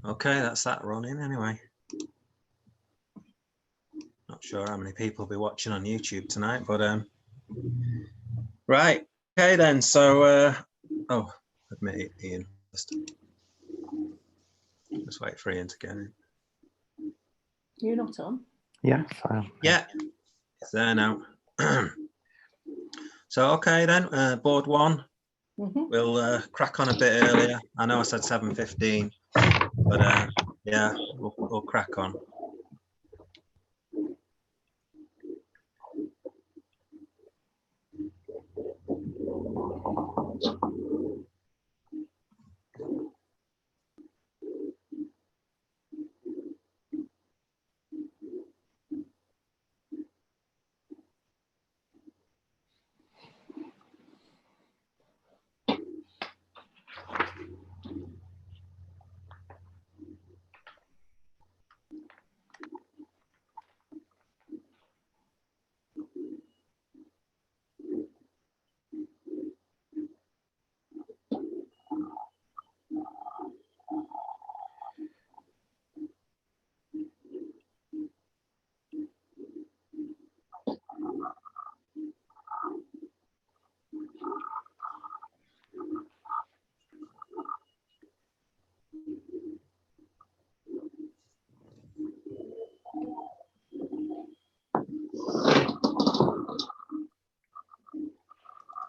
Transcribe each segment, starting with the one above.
Okay, that's that running anyway. Not sure how many people will be watching on YouTube tonight, but right. Okay then. So oh, admit Ian first. Just wait for Ian to get in. You're not on? Yes, I am. Yeah, it's there now. So okay then, board one. We'll crack on a bit earlier. I know I said 7:15, but yeah, we'll crack on.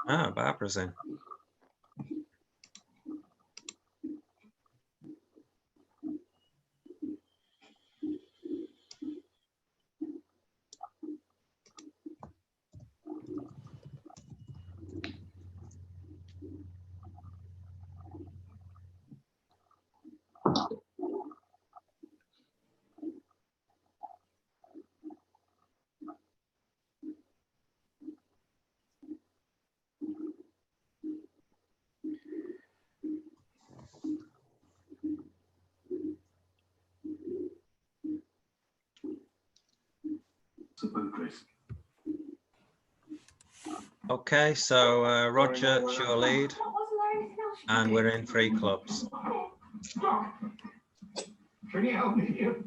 Ah, Barbara's in. Okay, so Roger, it's your lead, and we're in 3 clubs. Can you help me here?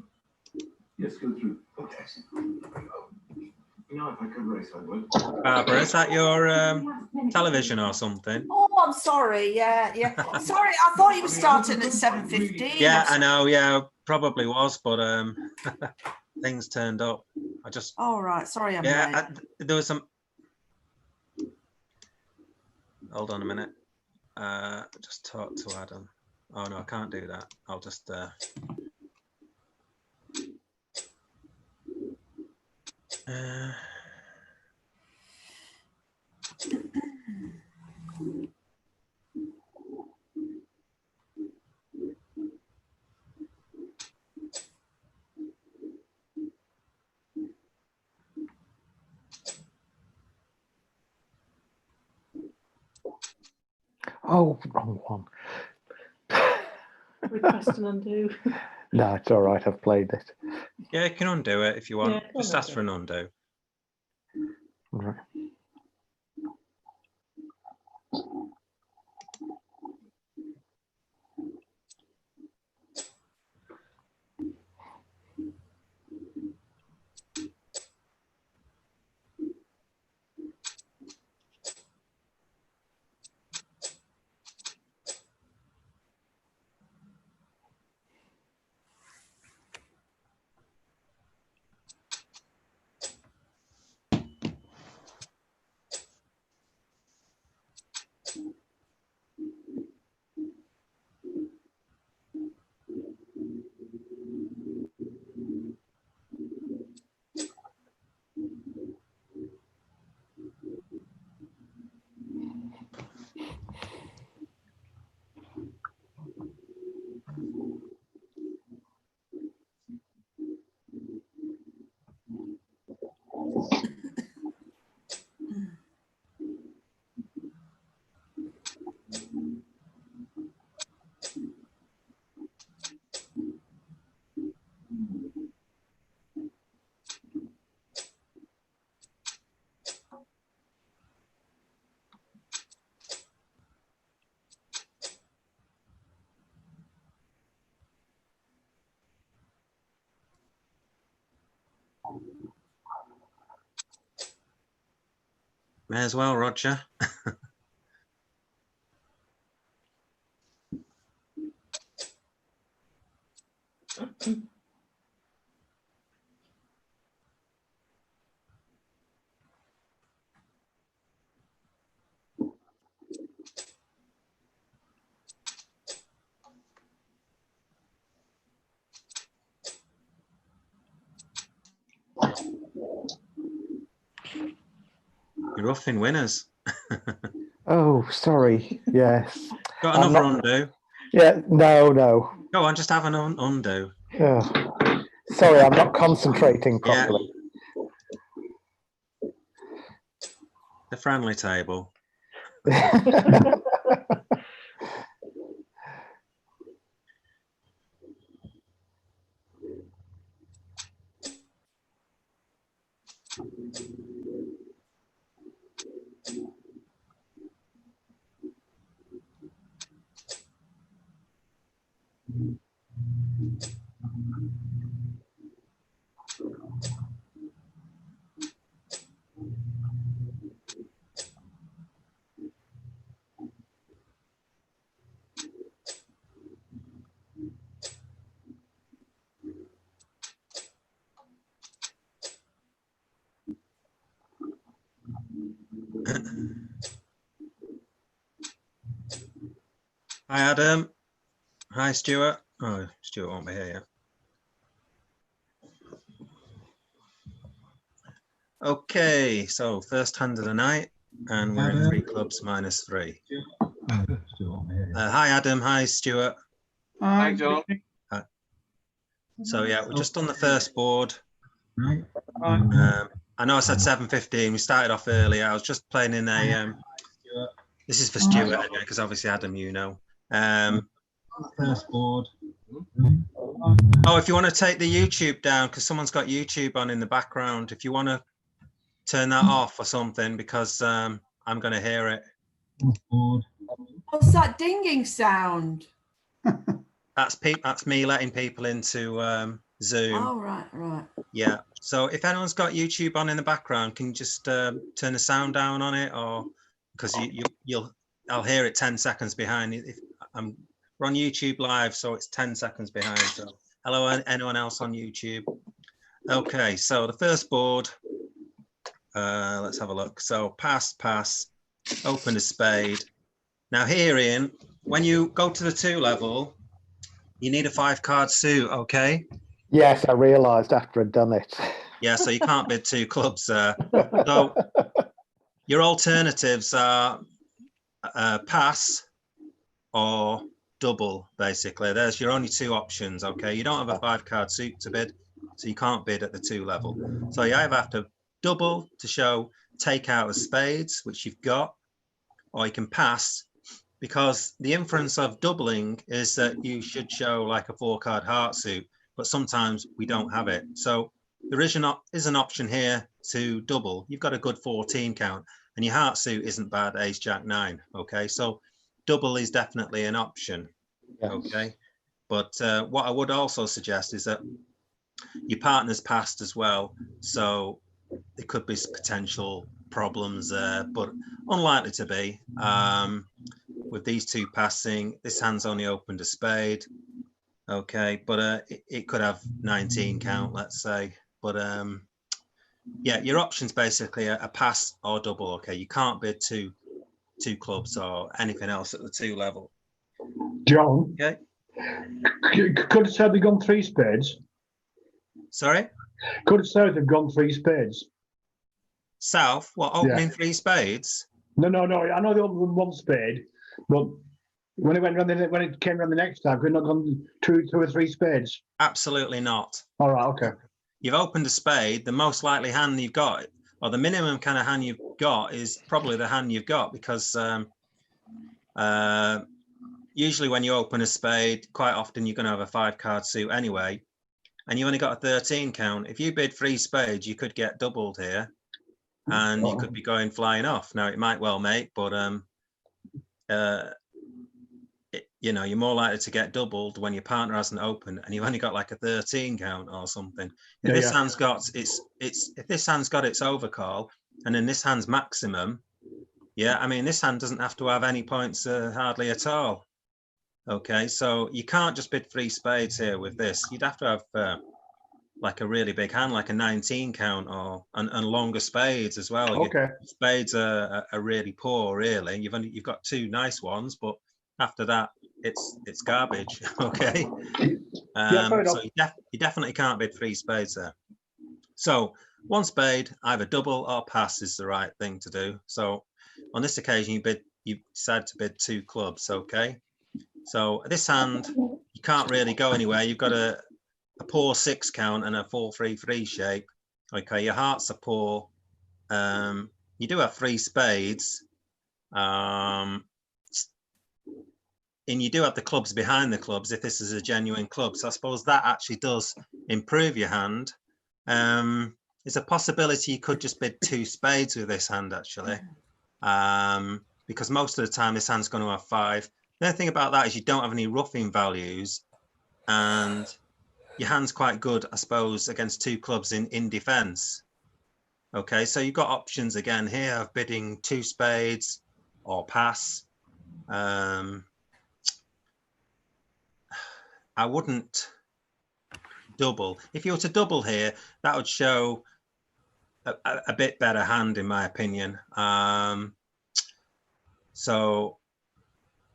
Yes, go through. Okay. You know, if I could race, I would. Barbara, is that your television or something? Oh, I'm sorry. Yeah. Sorry, I thought you were starting at 7:15. Yeah, I know. Yeah, probably was, but things turned up. I just. All right. Sorry, I'm late. There was some. Hold on a minute. Just talk to Adam. Oh no, I can't do that. I'll just. Oh, wrong one. Request and undo. No, it's all right. I've played it. Yeah, you can undo it if you want. Yeah, Just ask for an undo. All right. May as well, Roger. You're roughing winners. Oh, sorry. Yes. Got I'm another not- undo. Yeah. No. No. Go on, just have an undo. Oh. Sorry, I'm not concentrating Yeah. properly. The friendly table. Hi, Adam. Hi, Stuart. Oh, Stuart won't be here yet. Okay, so first hand of the night, and we're in 3 clubs -3. Hi, Adam. Hi, Stuart. Hi, John. So yeah, we're just on the first board. Right. I know I said 7:15. We started off early. I was just playing in a. This is for Stuart anyway, because obviously Adam, you know. First board. Oh, if you want to take the YouTube down, because someone's got YouTube on in the background. If you want to turn that off or something, because I'm going to hear it. What's that dinging sound? That's me letting people into Zoom. Oh, right. Yeah. So if anyone's got YouTube on in the background, can you just turn the sound down on it, or because I'll hear it 10 seconds behind. If we're on YouTube live, so it's 10 seconds behind. So hello, anyone else on YouTube? Okay. So the first board. Let's have a look. So pass, open a spade. Now here, Ian, when you go to the 2 level, you need a 5-card suit, okay? Yes, I realised after I'd done it. Yeah, so you can't bid 2 clubs. So your alternatives are pass or double, basically. There's your only 2 options, okay? You don't have a 5-card suit to bid, so you can't bid at the 2 level. So you either have to double to show take out of spades, which you've got, or you can pass, because the inference of doubling is that you should show like a 4-card heart suit, but sometimes we don't have it. So there is an option here to double. You've got a good 14 count, and your heart suit isn't bad, ace, jack, 9. Okay, so double is definitely an option. Yes. Okay, but what I would also suggest is that your partner's passed as well, so there could be potential problems there, but unlikely to be. With these 2 passing, this hand's only opened a spade. Okay, but it could have 19 count, let's say. But yeah, your options basically are a pass or double. Okay, you can't bid two clubs or anything else at the 2 level. John. Okay. Could South have gone 3 spades? Sorry? Could South have gone 3 spades? South? What, opening 3 spades? No. I know they opened 1 spade, but when it came around the next time, could not gone 2 or 3 spades? Absolutely not. All right, okay. You've opened a spade. The most likely hand you've got, or the minimum kind of hand you've got, is probably the hand you've got, because usually when you open a spade, quite often you're going to have a 5-card suit anyway, and you only got a 13 count. If you bid 3 spades, you could get doubled here, and you could be going flying off. Now it might well make, but you know, you're more likely to get doubled when your partner hasn't opened and you've only got like a 13 count or something. If this hand's got its overcall, and then this hand's maximum. Yeah, I mean, this hand doesn't have to have any points hardly at all. Okay, so you can't just bid 3 spades here with this. You'd have to have like a really big hand, like a 19 count, or and longer spades as well. Okay. Spades are really poor, really. You've got 2 nice ones, but after that, it's garbage. Okay, fair so enough. you definitely can't bid 3 spades there. So 1 spade, either double or pass is the right thing to do. So on this occasion, you decide to bid 2 clubs. Okay, so this hand you can't really go anywhere. You've got a poor 6 count and a 4-3-3 shape. Okay, your hearts are poor. You do have 3 spades, and you do have the clubs behind the clubs if this is a genuine club. So I suppose that actually does improve your hand. There's a possibility you could just bid 2 spades with this hand actually, because most of the time this hand's going to have 5. The only thing about that is you don't have any roughing values, and your hand's quite good, I suppose, against 2 clubs in defense. Okay, so you've got options again here of bidding 2 spades or pass. I wouldn't double. If you were to double here, that would show a bit better hand, in my opinion. So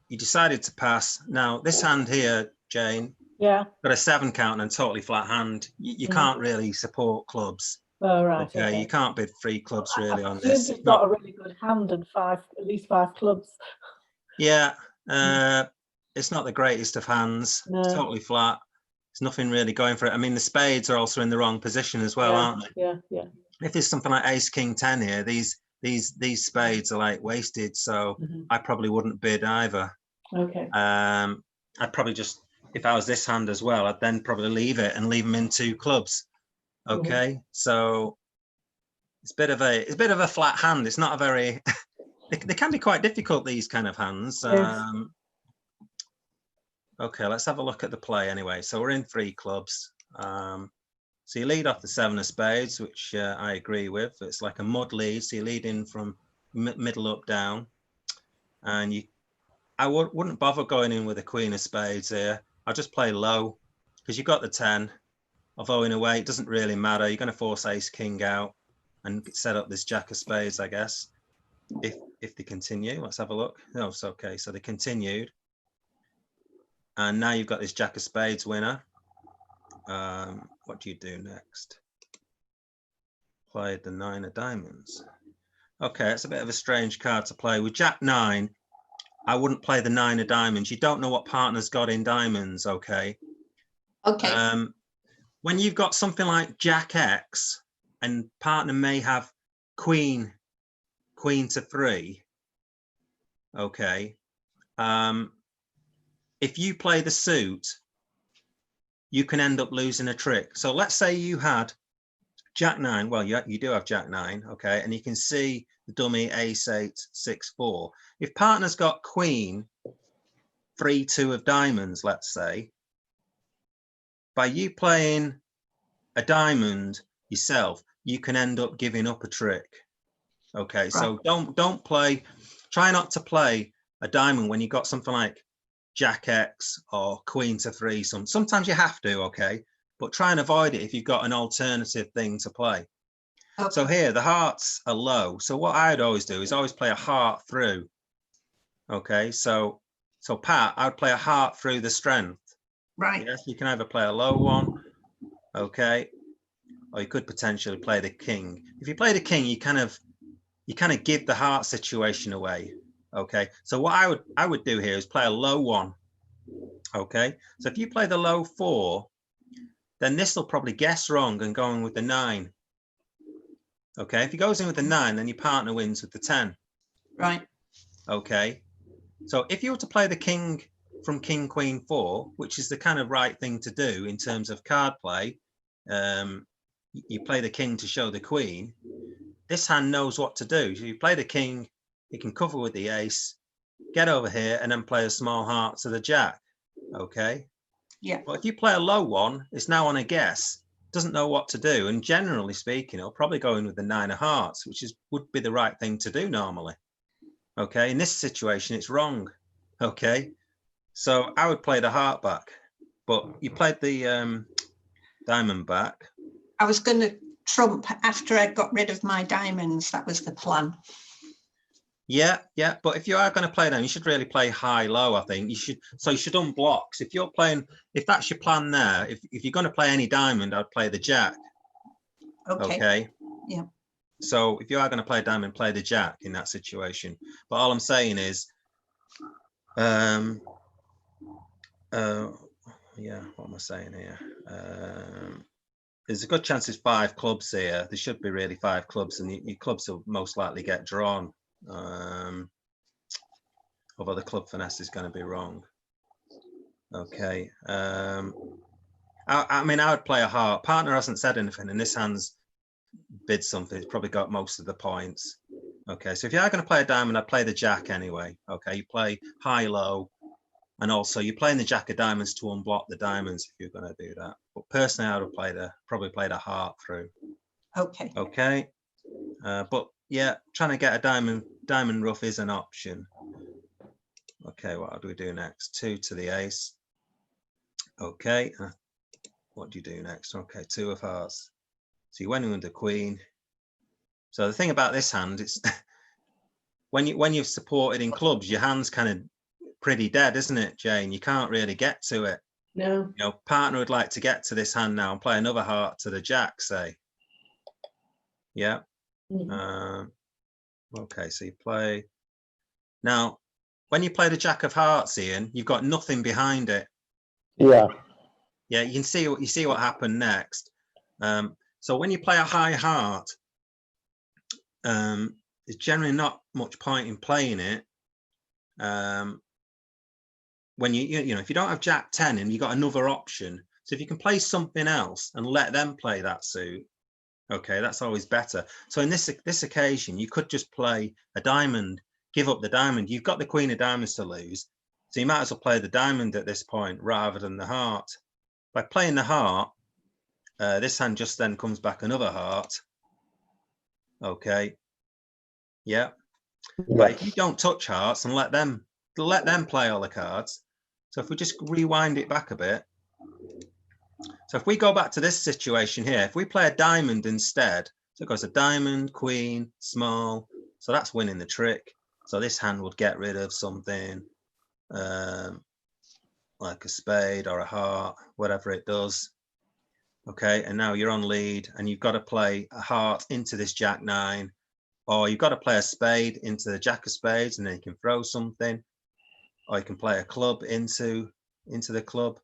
you decided to pass. Now this hand here, Jane, Yeah. got a 7 count and totally flat hand. You can't really support clubs. Oh, right. Okay, you can't bid 3 clubs really on Presume this. he's got a really good hand and at least 5 clubs. Yeah, it's not the greatest of hands. No. It's totally flat. There's nothing really going for it. I mean, the spades are also in the wrong position as well, aren't they? Yeah. If there's something like ace king 10 here, these spades are like wasted, so I probably wouldn't bid either. Okay. I'd probably just, if I was this hand as well, I'd then probably leave it and leave them in 2 clubs. Okay, so it's a bit of a flat hand. It's not a very they can be quite difficult, these kind of hands. Yes. Okay, let's have a look at the play anyway. So we're in 3 clubs. So you lead off the 7 of spades, which I agree with. It's like a mud lead, so you lead in from middle up down. And I wouldn't bother going in with a queen of spades here. I'll just play low because you've got the 10. Although in a way it doesn't really matter. You're going to force ace king out and set up this jack of spades, I guess. If they continue, let's have a look. No, it's okay. So they continued. And now you've got this jack of spades winner. What do you do next? Played the 9 of diamonds. Okay, it's a bit of a strange card to play. With jack 9, I wouldn't play the 9 of diamonds. You don't know what partner's got in diamonds, okay? Okay. When you've got something like jack X and partner may have queen to 3, okay? If you play the suit, you can end up losing a trick. So let's say you had jack 9. Well, you do have jack 9, okay? And you can see the dummy ace 8, 6, 4. If partner's got queen, 3, 2 of diamonds, let's say, by you playing a diamond yourself, you can end up giving up a trick. Okay, right. So try not to play a diamond when you've got something like jack X or queen to 3. Sometimes you have to, okay, but try and avoid it if you've got an alternative thing to play. Okay. So here the hearts are low. So what I'd always do is always play a heart through. Okay, so Pat, I'd play a heart through the strength. Right. Yes, you can either play a low one, okay, or you could potentially play the king. If you play the king, you kind of give the heart situation away. Okay, so what I would do here is play a low 1. Okay, so if you play the low 4, then this will probably guess wrong and go in with the 9. Okay, if he goes in with the 9, then your partner wins with the 10. Right. Okay, so if you were to play the king from king queen 4, which is the kind of right thing to do in terms of card play, you play the king to show the queen. This hand knows what to do. So you play the king, you can cover with the ace, get over here, and then play a small heart to the jack. Okay. Yeah. Well, if you play a low 1, it's now on a guess. doesn't know what to do, and generally speaking, it'll probably go in with the 9 of hearts, which would be the right thing to do normally. Okay, in this situation, it's wrong. Okay, so I would play the heart back, but you played the diamond back. I was going to trump after I got rid of my diamonds. That was the plan. Yeah, but if you are going to play them, you should really play high-low, I think. You should unblock. So if you're playing, if that's your plan there, if you're going to play any diamond, I'd play the jack. Okay. Yeah. So if you are going to play diamond, play the jack in that situation. But all I'm saying is, yeah, what am I saying here? There's a good chance there's 5 clubs here. There should be really 5 clubs, and your clubs will most likely get drawn. Although the club finesse is going to be wrong. Okay. I mean, I would play a heart. Partner hasn't said anything, and this hand's bid something. It's probably got most of the points. Okay, so if you are going to play a diamond, I'd play the jack anyway. Okay, you play high-low, and also you're playing the jack of diamonds to unblock the diamonds if you're going to do that. But personally, I would probably play the heart through. Okay. Okay, but yeah, trying to get a diamond rough is an option. Okay, what do we do next? 2 to the ace. Okay, what do you do next? Okay, 2 of hearts. So you went in with the queen. So the thing about this hand, it's when you've supported in clubs, your hand's kind of pretty dead, isn't it, Jane? You can't really get to it. No. You know, partner would like to get to this hand now and play another heart to the jack, say. Yeah. Mhm. Okay, so you play now. When you play the jack of hearts, Ian, you've got nothing behind it. Yeah. Yeah, you see what happened next. So when you play a high heart, there's generally not much point in playing it. When you know, if you don't have jack 10 and you've got another option, so if you can play something else and let them play that suit, okay, that's always better. So in this occasion, you could just play a diamond, give up the diamond. You've got the queen of diamonds to lose, so you might as well play the diamond at this point rather than the heart. By playing the heart, this hand just then comes back another heart. Okay. Yeah. But if you don't touch hearts and let them play all the cards. So if we just rewind it back a bit. So if we go back to this situation here, if we play a diamond instead, so it goes a diamond, queen, small. So that's winning the trick. So this hand would get rid of something like a spade or a heart, whatever it does. Okay, and now you're on lead and you've got to play a heart into this jack 9, or you've got to play a spade into the jack of spades, and then you can throw something, or you can play a club into the club.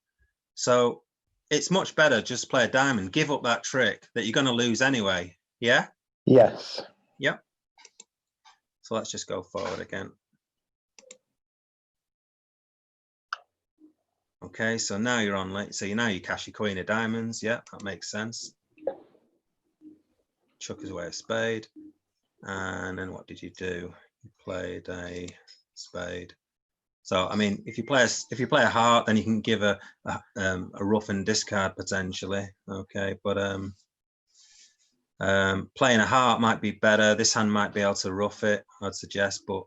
So it's much better just play a diamond, give up that trick that you're going to lose anyway. Yeah? Yes. Yep. So let's just go forward again. Okay, so now you're on late. So now you cash your queen of diamonds. Yeah, that makes sense. Chuck away a spade. And then what did you do? You played a spade. So I mean, if you play a heart, then you can give a rough and discard potentially. Okay, but playing a heart might be better. This hand might be able to rough it, I'd suggest. But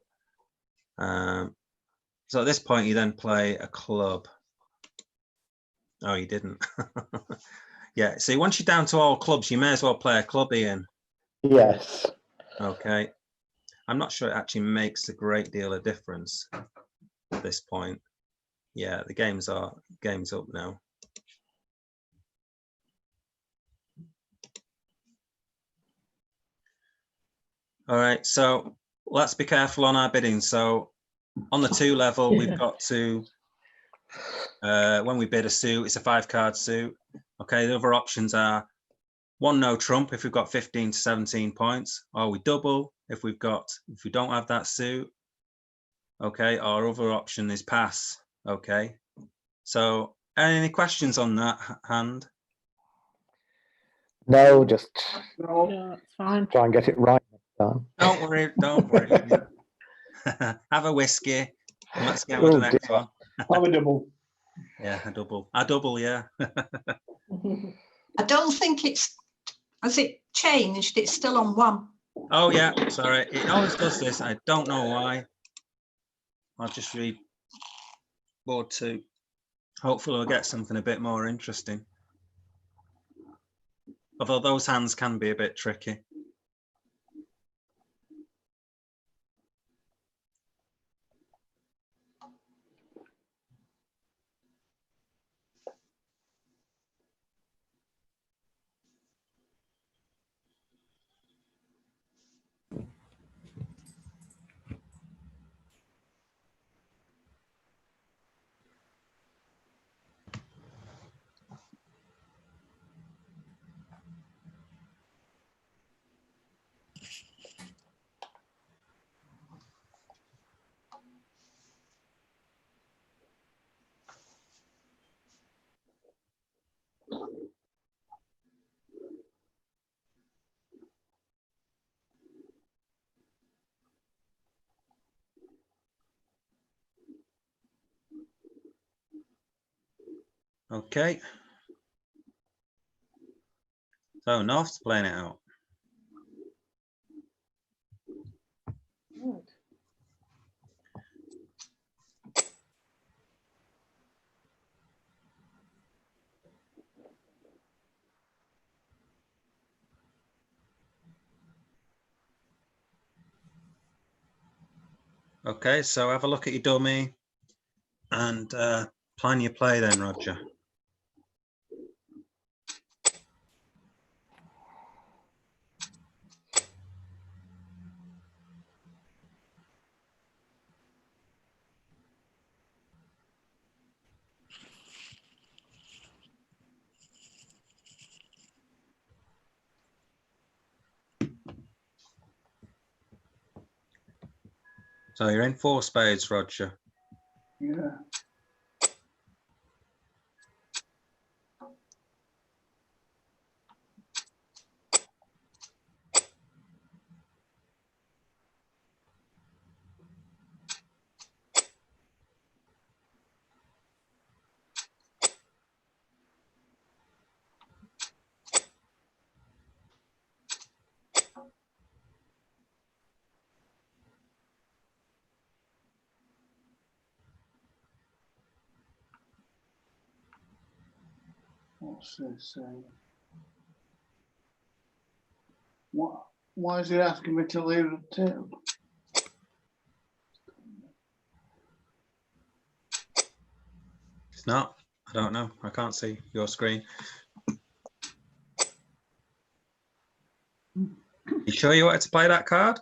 so at this point, you then play a club. Oh, you didn't. Yeah. See, once you're down to all clubs, you may as well play a club, Ian. Yes. Okay. I'm not sure it actually makes a great deal of difference at this point. Yeah, the game's up now. All right, so let's be careful on our bidding. So on the 2 level, we've got to, when we bid a suit, it's a 5-card suit. Okay, the other options are 1 no trump if we've got 15 to 17 points, or we double if we don't have that suit. Okay, our other option is pass. Okay, so any questions on that hand? No, just No, it's fine. try and get it right next time. Don't worry, don't worry. Have a whiskey and let's get on to the next one. Have a double. Yeah, a double, yeah. I don't think has it changed? It's still on 1. Oh yeah, sorry. It always does this. I don't know why. I'll just read board 2. Hopefully we'll get something a bit more interesting. Although those hands can be a bit tricky. Okay. So North's playing it out. Okay, so have a look at your dummy and plan your play then, Roger. So you're in 4 spades, Roger. Yeah. What's this saying? What? Why is it asking me to leave the 2? It's not. I don't know. I can't see your screen. You sure you wanted to play that card?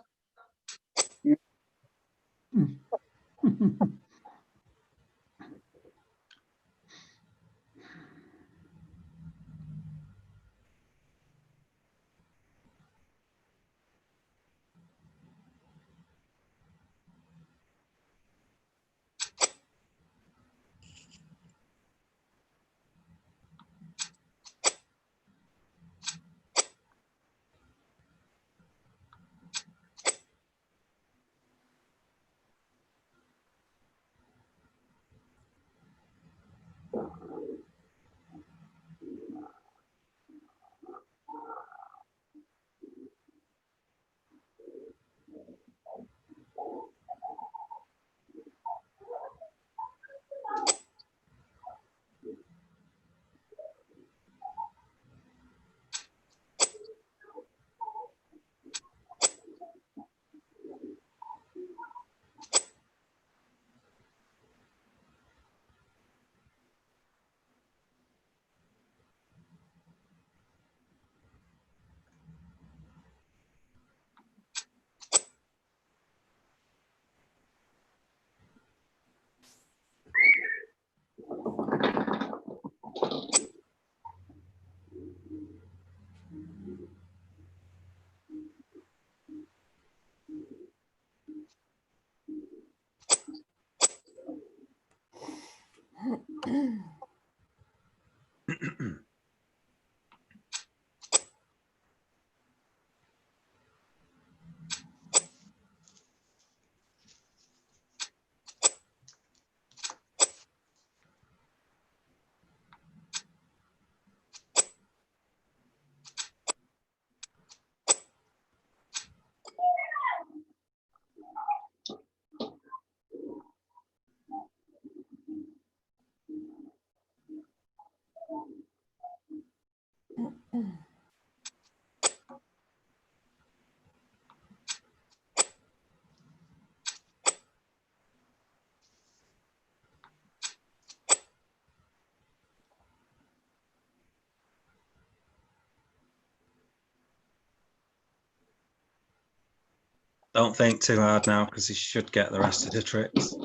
Don't think too hard now, because you should get the rest of the tricks.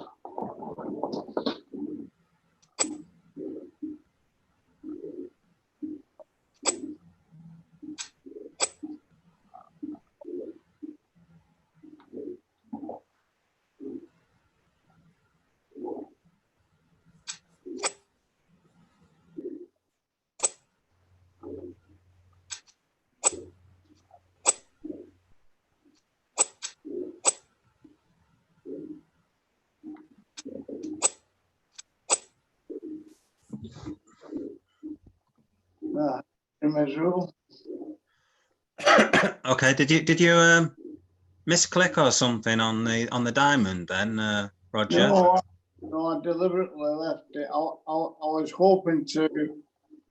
Immeasurable. Okay, did you misclick or something on the diamond then, Roger? No, I deliberately left it. I was hoping to.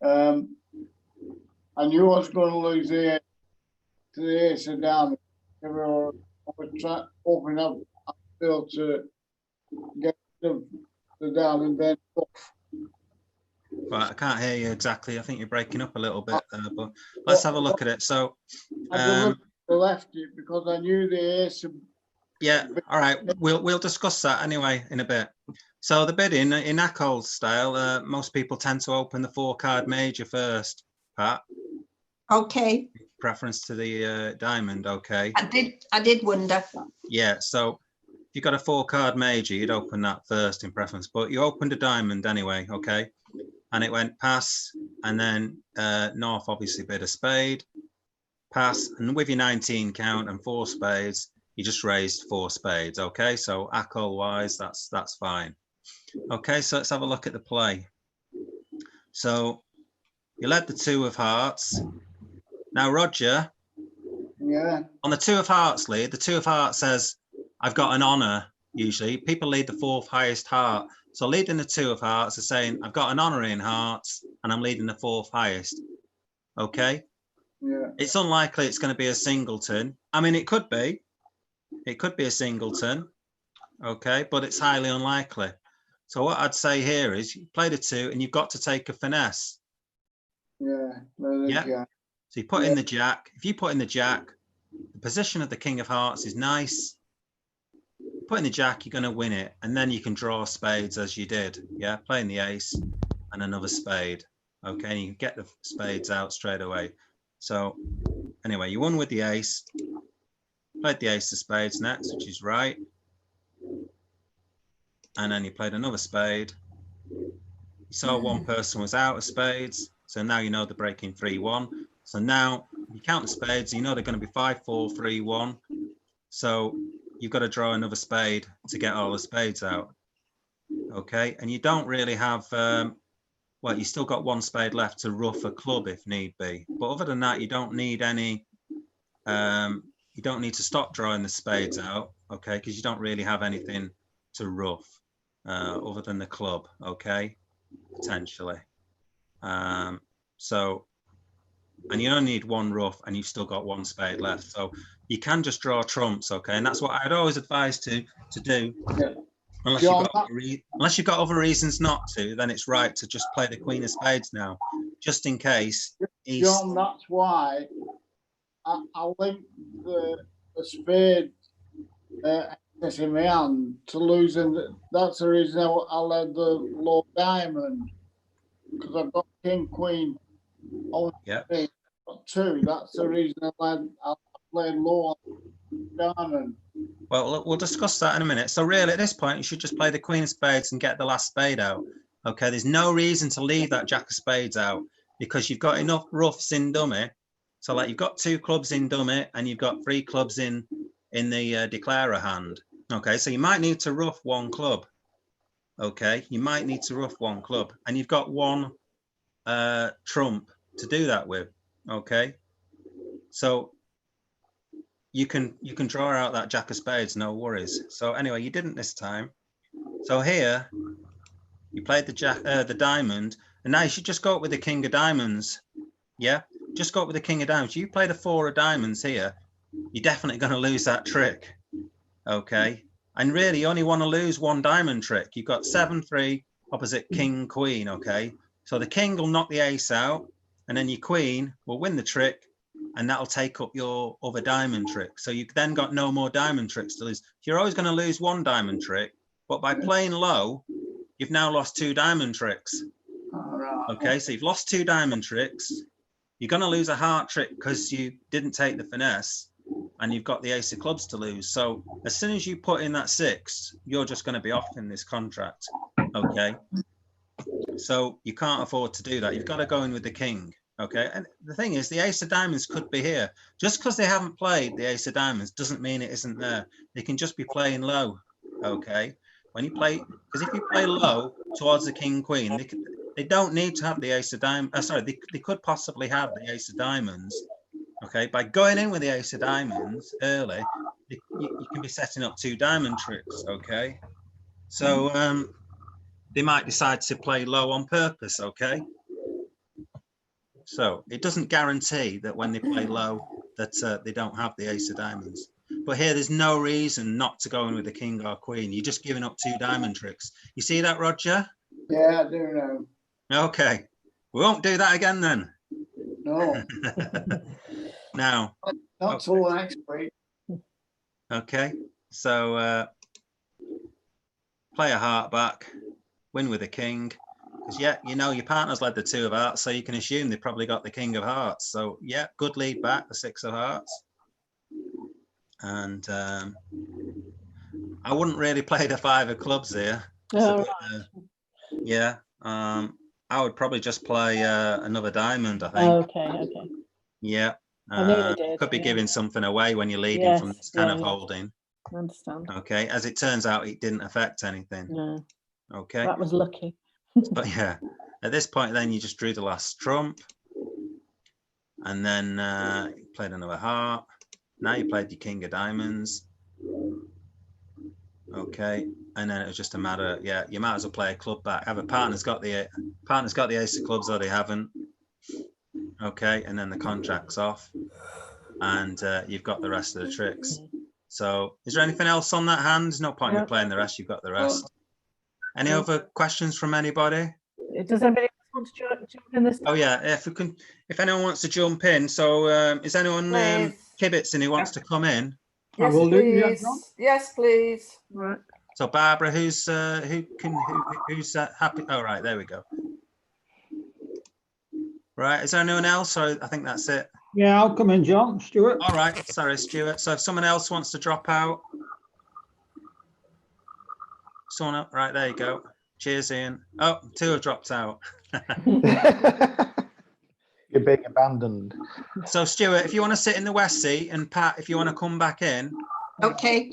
I knew I was going to lose to the ace of diamonds. I was hoping I'd be able to get the diamond then. Right, I can't hear you exactly. I think you're breaking up a little bit, but let's have a look at it. So, I deliberately left it because I knew the ace of. yeah, all right, we'll discuss that anyway in a bit. So the bidding in Ackles style, most people tend to open the 4-card major first, Pat. Okay, Preference to the diamond, okay. I did wonder. Yeah, so if you got a 4-card major, you'd open that first in preference, but you opened a diamond anyway, okay. And it went pass, and then North obviously bid a spade, pass, and with your 19 count and 4 spades, you just raised 4 spades, okay? So Ackle wise, that's fine. Okay, so let's have a look at the play. So you led the 2 of hearts. Now, Roger, Yeah. on the 2 of hearts lead, the 2 of hearts says, I've got an honor. Usually people lead the 4th highest heart. So leading the 2 of hearts is saying, I've got an honor in hearts and I'm leading the 4th highest. Okay. Yeah. It's unlikely it's going to be a singleton. I mean, it could be a singleton. Okay. But it's highly unlikely. So what I'd say here is you played a 2 and you've got to take a finesse. Yeah. Yeah. So you put in the jack. If you put in the jack, the position of the king of hearts is nice. Put in the jack, you're going to win it. And then you can draw spades as you did. Yeah, playing the ace and another spade. Okay, and you can get the spades out straight away. So anyway, you won with the ace. Played the ace of spades next, which is right. And then you played another spade. You saw one person was out of spades. So now you know they're breaking 3-1. So now you count the spades, you know they're going to be 5-4, 3-1. So you've got to draw another spade to get all the spades out. Okay, and you don't really have, well, you still got 1 spade left to ruff a club if need be. But other than that, you don't need any, you don't need to stop drawing the spades out, okay, because you don't really have anything to ruff other than the club, okay, potentially. So, and you only need 1 ruff and you've still got 1 spade left. So you can just draw trumps, okay? And that's what I'd always advise to do. Yeah. Unless you've got other reasons not to, then it's right to just play the queen of spades now, just in case. John, that's why I linked the spade in my hand to losing. That's the reason I led the low diamond, because I've got king, queen. Yeah. 2. That's the reason I played low diamond. Well, we'll discuss that in a minute. So really, at this point, you should just play the queen of spades and get the last spade out. Okay, there's no reason to leave that jack of spades out because you've got enough roughs in dummy. So like you've got 2 clubs in dummy and you've got 3 clubs in the declarer hand. Okay, so you might need to rough 1 club. Okay, you might need to rough 1 club and you've got 1 trump to do that with. Okay, so you can draw out that jack of spades, no worries. So anyway, you didn't this time. So here you played the jack, the diamond, and now you should just go up with the king of diamonds. Yeah, just go up with the king of diamonds. You play the 4 of diamonds here, you're definitely going to lose that trick. Okay, and really you only want to lose 1 diamond trick. You've got 7-3 opposite king queen. Okay, so the king will knock the ace out and then your queen will win the trick and that'll take up your other diamond trick. So you've then got no more diamond tricks to lose. You're always going to lose one diamond trick, but by playing low, you've now lost 2 diamond tricks. All right. Okay, so you've lost 2 diamond tricks. You're going to lose a heart trick because you didn't take the finesse, and you've got the ace of clubs to lose. So as soon as you put in that 6, you're just going to be off in this contract. Okay, so you can't afford to do that. You've got to go in with the king. Okay, and the thing is, the ace of diamonds could be here. Just because they haven't played the ace of diamonds doesn't mean it isn't there. They can just be playing low. Okay, when you play, because if you play low towards the king queen, they don't need to have the ace of diamonds. Sorry, they could possibly have the ace of diamonds. Okay, by going in with the ace of diamonds early, you can be setting up 2 diamond tricks. Okay, so they might decide to play low on purpose. Okay, so it doesn't guarantee that when they play low that they don't have the ace of diamonds. But here, there's no reason not to go in with the king or queen. You're just giving up 2 diamond tricks. You see that, Roger? Yeah, I do know. Okay, we won't do that again then. No, Now, not till next week. okay, so play a heart back, win with a king. Because, yeah, you know, your partner's led the 2 of hearts, so you can assume they probably got the king of hearts. So, yeah, good lead back, the 6 of hearts. And I wouldn't really play the 5 of clubs here. Oh, Yeah, I would probably just play another diamond, I think. okay. Yeah, I nearly did, could be yeah. giving something away when you're leading from Yes, this kind yeah, of yeah. holding. I understand. Okay, as it turns out, it didn't affect anything. No, Okay, that was lucky. but yeah, at this point, then you just drew the last trump, and then you played another heart. Now you played your king of diamonds. Okay, and then it was just a matter. Yeah, you might as well play a club back. Have a partner's got the ace of clubs, or they haven't. Okay, and then the contract's off, and you've got the rest of the tricks. So, is there anything else on that hand? There's no point in playing the rest. You've got the rest. Any other questions from anybody? Does anybody else want to jump in this? Oh yeah, if anyone wants to jump in. So, is anyone Please. kibitzing who wants to come in? I will do, yeah, Please. John. Yes, please. Right. So Barbara, who's who's happy? Oh right, there we go. Right, is there anyone else? So I think that's it. Yeah, I'll come in, John. Stuart. All right, sorry, Stuart. So if someone else wants to drop out, someone up. Right, there you go. Cheers, Ian. Oh, 2 have dropped out. You're being abandoned. So Stuart, if you want to sit in the west seat, and Pat, if you want to come back in. Okay.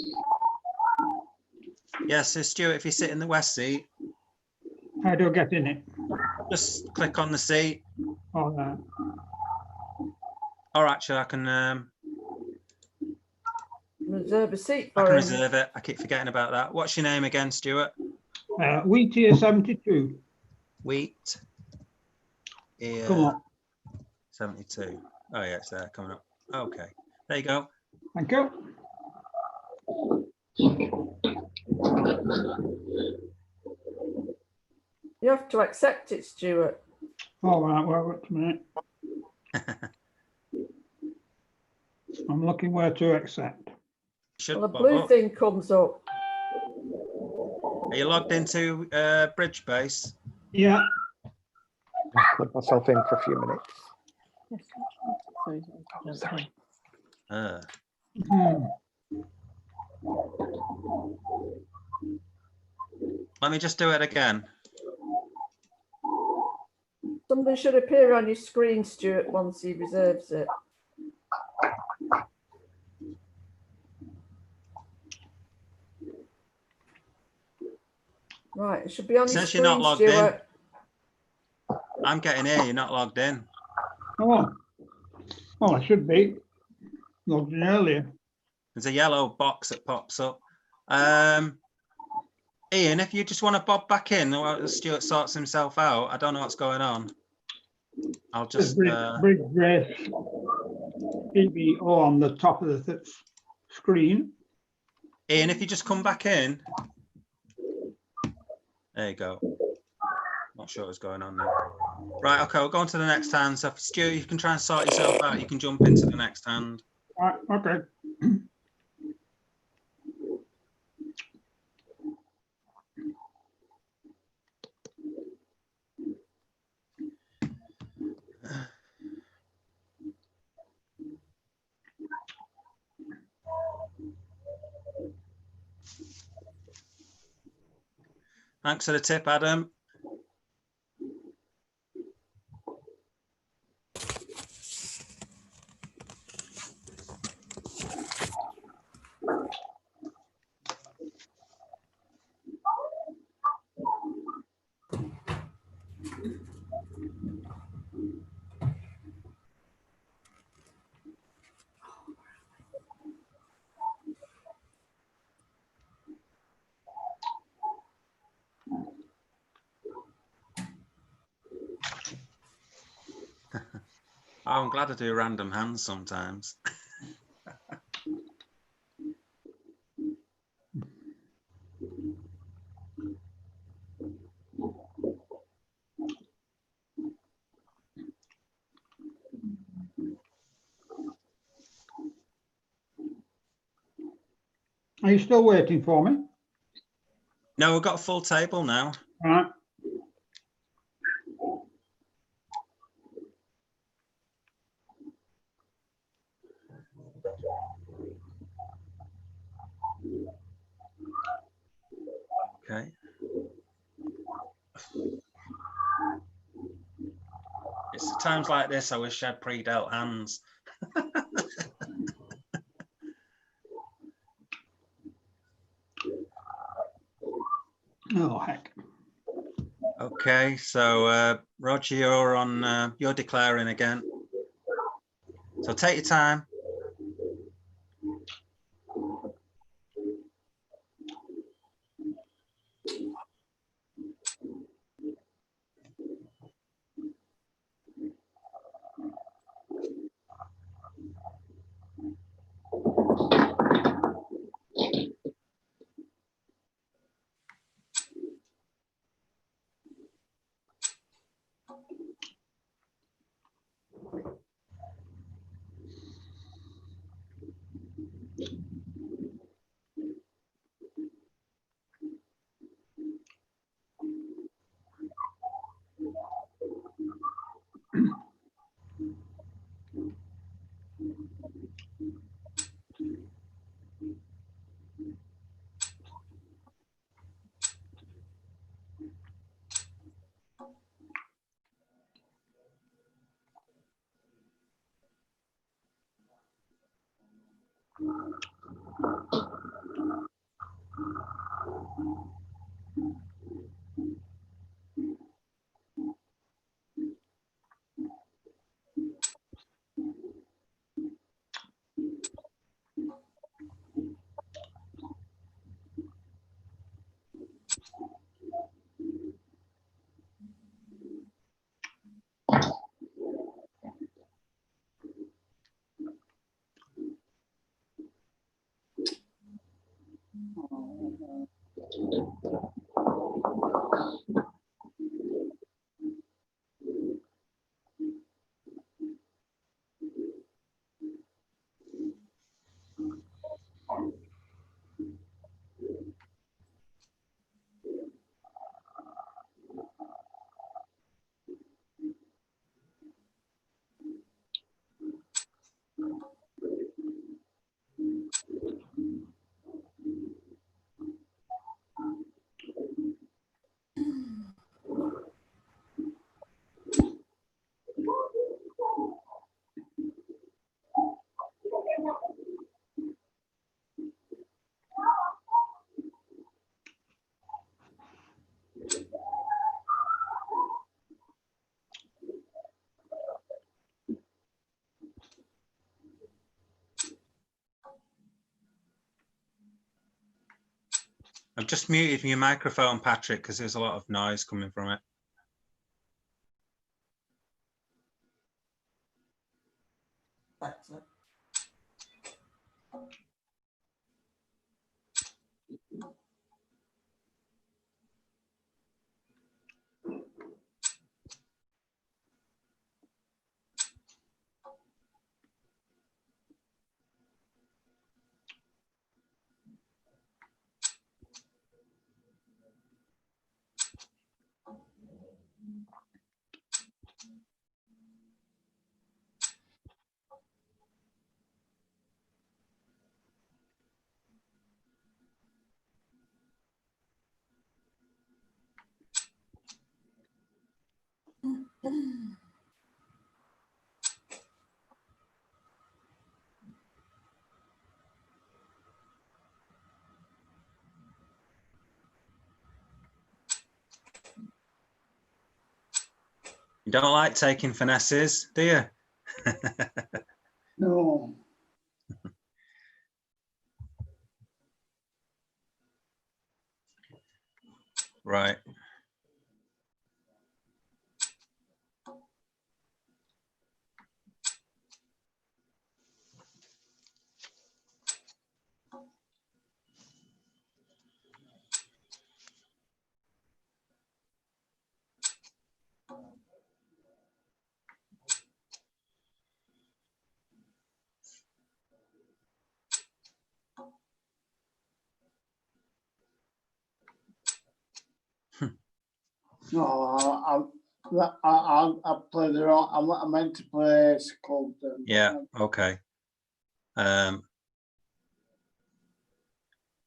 Yes, so Stuart, if you sit in the west seat, How do I get in it? just click on the seat. All right. Or actually, I can Reserve a seat I for can him. reserve it. I keep forgetting about that. What's your name again, Stuart? Wheat here 72. Wheat. Ear Come on. 72. Oh yeah, it's there coming up. Okay, there you go. Thank you. You have to accept it, Stuart. All right, well, wait a minute. I'm looking where to accept. Should Well, the pop blue up. thing comes up. Are you logged into Bridge Base? Yeah. I'll plug myself in for a few minutes. Okay. Hmm. Let me just do it again. Something should appear on your screen, Stuart, once he reserves it. Right, it should be on your Since you're screen, not logged in. Stuart. I'm getting here. You're not logged in. Oh, well, I should be. Logged in earlier. There's a yellow box that pops up. Ian, if you just want to bob back in while Stuart sorts himself out, I don't know what's going on. I'll just. Bridge Race EBO on the top of the screen. Ian, if you just come back in. There you go. Not sure what's going on there. Right, okay, we'll go on to the next hand. So Stuart, you can try and sort yourself out. You can jump into the next hand. Right, okay. Thanks for the tip, Adam. Oh, I'm glad I do random hands sometimes. Are you still waiting for me? No, we've got a full table now. All right. Okay. It's at times like this I wish I'd pre-dealt hands. Oh, heck. Okay, so Roger, you're on. You're declaring again. So take your time. I've just muted your microphone, Patrick, because there's a lot of noise coming from it. That's it. You don't like taking finesses, do you? No. Right. No, I played the wrong. I meant to play ace club then. Yeah. Okay.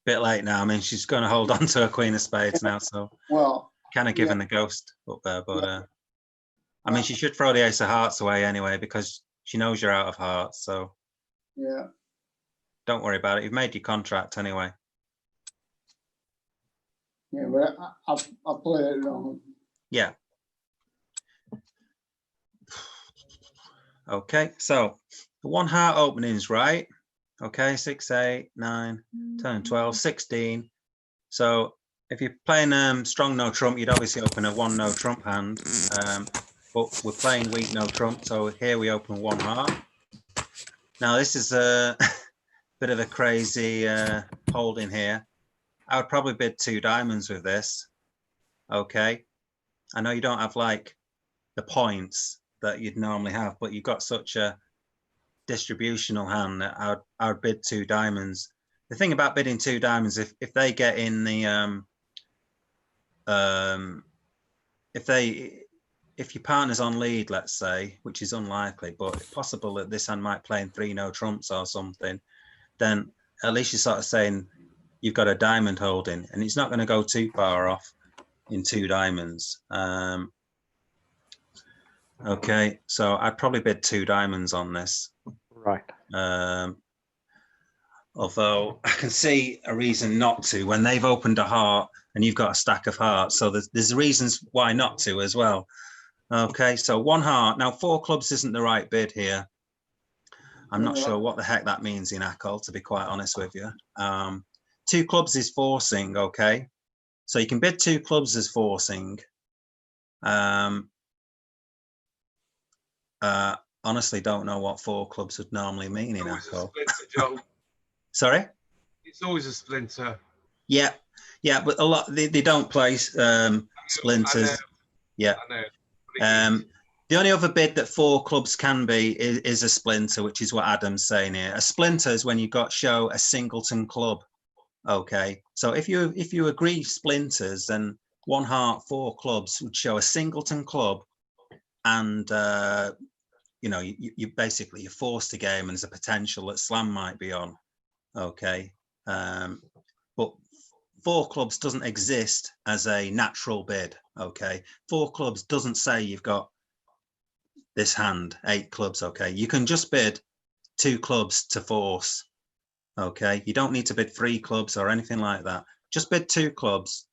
Bit late now. I mean, she's going to hold on to a queen of spades now, so Well, kind of giving the ghost up there. But I mean, she should throw the ace of hearts away anyway because she knows you're out of hearts. So yeah. don't worry about it. You've made your contract anyway. Yeah, but I played it wrong. Yeah. Okay, so the one heart openings, right? Okay, 6, 8, 9, 10, 12, 16. So if you're playing strong no trump, you'd obviously open a 1 no trump hand. But we're playing weak no trump, so here we open 1 heart. Now this is a bit of a crazy holding here. I would probably bid 2 diamonds with this. Okay, I know you don't have like the points that you'd normally have, but you've got such a distributional hand that I would bid 2 diamonds. The thing about bidding 2 diamonds, if they get in the if your partner's on lead, let's say, which is unlikely, but it's possible that this hand might play in 3 no trumps or something, then at least you're sort of saying you've got a diamond holding, and it's not going to go too far off in 2 diamonds. Okay, so I'd probably bid 2 diamonds on this. Right. Although I can see a reason not to when they've opened a heart and you've got a stack of hearts. So there's reasons why not to as well. Okay, so 1 heart. Now 4 clubs isn't the right bid here. I'm not sure what the heck that means in ACL, to be quite honest with you. 2 clubs is forcing, okay? So you can bid 2 clubs as forcing. Honestly, don't know what 4 clubs would normally mean in ACL. Sorry? It's always a splinter. Yeah, yeah, but a lot they don't play splinters. I know. Yeah. I know. The only other bid that 4 clubs can be is a splinter, which is what Adam's saying here. A splinter is when you've got show a singleton club. Okay, so if you agree splinters, then 1 heart 4 clubs would show a singleton club, and you know you basically you're forced to game, and there's a potential that slam might be on. Okay, but 4 clubs doesn't exist as a natural bid. Okay, 4 clubs doesn't say you've got this hand, 8 clubs. Okay, you can just bid 2 clubs to force. Okay, you don't need to bid 3 clubs or anything like that. Just bid 2 clubs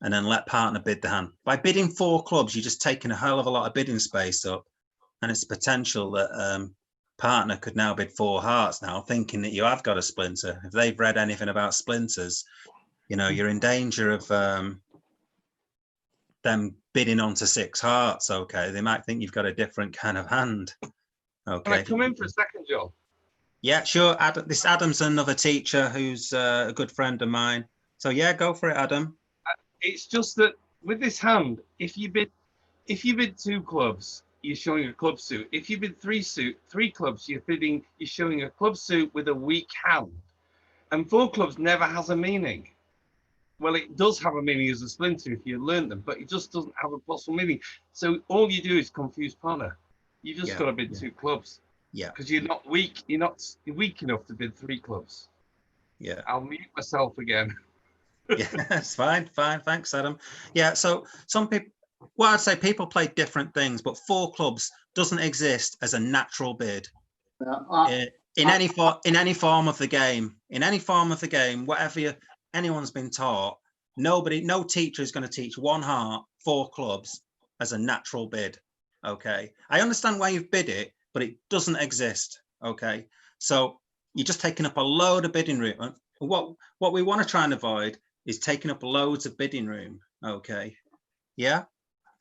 and then let partner bid the hand. By bidding 4 clubs, you're just taking a hell of a lot of bidding space up, and it's potential that partner could now bid 4 hearts now, thinking that you have got a splinter. If they've read anything about splinters, you know, you're in danger of them bidding onto 6 hearts. Okay, they might think you've got a different kind of hand. Okay. Can I come in for a second, Joel? Yeah, sure. This Adam's another teacher who's a good friend of mine. So yeah, go for it, Adam. It's just that with this hand, if you bid 2 clubs, you're showing a club suit. If you bid 3 clubs, you're showing a club suit with a weak hand. And 4 clubs never has a meaning. Well, it does have a meaning as a splinter if you learn them, but it just doesn't have a possible meaning. So all you do is confuse partner. You just got to bid 2 clubs. Yeah. Because you're not weak. You're weak enough to bid 3 clubs. Yeah. I'll mute myself again. Yeah, that's fine. Fine. Thanks, Adam. Yeah. So some people, Well, I'd say people play different things, but 4 clubs doesn't exist as a natural bid. In any form of the game, whatever anyone's been taught, no teacher is going to teach 1 heart, 4 clubs as a natural bid. Okay, I understand why you've bid it, but it doesn't exist. Okay, so you're just taking up a load of bidding room. What we want to try and avoid is taking up loads of bidding room. Okay, yeah,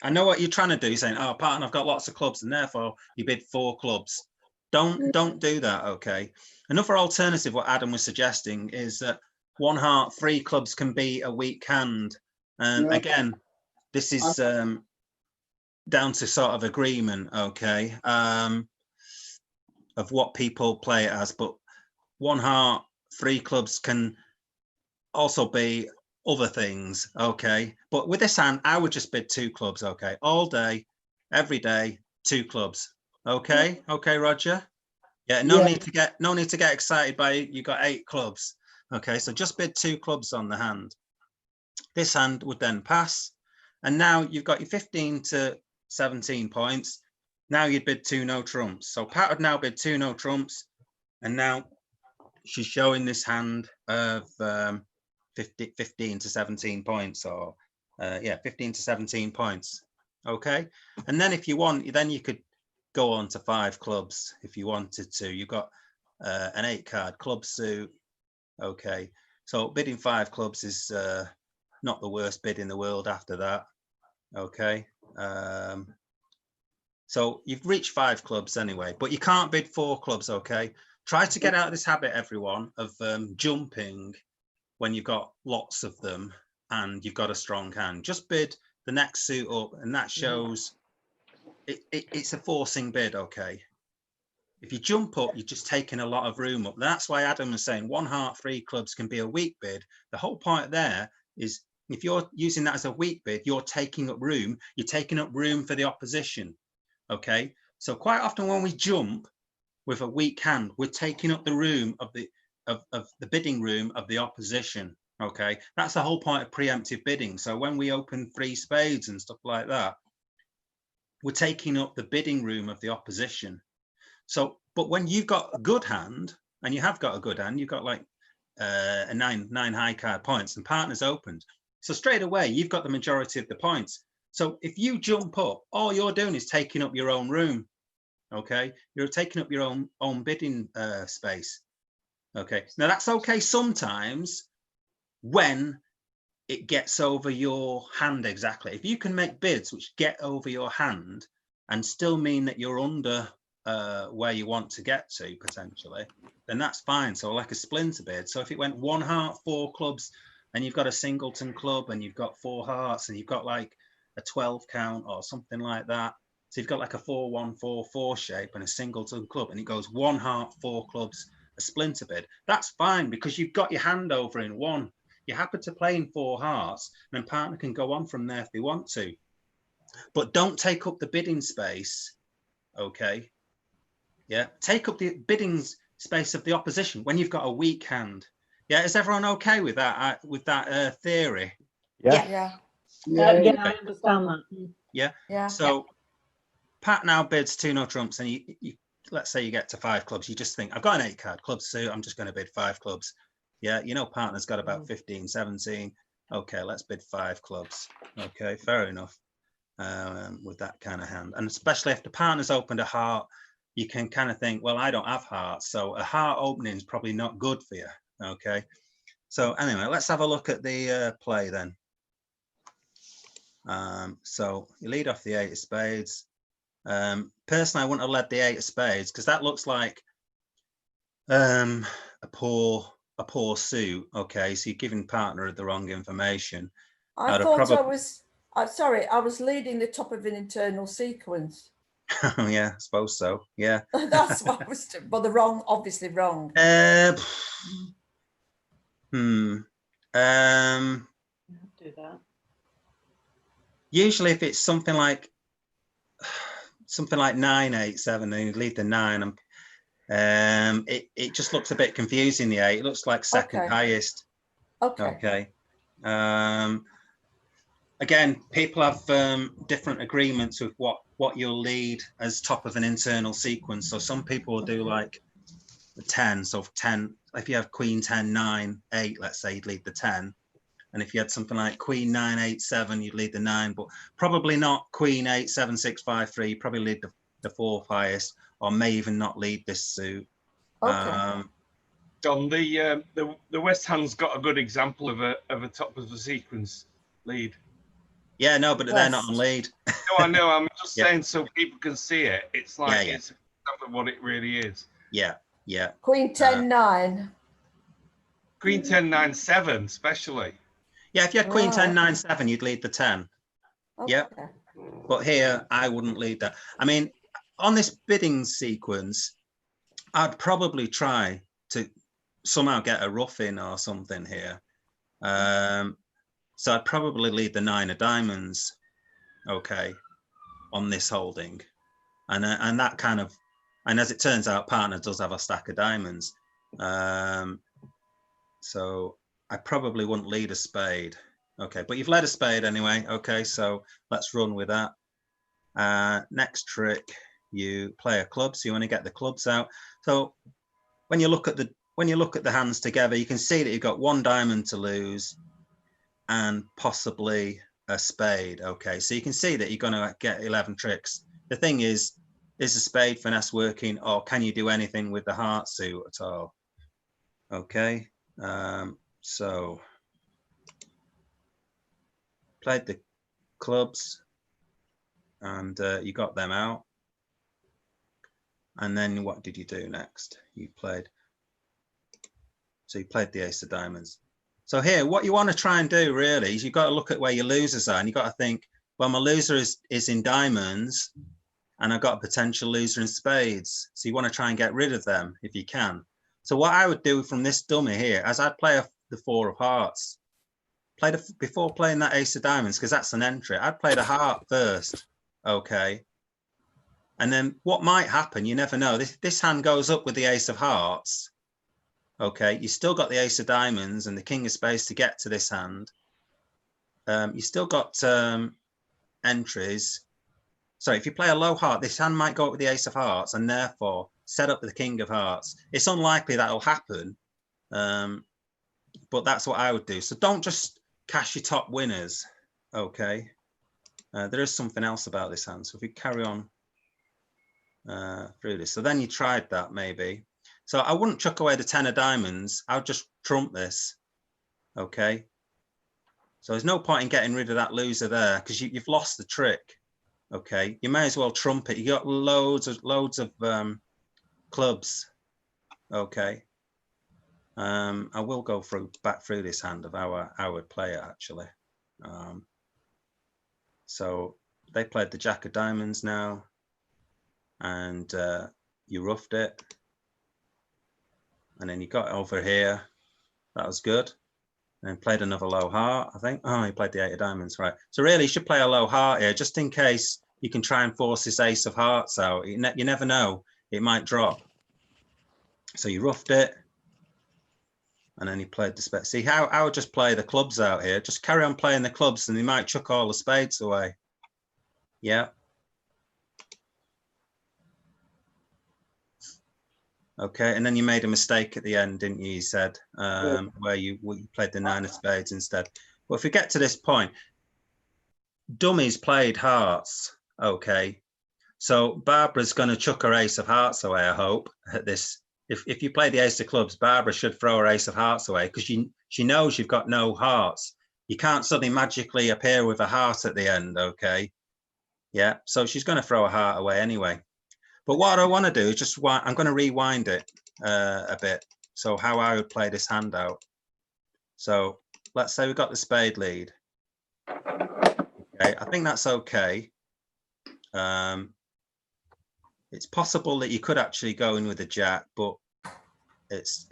I know what you're trying to do, saying, oh, partner, I've got lots of clubs and therefore you bid 4 clubs. Don't do that. Okay, another alternative, what Adam was suggesting, is that 1 heart, 3 clubs can be a weak hand. Again, this is down to sort of agreement, okay, of what people play it as, but 1 heart, 3 clubs can also be other things, okay. But with this hand, I would just bid 2 clubs, okay, all day, every day, 2 clubs, okay. Okay, Roger. Yeah, no need to get excited by it. You got 8 clubs, okay. So just bid 2 clubs on the hand. This hand would then pass, and now you've got your 15 to 17 points. Now you'd bid 2 no trumps. So Pat would now bid 2 no trumps, and now she's showing this hand of 15 to 17 points, or 15 to 17 points. Okay, and then if you want, then you could go on to 5 clubs if you wanted to. You've got an 8-card club suit. Okay, so bidding 5 clubs is not the worst bid in the world after that. Okay, so you've reached 5 clubs anyway, but you can't bid 4 clubs. Okay, try to get out of this habit, everyone, of jumping when you've got lots of them and you've got a strong hand. Just bid the next suit up, and that shows it's a forcing bid. Okay, if you jump up, you're just taking a lot of room up. That's why Adam was saying 1 heart, 3 clubs can be a weak bid. The whole point there is, if you're using that as a weak bid, you're taking up room. You're taking up room for the opposition. Okay, so quite often when we jump with a weak hand, we're taking up the room of the bidding room of the opposition. Okay, that's the whole point of preemptive bidding. So when we open 3 spades and stuff like that, we're taking up the bidding room of the opposition. So, but when you've got a good hand, and you have got a good hand, you've got like a nine high card points, and partner's opened. So straight away, you've got the majority of the points. So if you jump up, all you're doing is taking up your own room. Okay, you're taking up your own bidding space. Okay, now that's okay sometimes when it gets over your hand. Exactly. If you can make bids which get over your hand and still mean that you're under where you want to get to potentially, then that's fine. So like a splinter bid. So if it went 1 heart, 4 clubs, and you've got a singleton club, and you've got 4 hearts, and you've got like a 12 count or something like that. So you've got like a 4-1-4-4 shape and a singleton club, and it goes 1 heart, 4 clubs, a splinter bid. That's fine, because you've got your hand over in 1. You happen to play in 4 hearts, and then partner can go on from there if they want to. But don't take up the bidding space. Okay. Yeah. Take up the bidding space of the opposition when you've got a weak hand. Yeah. Is everyone okay with that? With that theory? Yeah. Yeah, I understand that. Yeah. Yeah. So Pat now bids 2 no trumps, and you let's say you get to 5 clubs. You just think, I've got an 8-card club suit. I'm just going to bid 5 clubs. Yeah, you know, partner's got about 15, 17. Okay, let's bid 5 clubs. Okay, fair enough. With that kind of hand, and especially if the partner's opened a heart, you can kind of think, well, I don't have hearts, so a heart opening is probably not good for you. Okay, so anyway, let's have a look at the play then. So you lead off the 8 of spades. Personally, I wouldn't have led the 8 of spades, because that looks like a poor suit. Okay, so you're giving partner the wrong information. I thought I was, sorry, I was leading the top of an internal sequence. Yeah, I suppose so. Yeah. That's what I was doing, but the wrong, obviously wrong. Do that. Usually if it's something like 9, 8, 7, then you lead the 9. It just looks a bit confusing, the 8. It looks like second highest. Okay. Okay. again, people have different agreements with what you'll lead as top of an internal sequence. So some people will do like the 10. So 10, if you have queen 10, 9, 8, let's say, you'd lead the 10. And if you had something like queen 9, 8, 7, you'd lead the 9, but probably not queen 8, 7, 6, 5, 3. You'd probably lead the 4th highest, or may even not lead this suit. Okay. John, the West Hand's got a good example of a top of the sequence lead. Yeah, no, but they're not West. on lead. No, I know. I'm just Yeah. saying so people can see it. It's like Yeah. it's an example of what it really is. Yeah. Queen 10, 9. Queen 10, 9, 7, especially. Yeah, if you had queen 10, Right. 9, 7, you'd lead the 10. Okay. Yep. But here, I wouldn't lead that. I mean, on this bidding sequence, I'd probably try to somehow get a ruff in or something here. So I'd probably lead the 9 of diamonds, okay, on this holding. And that kind of, and as it turns out, partner does have a stack of diamonds. So I probably wouldn't lead a spade. Okay, but you've led a spade anyway. Okay, so let's run with that. Next trick, you play a club, so you want to get the clubs out. So when you look at the hands together, you can see that you've got 1 diamond to lose and possibly a spade. Okay, so you can see that you're going to get 11 tricks. The thing is a spade finesse working, or can you do anything with the heart suit at all? Okay, so played the clubs and you got them out. And then what did you do next? You played the ace of diamonds. So here, what you want to try and do really is you've got to look at where your losers are, and you've got to think, well, my loser is in diamonds, and I've got a potential loser in spades. So you want to try and get rid of them if you can. So what I would do from this dummy here, as I'd play the 4 of hearts, before playing that ace of diamonds, because that's an entry, I'd play the heart first, okay? And then what might happen, you never know. This hand goes up with the ace of hearts. Okay, you still got the ace of diamonds and the king of spades to get to this hand. You still got entries. So if you play a low heart, this hand might go up with the ace of hearts and therefore set up with the king of hearts. It's unlikely that'll happen, but that's what I would do. So don't just cash your top winners, okay? There is something else about this hand. So if we carry on through this. So then you tried that maybe. So I wouldn't chuck away the 10 of diamonds. I would just trump this, okay? So there's no point in getting rid of that loser there because you've lost the trick, okay? You may as well trump it. You got loads of clubs, okay? I will go back through this hand of how I would play it actually. So they played the jack of diamonds now, and you roughed it. And then you got it over here. That was good. And played another low heart, I think. Oh, he played the 8 of diamonds, right. So really you should play a low heart here, just in case you can try and force this ace of hearts out. You never know, it might drop. So you roughed it. And then he played the spade. See, how I would just play the clubs out here. Just carry on playing the clubs and he might chuck all the spades away. Yeah. Okay, and then you made a mistake at the end, didn't you? You said where you played the 9 of spades instead. Well, if we get to this point, dummies played hearts. Okay, so Barbara's going to chuck her ace of hearts away. I hope at this. If you play the ace of clubs, Barbara should throw her ace of hearts away because she knows you've got no hearts. You can't suddenly magically appear with a heart at the end. Okay, yeah. So she's going to throw a heart away anyway. But what I want to do is I'm going to rewind it a bit. So how I would play this hand out. So let's say we've got the spade lead. Okay, I think that's okay. It's possible that you could actually go in with a jack, but it's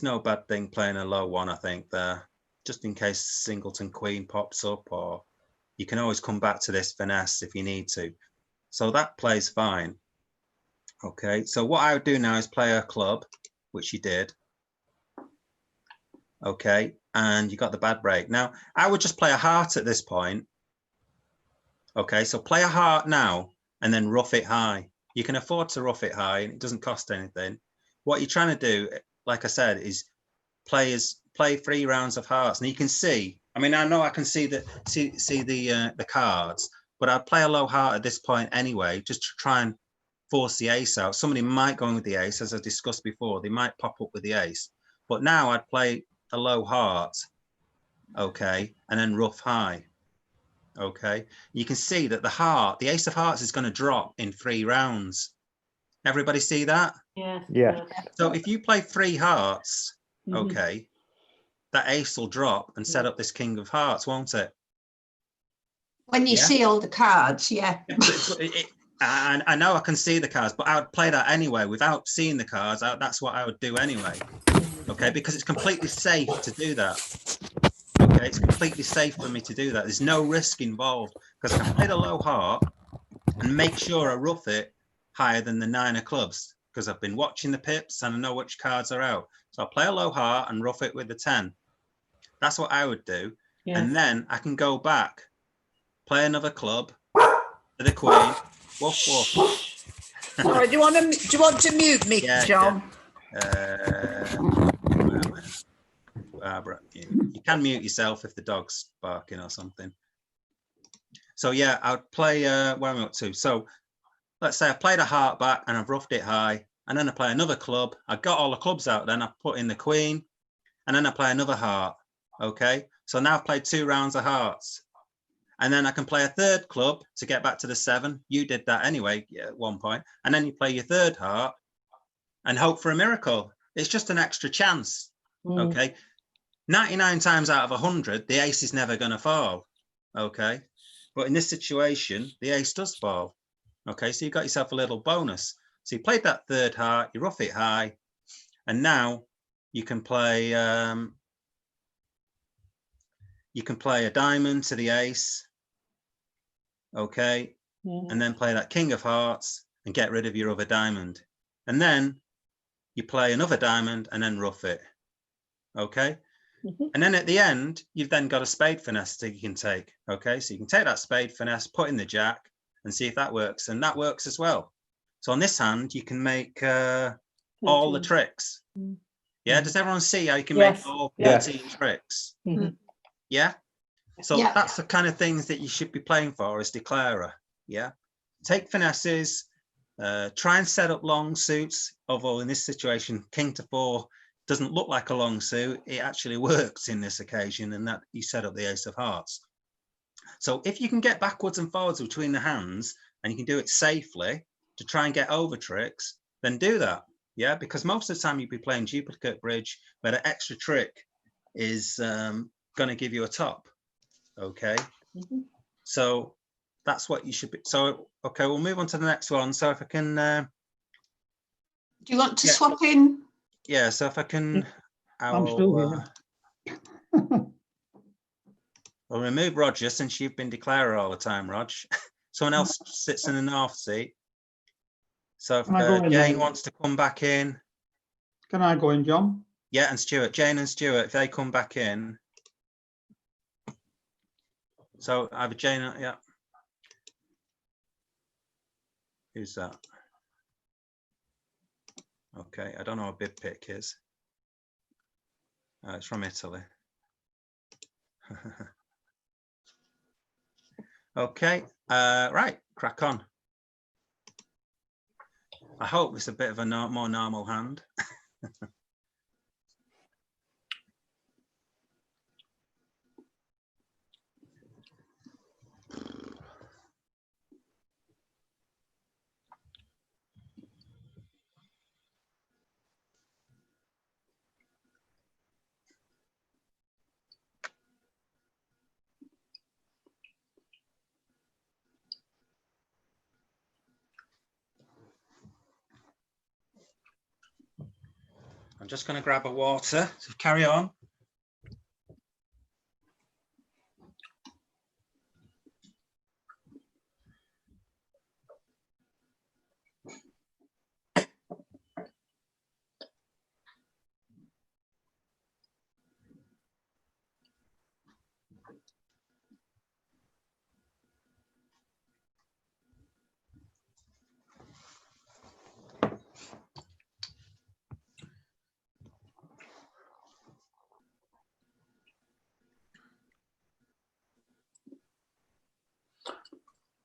no bad thing playing a low one, I think, there, just in case singleton queen pops up, or you can always come back to this finesse if you need to. So that plays fine. Okay, so what I would do now is play a club, which you did. Okay, and you got the bad break. Now, I would just play a heart at this point, Okay, so play a heart now and then rough it high. You can afford to rough it high and it doesn't cost anything. What you're trying to do, like I said, is play 3 rounds of hearts. And you can see, I mean, I know I can see the cards, but I'd play a low heart at this point anyway, just to try and force the ace out. Somebody might go in with the ace, as I discussed before. They might pop up with the ace. But now I'd play a low heart, okay, and then rough high. Okay, you can see that the ace of hearts is going to drop in 3 rounds. Everybody see that? Yes. Yeah. So if you play 3 hearts, Mhm. okay, that ace will drop and set up this king of hearts, won't it? When you Yeah. see all the cards, yeah. I know I can see the cards, but I would play that anyway without seeing the cards. That's what I would do anyway. Okay, because it's completely safe to do that. Okay, it's completely safe for me to do that. There's no risk involved because I can play the low heart and make sure I rough it higher than the 9 of clubs because I've been watching the pips and I know which cards are out. So I'll play a low heart and rough it with the 10. That's what I would do. Yes. And then I can go back, play another club to the queen. Woof, woof. Sorry, do you want to mute me, Yeah, John? Barbara, you can mute yourself if the dog's barking or something. So yeah, I'd play where am I up to? So let's say I played a heart back and I've roughed it high, and then I play another club. I got all the clubs out, then I put in the queen, and then I play another heart. Okay, so now I've played 2 rounds of hearts, and then I can play a 3rd club to get back to the 7. You did that anyway at one point, and then you play your 3rd heart and hope for a miracle. It's just an extra chance. Mm. Okay, 99 times out of 100, the ace is never going to fall. Okay, but in this situation, the ace does fall. Okay, so you got yourself a little bonus. So you played that 3rd heart, you rough it high, and now you can play a diamond to the ace. Okay, Yeah. and then play that king of hearts and get rid of your other diamond. And then you play another diamond and then rough it. Okay. Mhm. And then at the end, you've then got a spade finesse that you can take. Okay, so you can take that spade finesse, put in the jack, and see if that works. And that works as well. So on this hand, you can make all the 13. tricks. Mm. Yeah, does everyone see how you can Yes. make all Yes. 13 tricks? Mhm. Yeah. So Yeah. that's the kind of things that you should be playing for as declarer. Yeah. Take finesses, try and set up long suits. Although in this situation, king to 4 doesn't look like a long suit. It actually works in this occasion, and that you set up the ace of hearts. So if you can get backwards and forwards between the hands and you can do it safely to try and get over tricks, then do that. Yeah, because most of the time you'll be playing duplicate bridge where the extra trick is going to give you a top. Okay. Mhm. So that's what you should be. So, okay, we'll move on to the next one. So if I can, Do you want to Yeah. swap in? yeah, so if I can, I'm still here. I'll remove Roger since you've been declarer all the time, Rog. Someone else sits in the north seat. So if Can I go in Jane then? wants to come back in, Can I go in, John? yeah, and Stuart, Jane and Stuart, if they come back in. So either Jane, yeah. Who's that? Okay, I don't know what Bib Pick is. It's from Italy. Okay, right, crack on. I hope it's a bit of a more normal hand. I'm just going to grab a water, so carry on.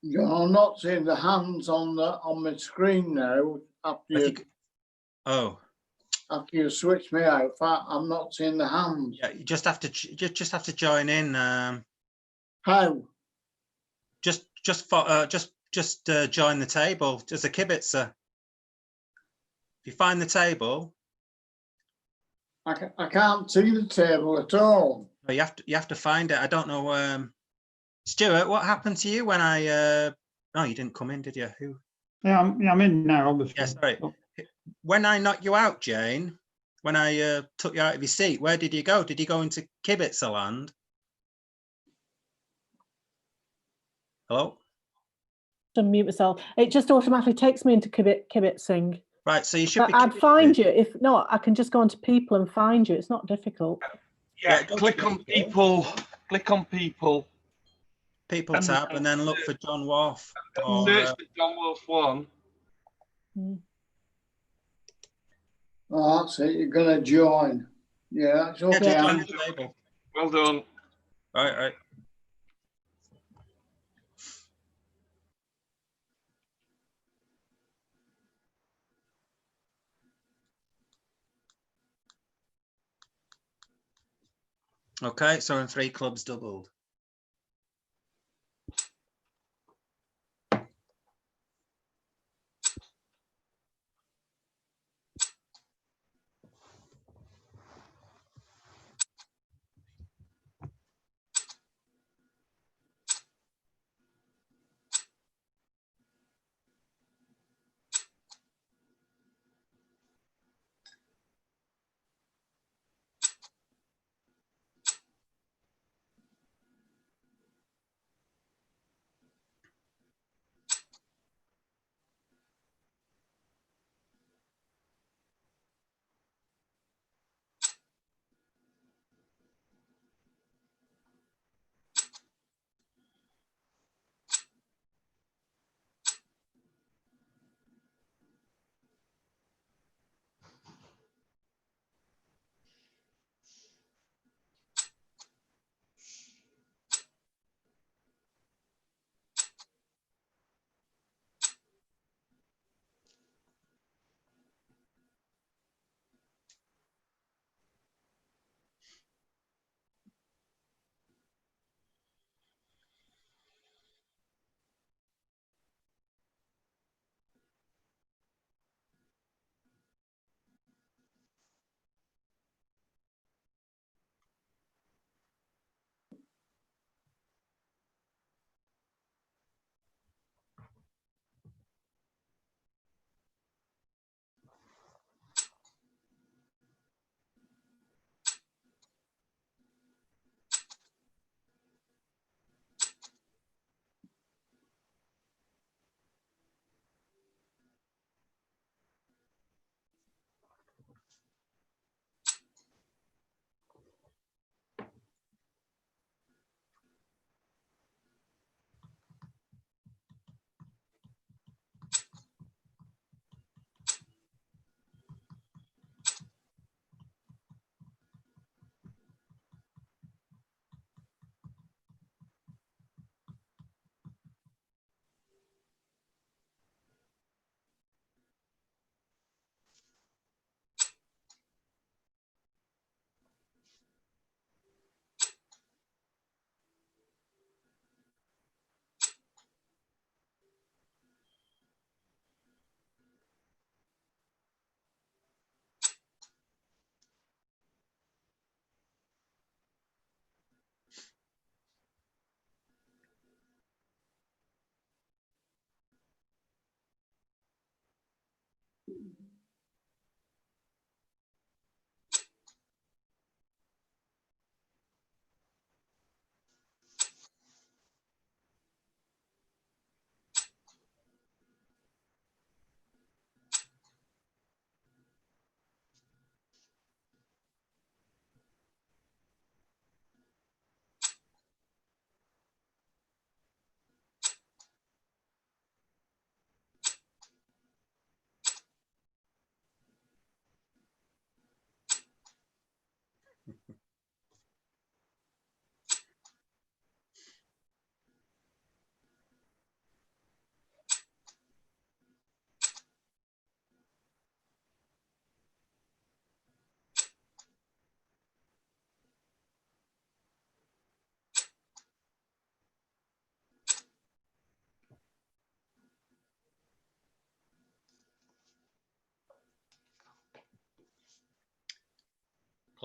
I'm not seeing the hands on my screen now. I think, oh, After you switch me out, I'm not seeing the hands. yeah, you just have to just have to join in. How? Just join the table as a kibitzer. If you find the table, I can't see the table at all. you have to find it. I don't know. Stuart, what happened to you when I? No, you didn't come in, did you? Who? Yeah, I'm in now, obviously. Yeah, sorry. When I knocked you out, Jane, when I took you out of your seat, where did you go? Did you go into kibitzer land? Hello? To mute myself. It just automatically takes me into kibitzing. Right, so you should But be. I'd find you. If not, I can just go onto people and find you. It's not difficult. Yeah, go to click on people. Click on people. People tab and then look for John Wharf. Or, Search for John Wolf 1. Oh, that's it. You're going to join. Yeah, that's yeah, okay. just join the table. Well done. Right. Okay, so in 3 clubs doubled.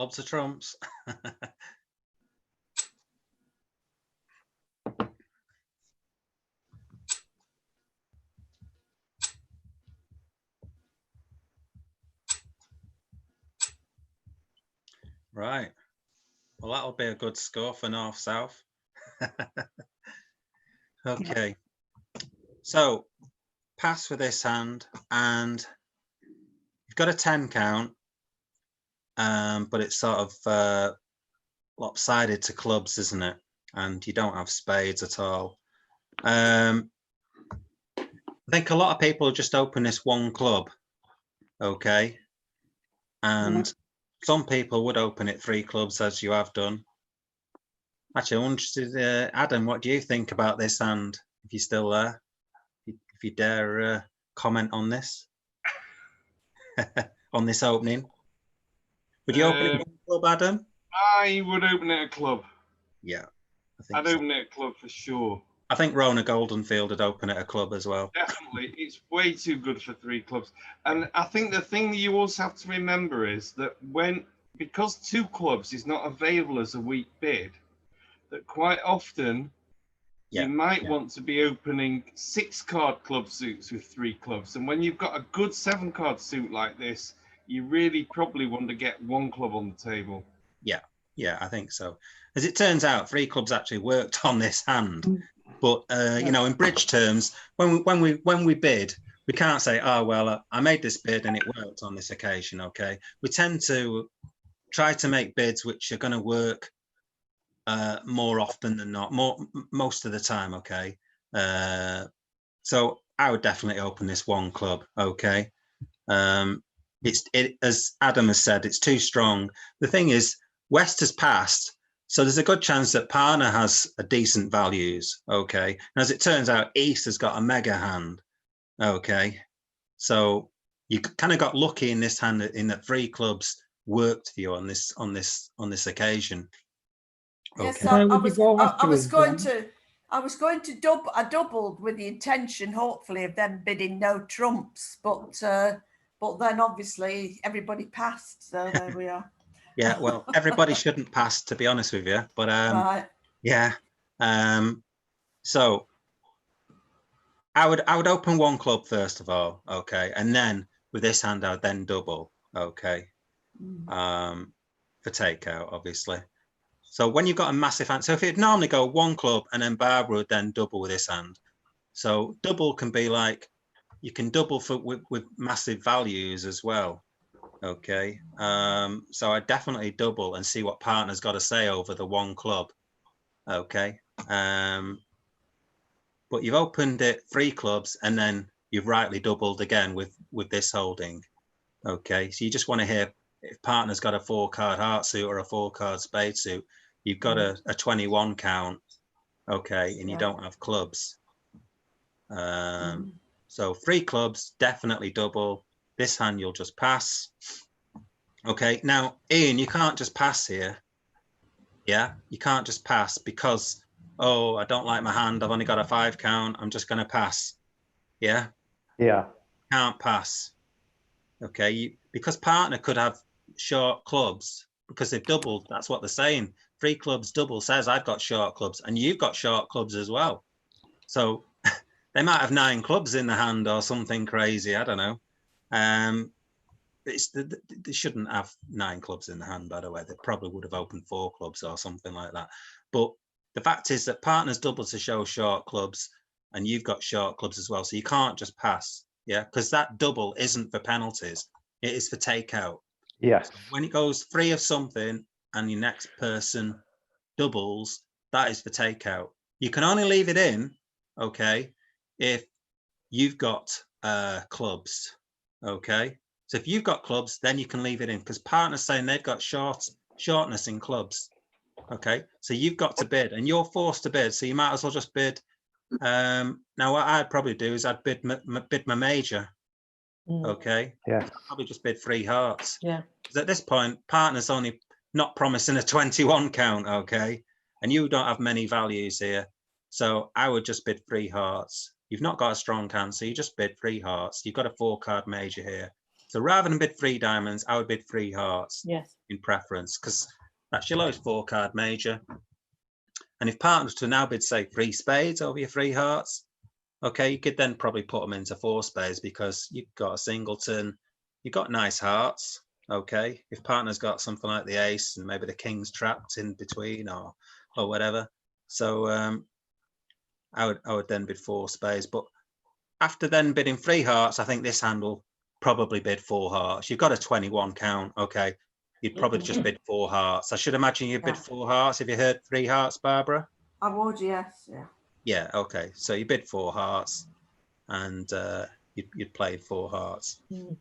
Clubs are trumps. Right. Well, that'll be a good score for North-South. Okay. So pass with this hand, and you've got a 10 count, but it's sort of lopsided to clubs, isn't it? And you don't have spades at all. I think a lot of people just open this one club, okay? And some people would open it 3 clubs, as you have done. Actually, I'm interested, Adam, what do you think about this hand? If you're still there, if you dare comment on this, on this opening. Would you open it a club, Adam? I would open it a club. Yeah, I think I'd so. open it a club for sure. I think Rona Goldenfield would open it a club as well. Definitely, it's way too good for 3 clubs. And I think the thing that you also have to remember is that because 2 clubs is not available as a weak bid, that quite often you might want to be opening 6-card club suits with 3 clubs. And when you've got a good 7-card suit like this, you really probably want to get 1 club on the table. Yeah, I think so. As it turns out, 3 clubs actually worked on this hand. But you know, in bridge terms, when we bid, we can't say, oh well, I made this bid and it worked on this occasion. Okay, we tend to try to make bids which are going to work more often than not, most of the time. Okay, so I would definitely open this 1 club. Okay, as Adam has said, it's too strong. The thing is, West has passed. So there's a good chance that partner has a decent values, okay? And as it turns out, East has got a mega hand, okay? So you kind of got lucky in this hand in that 3 clubs worked for you on this occasion. Yes, Okay. I was going to double. I doubled with the intention, hopefully, of them bidding no trumps, but then obviously everybody passed. So there we are. Yeah, well, everybody shouldn't pass, to be honest with you, but Right. yeah. So I would open 1 club first of all, okay, and then with this hand I would then double, okay, for takeout, obviously. So when you've got a massive hand, so if you'd normally go 1 club and then Barbara would then double with this hand. So double can be like, you can double with massive values as well. Okay, so I definitely double and see what partner's got to say over the 1 club. Okay, but you've opened it 3 clubs and then you've rightly doubled again with this holding. Okay, so you just want to hear if partner's got a 4-card heart suit or a 4-card spade suit. You've got a 21 count. Okay, and you don't have clubs. So 3 clubs, definitely double. This hand you'll just pass. Okay, now Ian, you can't just pass here. Yeah, you can't just pass because, oh, I don't like my hand, I've only got a 5 count, I'm just going to pass. Yeah, can't pass. Okay, because partner could have short clubs because they've doubled. That's what they're saying. 3 clubs double says I've got short clubs and you've got short clubs as well. So they might have 9 clubs in the hand or something crazy. I don't know. They shouldn't have 9 clubs in the hand, by the way. They probably would have opened 4 clubs or something like that. But the fact is that partners double to show short clubs and you've got short clubs as well. So you can't just pass. Yeah, because that double isn't for penalties. It is for takeout. Yes. So when it goes 3 of something and your next person doubles, that is for takeout. You can only leave it in, okay, if you've got clubs, okay? So if you've got clubs, then you can leave it in because partners saying they've got shortness in clubs, okay? So you've got to bid and you're forced to bid, so you might as well just bid. Now what I'd probably do is I'd bid my major, okay? Yeah. I'd probably just bid 3 hearts. Yeah. Because at this point, partner's only not promising a 21 count, okay? And you don't have many values here. So I would just bid 3 hearts. You've not got a strong hand, so you just bid 3 hearts. You've got a 4-card major here. So rather than bid 3 diamonds, I would bid 3 hearts Yes. in preference, because that's your lowest 4-card major. And if partner was to now bid, say, 3 spades over your 3 hearts, okay, you could then probably put them into 4 spades because you've got a singleton, you've got nice hearts, okay. If partner's got something like the ace and maybe the king's trapped in between or whatever. So I would then bid 4 spades. But after then bidding 3 hearts, I think this hand will probably bid 4 hearts. You've got a 21 count, okay. You'd probably just bid 4 hearts. I should imagine you bid Yeah. 4 hearts if you heard 3 hearts, Barbara. I would, yes. Yeah. Yeah, okay. So you bid 4 hearts and you'd played 4 hearts. Mm.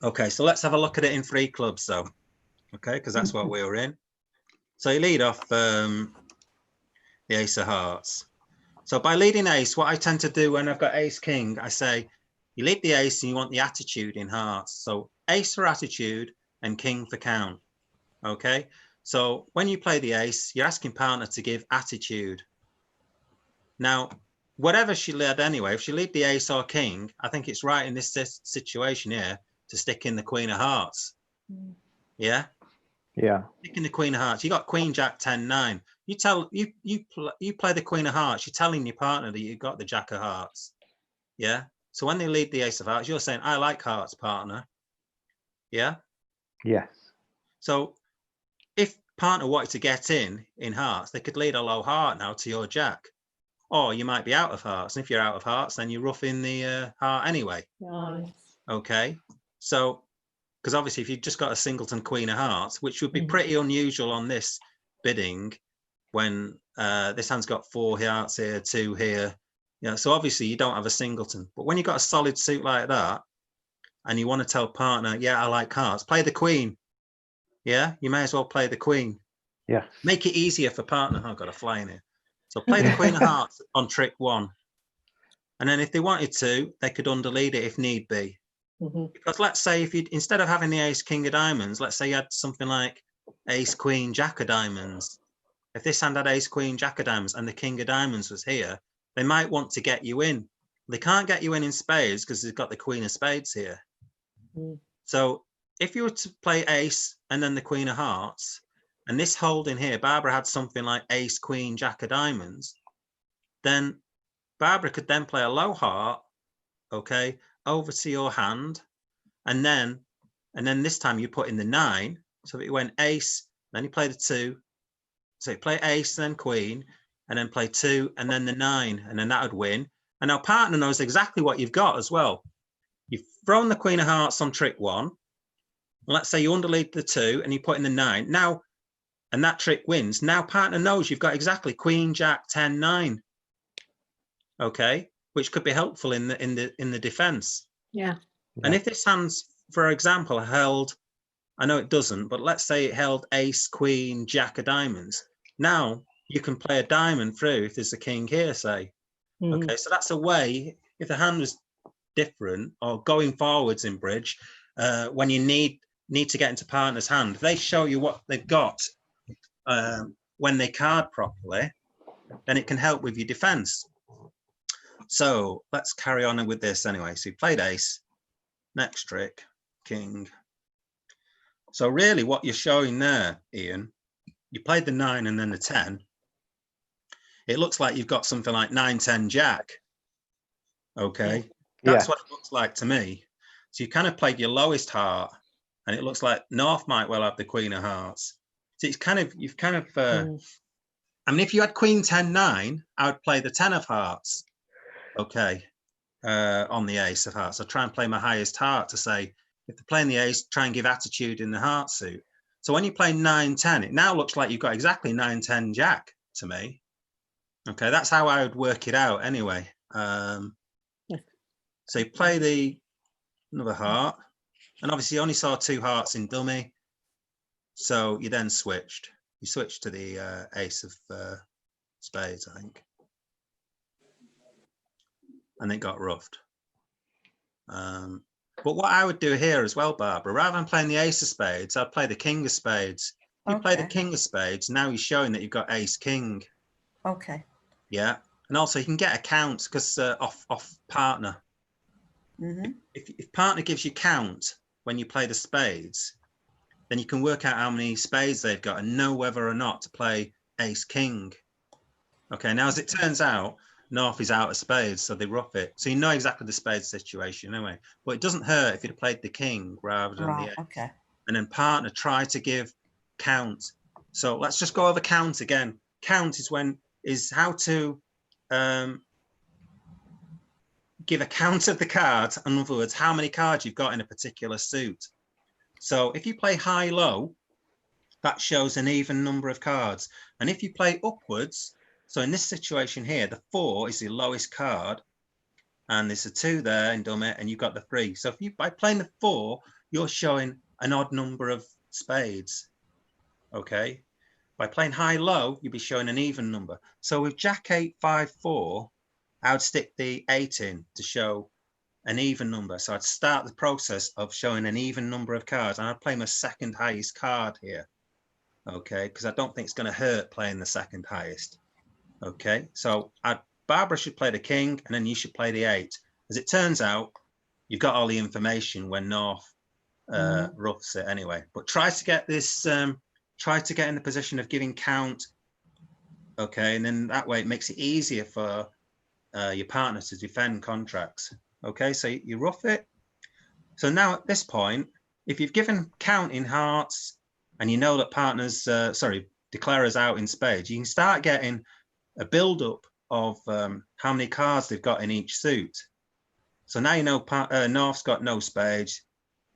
Okay, so let's have a look at it in 3 clubs though. Okay, because that's what we were in. So you lead off the ace of hearts. So by leading ace, what I tend to do when I've got ace king, I say you lead the ace and you want the attitude in hearts. So ace for attitude and king for count. Okay, so when you play the ace, you're asking partner to give attitude. Now, whatever she led anyway, if she lead the ace or king, I think it's right in this situation here to stick in the queen of hearts. Yeah. Yeah. Stick in the queen of hearts. You got queen, jack, 10, 9. You play the queen of hearts. You're telling your partner that you got the jack of hearts. Yeah. So when they lead the ace of hearts, you're saying, I like hearts, partner. Yeah. Yes. So if partner wanted to get in hearts, they could lead a low heart now to your jack. Or you might be out of hearts. And if you're out of hearts, then you rough in the heart anyway. Nice. Okay. So, because obviously if you've just got a singleton queen of hearts, which would be pretty unusual on this bidding when this hand's got 4 hearts here, 2 here. You know, so obviously you don't have a singleton. But when you've got a solid suit like that, and you want to tell partner, yeah, I like hearts, play the queen. Yeah, you may as well play the queen. Yeah. Make it easier for partner. Oh, I've got a fly in here. So play the queen of hearts on trick 1. And then if they wanted to, they could underlead it if need be. Because let's say if you, instead of having the ace king of diamonds, let's say you had something like ace queen jack of diamonds. If this hand had ace queen jack of diamonds and the king of diamonds was here, they might want to get you in. They can't get you in spades because they've got the queen of spades here. So if you were to play ace and then the queen of hearts, and this holding here, Barbara had something like ace, queen, jack of diamonds, then Barbara could then play a low heart, okay, over to your hand. And then this time you put in the 9. So if it went ace, then you play the 2. So you play ace, then queen, and then play 2, and then the 9, and then that would win. And our partner knows exactly what you've got as well. You've thrown the queen of hearts on trick 1. Let's say you underlead the 2 and you put in the 9. Now, and that trick wins. Now partner knows you've got exactly queen, jack, 10, 9. Okay, which could be helpful in the defense. Yeah. And if this hand's, for example, held, I know it doesn't, but let's say it held ace, queen, jack of diamonds. Now you can play a diamond through if there's a king here, say. Okay, so that's a way, if the hand was different or going forwards in bridge, when you need to get into partner's hand, if they show you what they've got when they card properly, then it can help with your defense. So let's carry on with this anyway. So you played ace, next trick, king. So really what you're showing there, Ian, you played the 9 and then the 10. It looks like you've got something like 9, 10, jack. Okay, that's what it looks like to me. So you kind of played your lowest heart, and it looks like North might well have the queen of hearts. So it's kind of, you've kind of, I mean, if you had queen, 10, 9, I would play the 10 of hearts. Okay, on the ace of hearts. So try and play my highest heart to say, if they're playing the ace, try and give attitude in the heart suit. So when you play 9, 10, it now looks like you've got exactly 9, 10, jack to me. Okay, that's how I would work it out anyway. So you play another heart, and obviously you only saw 2 hearts in dummy. So you then switched. You switched to the ace of spades, I think. And it got roughed. But what I would do here as well, Barbara, rather than playing the ace of spades, I'd play the king of spades. If you play the king of spades, now you're showing that you've got ace king. Okay. Yeah. And also you can get a count because off partner. If partner gives you count, when you play the spades, then you can work out how many spades they've got and know whether or not to play ace king. Okay, now as it turns out, North is out of spades, so they rough it. So you know exactly the spades situation anyway. But it doesn't hurt if you'd have played the king rather than the ace. Okay. And then partner, try to give count. So let's just go over count again. Count is how to give a count of the cards. In other words, how many cards you've got in a particular suit. So if you play high-low, that shows an even number of cards. And if you play upwards, so in this situation here, the 4 is the lowest card, and there's a 2 there in dummy, and you've got the 3. So if you, by playing the 4, you're showing an odd number of spades. Okay. By playing high-low, you'll be showing an even number. So with Jack 8, 5, 4, I would stick the 8 in to show an even number. So I'd start the process of showing an even number of cards, and I'd play my second highest card here. Okay, because I don't think it's going to hurt playing the second highest. Okay, so Barbara should play the king, and then you should play the 8. As it turns out, you've got all the information when North roughs it anyway. But try to get this, try to get in the position of giving count. Okay, and then that way it makes it easier for your partner to defend contracts. Okay, so you rough it. So now at this point, if you've given count in hearts and you know that partners, declarers out in spades, you can start getting a build-up of how many cards they've got in each suit. So now you know North's got no spades.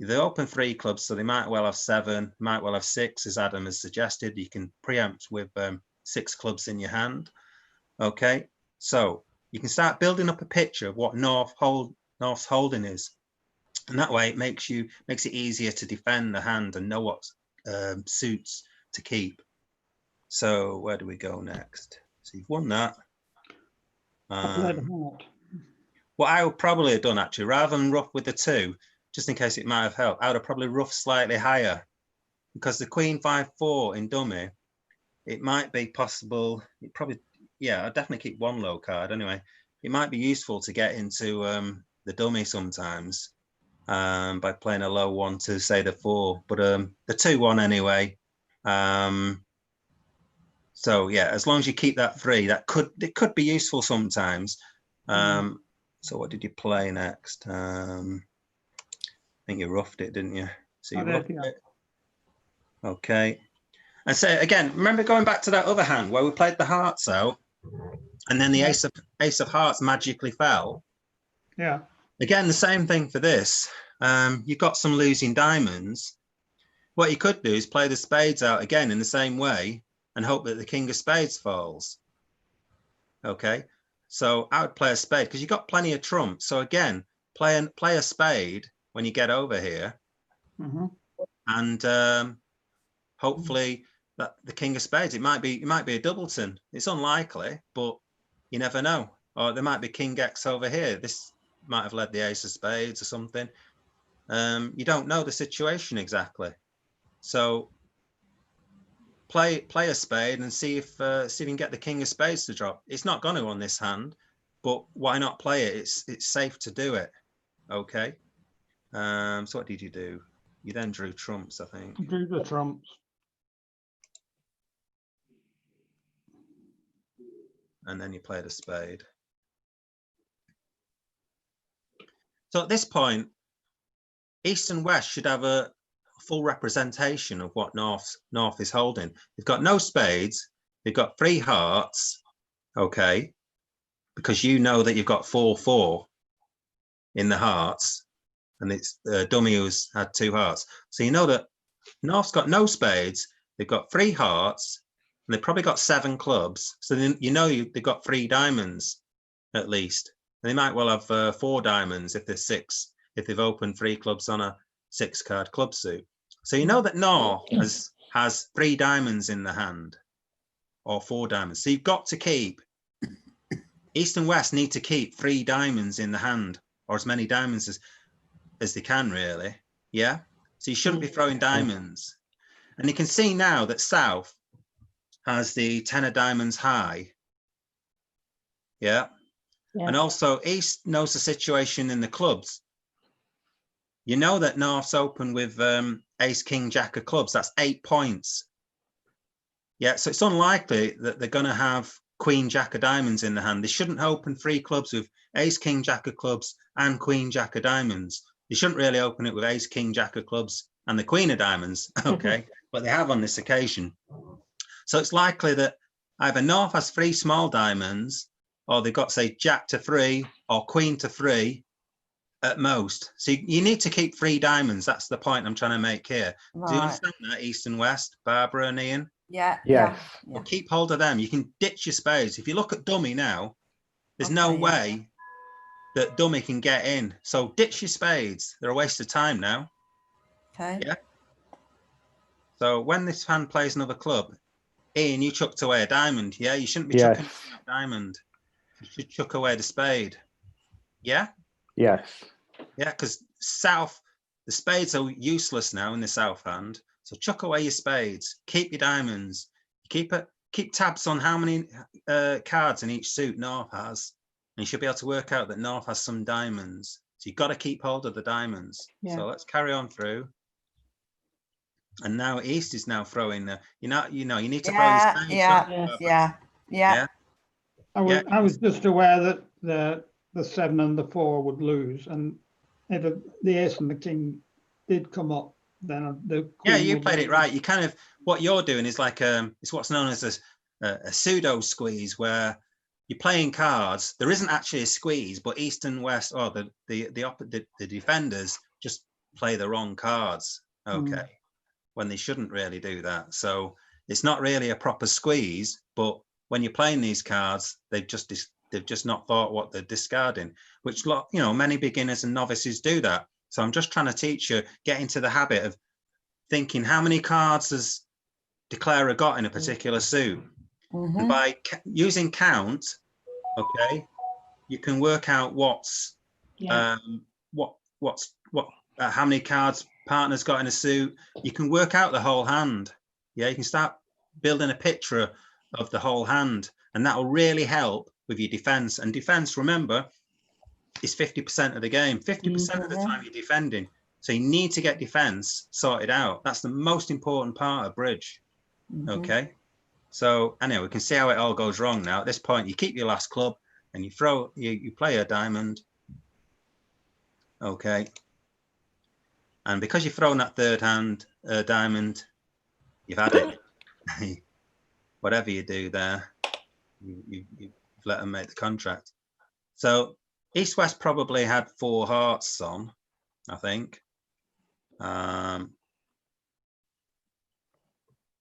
They open 3 clubs, so they might well have 7, might well have 6, as Adam has suggested. You can preempt with 6 clubs in your hand. Okay, so you can start building up a picture of what North's holding is, and that way it makes it easier to defend the hand and know what suits to keep. So where do we go next? So you've won that. What I would probably have done, actually, rather than rough with the 2, just in case it might have helped, I would have probably roughed slightly higher, because the Queen 5-4 in dummy, it might be possible. It probably, yeah, I'd definitely keep 1 low card anyway. It might be useful to get into the dummy sometimes by playing a low 1 to say the 4, but the 2-1 anyway. So yeah, as long as you keep that 3, it could be useful sometimes. So what did you play next? I think you roughed it, didn't you? So you roughed it. Okay. And so again, remember going back to that other hand where we played the hearts out, and then the ace of hearts magically fell. Yeah. Again, the same thing for this. You've got some losing diamonds. What you could do is play the spades out again in the same way and hope that the king of spades falls. Okay, so I would play a spade because you've got plenty of trumps. So again, play a spade when you get over here, and hopefully that the king of spades. It might be a doubleton. It's unlikely, but you never know. Or there might be king X over here. This might have led the ace of spades or something. You don't know the situation exactly. So play a spade and see if you can get the king of spades to drop. It's not going to on this hand, but why not play it? It's safe to do it. Okay. So what did you do? You then drew trumps, I think. Drew the trumps. And then you played a spade. So at this point, East and West should have a full representation of what North is holding. They've got no spades. They've got 3 hearts. Okay. Because you know that you've got 4-4 in the hearts, and it's dummy who's had 2 hearts. So you know that North's got no spades. They've got 3 hearts, and they've probably got 7 clubs. So then you know they've got 3 diamonds at least. And they might well have 4 diamonds if there's 6, if they've opened 3 clubs on a 6-card club suit. So you know that North has 3 diamonds in the hand, or 4 diamonds. So you've got to keep, East and West need to keep 3 diamonds in the hand, or as many diamonds as they can, really. Yeah. So you shouldn't be throwing diamonds. And you can see now that South has the 10 of diamonds high. Yeah. And also East knows the situation in the clubs. You know that North's open with ace, king, jack of clubs. That's 8 points. Yeah, so it's unlikely that they're going to have queen, jack of diamonds in the hand. They shouldn't open 3 clubs with ace, king, jack of clubs and queen, jack of diamonds. They shouldn't really open it with ace, king, jack of clubs and the queen of diamonds. Okay, but they have on this occasion. So it's likely that either North has 3 small diamonds, or they've got, say, jack to 3 or queen to 3 at most. So you need to keep 3 diamonds. That's the point I'm trying to make here. Right. Do you understand that, East and West, Barbara and Ian? Yeah. Yes. Yeah. Well, keep hold of them. You can ditch your spades. If you look at dummy now, there's no Okay, yeah. way that dummy can get in. So ditch your spades. They're a waste of time now. Okay. Yeah. So when this hand plays another club, Ian, you chucked away a diamond. Yeah, you shouldn't be Yes. chucking a diamond. You should chuck away the spade. Yeah. Yes. Yeah, because the spades are useless now in the south hand. So chuck away your spades. Keep your diamonds. Keep tabs on how many cards in each suit North has, and you should be able to work out that North has some diamonds. So you've got to keep hold of the diamonds. Yeah. So let's carry on through. And now East is now throwing the. You need to throw your Yeah. spades. Yeah. don't you? Yeah. Yeah. Yeah. I was just aware that the 7 and the 4 would lose, and if the ace and the king did come up, then the Yeah, queen you would played it lose. right. You kind of, what you're doing is like it's what's known as a pseudo squeeze, where you're playing cards. There isn't actually a squeeze, but East and West, or the defenders just play the wrong cards. Okay, when they shouldn't really do that. So it's not really a proper squeeze, but when you're playing these cards, they've just not thought what they're discarding, which many beginners and novices do that. So I'm just trying to teach you, get into the habit of thinking how many cards has declarer got in a particular suit. And by using count, okay, you can work out how many cards partner's got in a suit. You can work out the whole hand. Yeah, you can start building a picture of the whole hand, and that will really help with your defense. And defense, remember, is 50% of the game. 50% of the time you're defending. So you need to get defense sorted out. That's the most important part of bridge. Okay. So anyway, we can see how it all goes wrong now. At this point, you keep your last club and you play a diamond. Okay. And because you've thrown that third hand diamond, you've had it. Whatever you do there, you've let them make the contract. So East West probably had 4 hearts on, I think.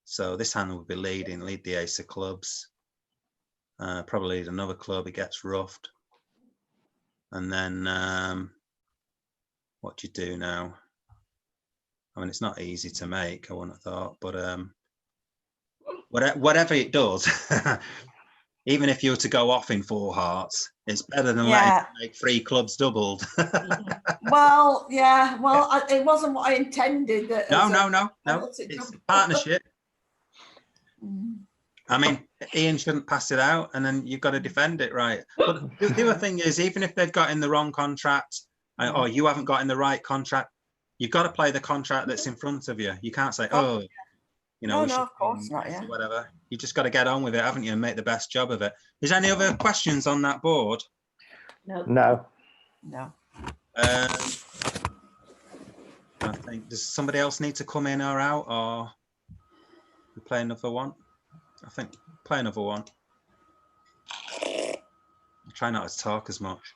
So this hand will be lead the ace of clubs. Probably lead another club, it gets roughed. And then what do you do now? I mean, it's not easy to make, I wouldn't have thought, but whatever it does, even if you were to go off in 4 hearts, it's better than letting it make 3 clubs doubled. Well, yeah. Well, it wasn't what I intended. No. It's partnership. I mean, Ian shouldn't pass it out, and then you've got to defend it right. But the other thing is, even if they've got in the wrong contract, or you haven't got in the right contract, you've got to play the contract that's in front of you. You can't say, oh, no, of course not. Yeah. Whatever. You just got to get on with it, haven't you, and make the best job of it. Is there any other questions on that board? No. I think, does somebody else need to come in or out, or we play another one? I think play another one. I try not to talk as much.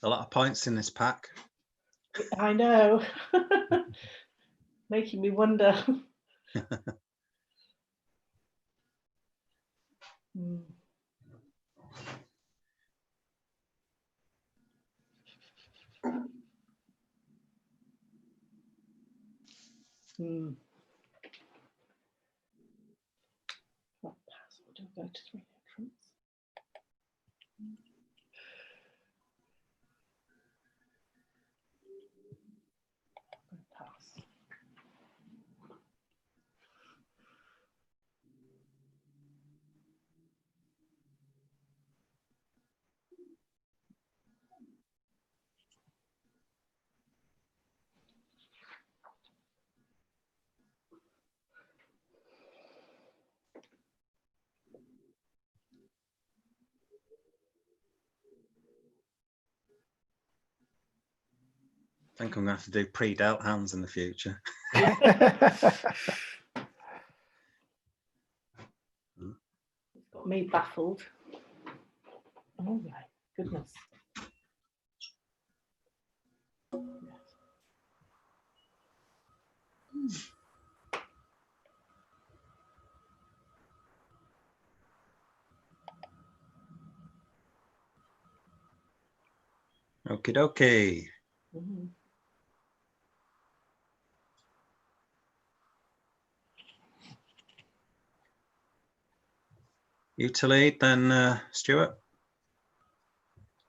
A lot of points in this pack. I know. Making me wonder. Hmm. Hmm. What pass? What do I go to 3 entrance? Pass. I think I'm going to have to do pre-dealt hands in the future. It's got me baffled. Oh my goodness. Okie dokie. Mhm. You to lead then, Stuart.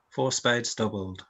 4 spades doubled.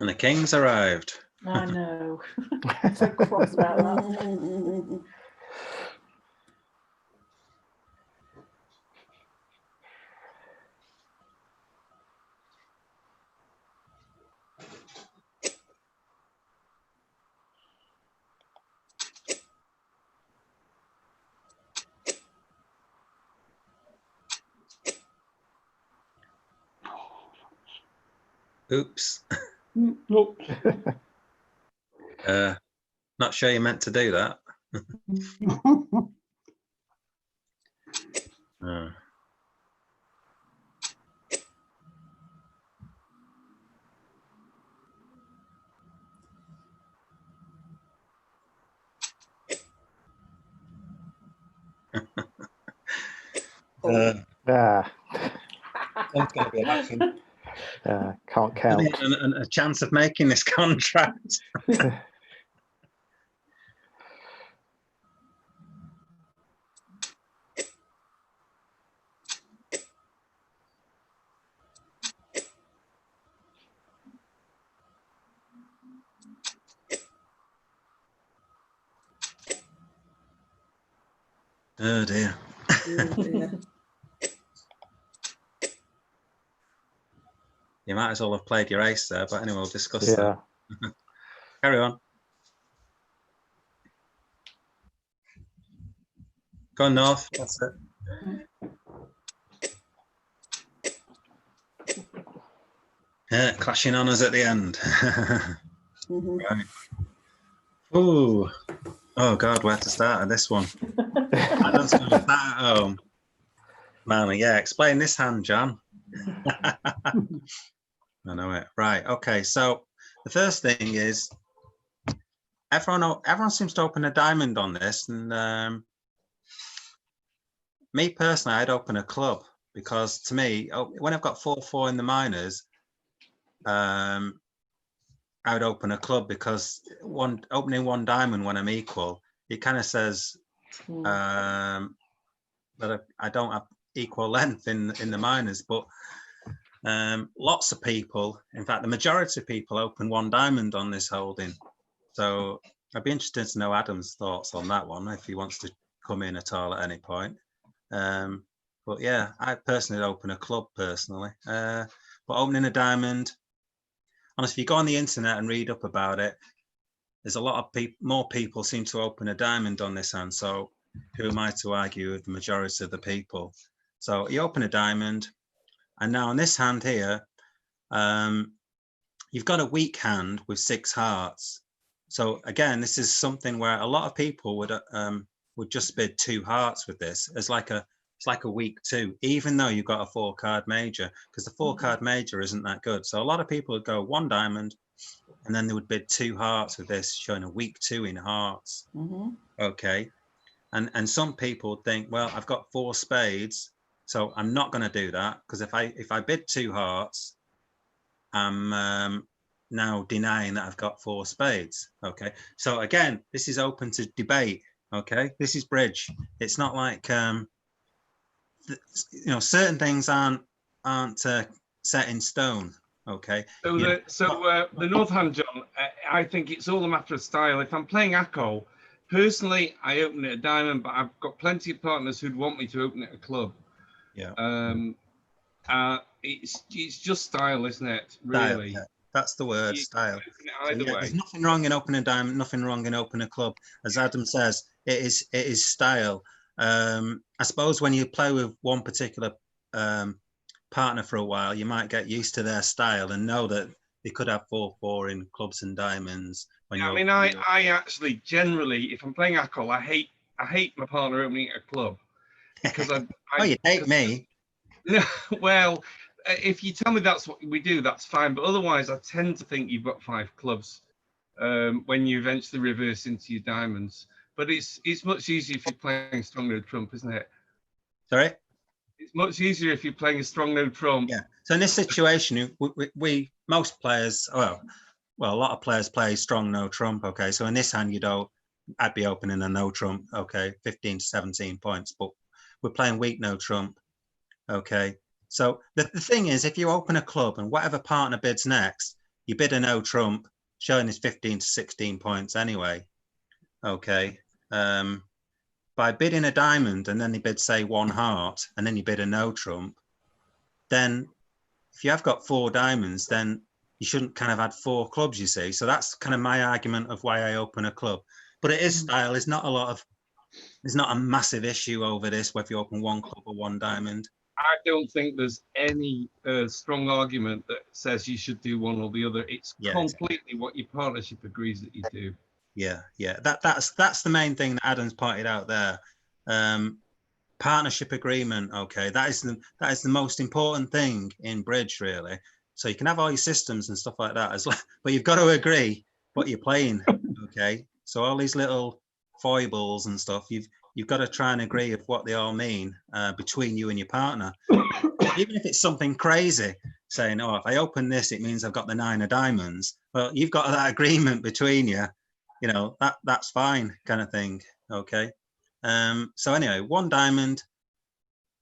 And the king's arrived. I know. So cross about that. Oops. Look, Not sure you meant to do that. Oh. Ah, Someone's going to be laughing. can't count. And a chance of making this contract. Oh dear. Oh, dear. You might as well have played your ace there, but anyway, we'll discuss Yeah. that. Carry on. Go on, North. That's it. Yeah, clashing on us at the end. Mhm. Right. Ooh. Oh God, where to start on this one? Adam's going to start at home. Man, yeah, explain this hand, John. I know it. Right. Okay. So the first thing is everyone seems to open a diamond on this, and me personally, I'd open a club because to me, when I've got 4-4 in the minors, I would open a club because opening one diamond when I'm equal, it kind of says that I don't have equal length in the minors, but lots of people, in fact, the majority of people open one diamond on this holding. So I'd be interested to know Adam's thoughts on that one, if he wants to come in at all at any point. But yeah, I personally open a club personally. But opening a diamond, honestly, if you go on the internet and read up about it, there's a lot of more people seem to open a diamond on this hand. So who am I to argue with the majority of the people? So you open a diamond, and now on this hand here, you've got a weak hand with 6 hearts. So again, this is something where a lot of people would just bid 2 hearts with this. It's like a weak 2, even though you've got a 4-card major, because the 4-card major isn't that good. So a lot of people would go 1 diamond, and then they would bid 2 hearts with this, showing a weak 2 in hearts. Mhm. Okay, and some people would think, well, I've got 4 spades, so I'm not going to do that, because if I bid 2 hearts, I'm now denying that I've got 4 spades. Okay, so again, this is open to debate. Okay, this is bridge. It's not like certain things aren't set in stone. Okay. So the North Hand, John, I think it's all a matter of style. If I'm playing Acco, personally, I open it a diamond, but I've got plenty of partners who'd want me to open it a club. Yeah. It's just style, isn't it? Style, Really. yeah. That's the word, style. Either way. There's nothing wrong in opening a diamond, nothing wrong in opening a club. As Adam says, it is style. I suppose when you play with one particular partner for a while, you might get used to their style and know that they could have 4-4 in clubs and diamonds. I actually generally, if I'm playing Acco, I hate my partner opening a club because you hate me. No, well, if you tell me that's what we do, that's fine. But otherwise, I tend to think you've got 5 clubs when you eventually reverse into your diamonds. But it's much easier if you're playing strong no trump, isn't it? Sorry? It's much easier if you're playing a strong no trump. Yeah. So in this situation, we most players, well, a lot of players play strong no trump. Okay. So in this hand, I'd be opening a no trump. Okay. 15 to 17 points, but we're playing weak no trump. Okay. So the thing is, if you open a club and whatever partner bids next, you bid a no trump, showing is 15 to 16 points anyway. Okay. By bidding a diamond and then they bid, say, 1 heart, and then you bid a no trump, then if you have got 4 diamonds, then you shouldn't kind of add 4 clubs, you see. So that's kind of my argument of why I open a club. But it is style. There's not a massive issue over this, whether you open 1 club or 1 diamond. I don't think there's any strong argument that says you should do one or the other. It's completely what your partnership agrees that you do. Yeah. That's the main thing that Adam's pointed out there. Partnership agreement. Okay, that is the most important thing in bridge, really. So you can have all your systems and stuff like that as well, but you've got to agree what you're playing. Okay, so all these little foibles and stuff, you've got to try and agree of what they all mean between you and your partner. Even if it's something crazy, saying, oh, if I open this, it means I've got the 9 of diamonds. Well, you've got that agreement between you, you know, that's fine, kind of thing. Okay. So anyway, 1 diamond,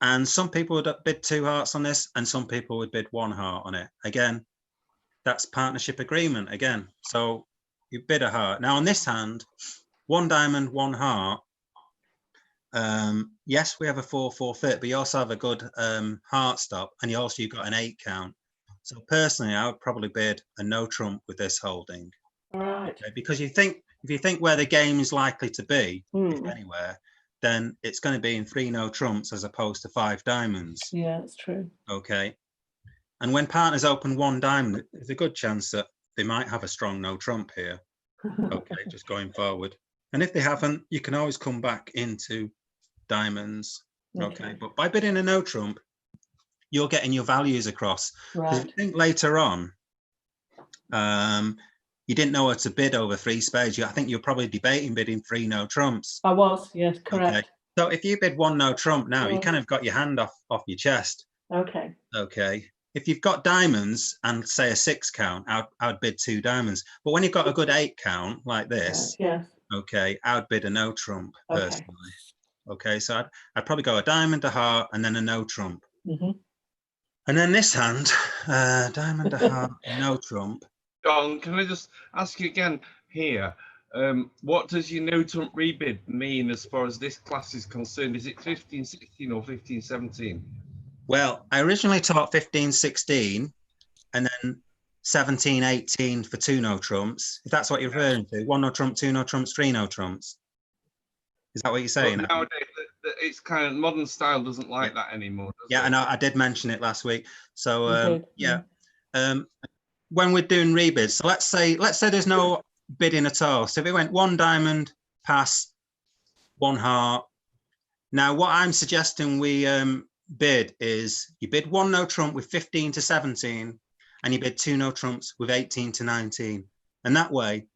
and some people would bid 2 hearts on this, and some people would bid 1 heart on it. Again, that's partnership agreement again. So you bid a heart. Now on this hand, 1 diamond, 1 heart. Yes, we have a 4-4 fit, but you also have a good heart stop, and you've got an 8 count. So personally, I would probably bid a no trump with this holding. Right. Okay, because if you think where the game is likely to be, if anywhere, then it's going to be in 3 no trumps as opposed to 5 diamonds. Yeah, that's true. Okay. And when partners open 1 diamond, there's a good chance that they might have a strong no trump here. Okay, just going forward. And if they haven't, you can always come back into diamonds. Okay. But by bidding a no trump, you're getting your values across. Because if you think later on, you didn't know what to bid over 3 spades. I think you're probably debating bidding 3 no trumps. I was, yes, correct. Okay. So if you bid 1 no trump now, you kind of got your hand off your chest. Okay. Okay. If you've got diamonds and say a 6 count, I would bid 2 diamonds. But when you've got a good 8 count like this, okay, I would bid a no trump personally. Okay, so I'd probably go a diamond, a heart, and then a no trump. And then this hand, diamond, a heart, no trump. John, can I just ask you again here? What does your no trump rebid mean as far as this class is concerned? Is it 15-16 or 15-17? Well, I originally taught 15-16 and then 17-18 for 2 no trumps. If that's what you're referring to, 1 no trump, 2 no trumps, 3 no trumps. Is that what you're saying? But nowadays, it's kind of modern style doesn't like that anymore. I know. I did mention it last week. So when we're doing rebids, so let's say there's no bidding at all. So if it went 1 diamond, pass, 1 heart. Now what I'm suggesting we bid is you bid 1 no trump with 15-17, and you bid 2 no trumps with 18-19, and that way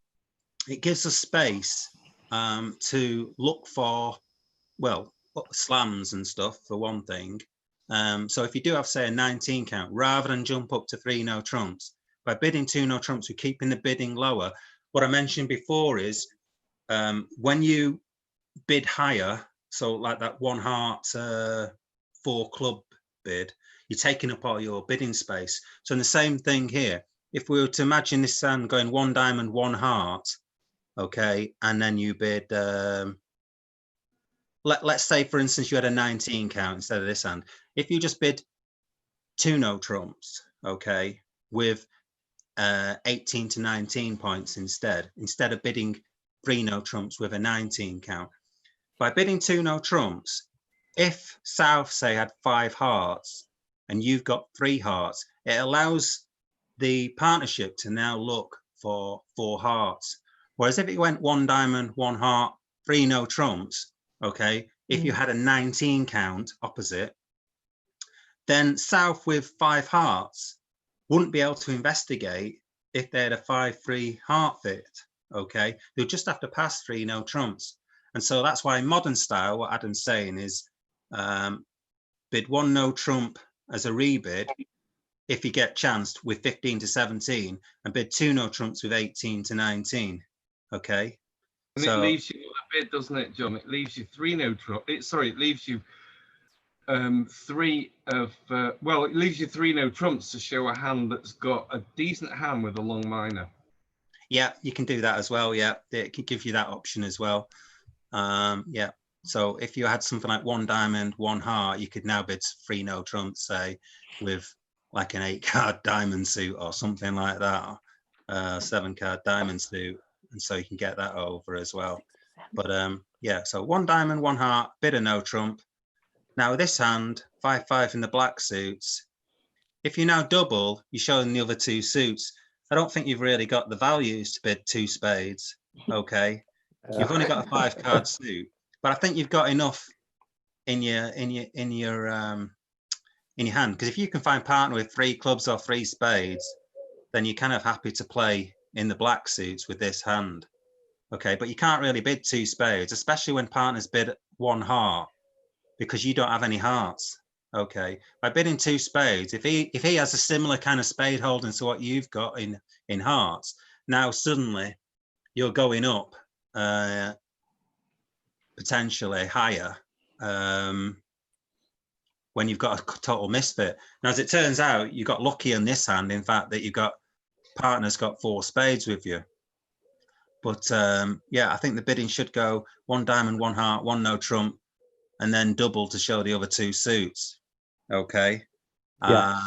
it gives us space to look for, well, slams and stuff for one thing. So if you do have, say, a 19 count, rather than jump up to 3 no trumps, by bidding 2 no trumps, we're keeping the bidding lower. What I mentioned before is when you bid higher, so like that 1 heart, 4 club bid, you're taking up all your bidding space. So in the same thing here, if we were to imagine this hand going 1 diamond, 1 heart, okay, and then you bid, let's say, for instance, you had a 19 count instead of this hand. If you just bid 2 no trumps, okay, with 18-19 points instead of bidding 3 no trumps with a 19 count. By bidding 2 no trumps, if South, say, had 5 hearts and you've got 3 hearts, it allows the partnership to now look for 4 hearts. Whereas if it went 1 diamond, 1 heart, 3 no trumps, okay, if you had a 19 count opposite, then South with 5 hearts wouldn't be able to investigate if they had a 5-3 heart fit, okay? They'll just have to pass 3 no trumps. And so that's why in modern style, what Adam's saying is bid 1 no trump as a rebid if you get chanced with 15-17, and bid 2 no trumps with 18-19, okay? And so it leaves you a bid, doesn't it, John? It leaves you 3 no trump. It leaves you three of, well, it leaves you three no trumps to show a hand that's got a decent hand with a long minor. Yeah, you can do that as well. Yeah, it can give you that option as well. Yeah. So if you had something like one diamond, one heart, you could now bid three no trumps, say, with like an 8-card diamond suit or something like that, 7-card diamond suit, and so you can get that over as well. But yeah, so one diamond, one heart, bid a no trump. Now this hand, 5-5 in the black suits. If you now double, you're showing the other two suits. I don't think you've really got the values to bid 2 spades. Okay, you've only got a 5-card suit, but I think you've got enough in your hand, because if you can find partner with 3 clubs or 3 spades, then you're kind of happy to play in the black suits with this hand. Okay, but you can't really bid 2 spades, especially when partners bid 1 heart, because you don't have any hearts. Okay, by bidding 2 spades, if he has a similar kind of spade holding to what you've got in hearts, now suddenly you're going up potentially higher when you've got a total misfit. Now, as it turns out, you got lucky in this hand, in fact, that you've got partners got 4 spades with you. But yeah, I think the bidding should go 1 diamond, 1 heart, 1 no trump, and then double to show the other 2 suits. Okay. Yes.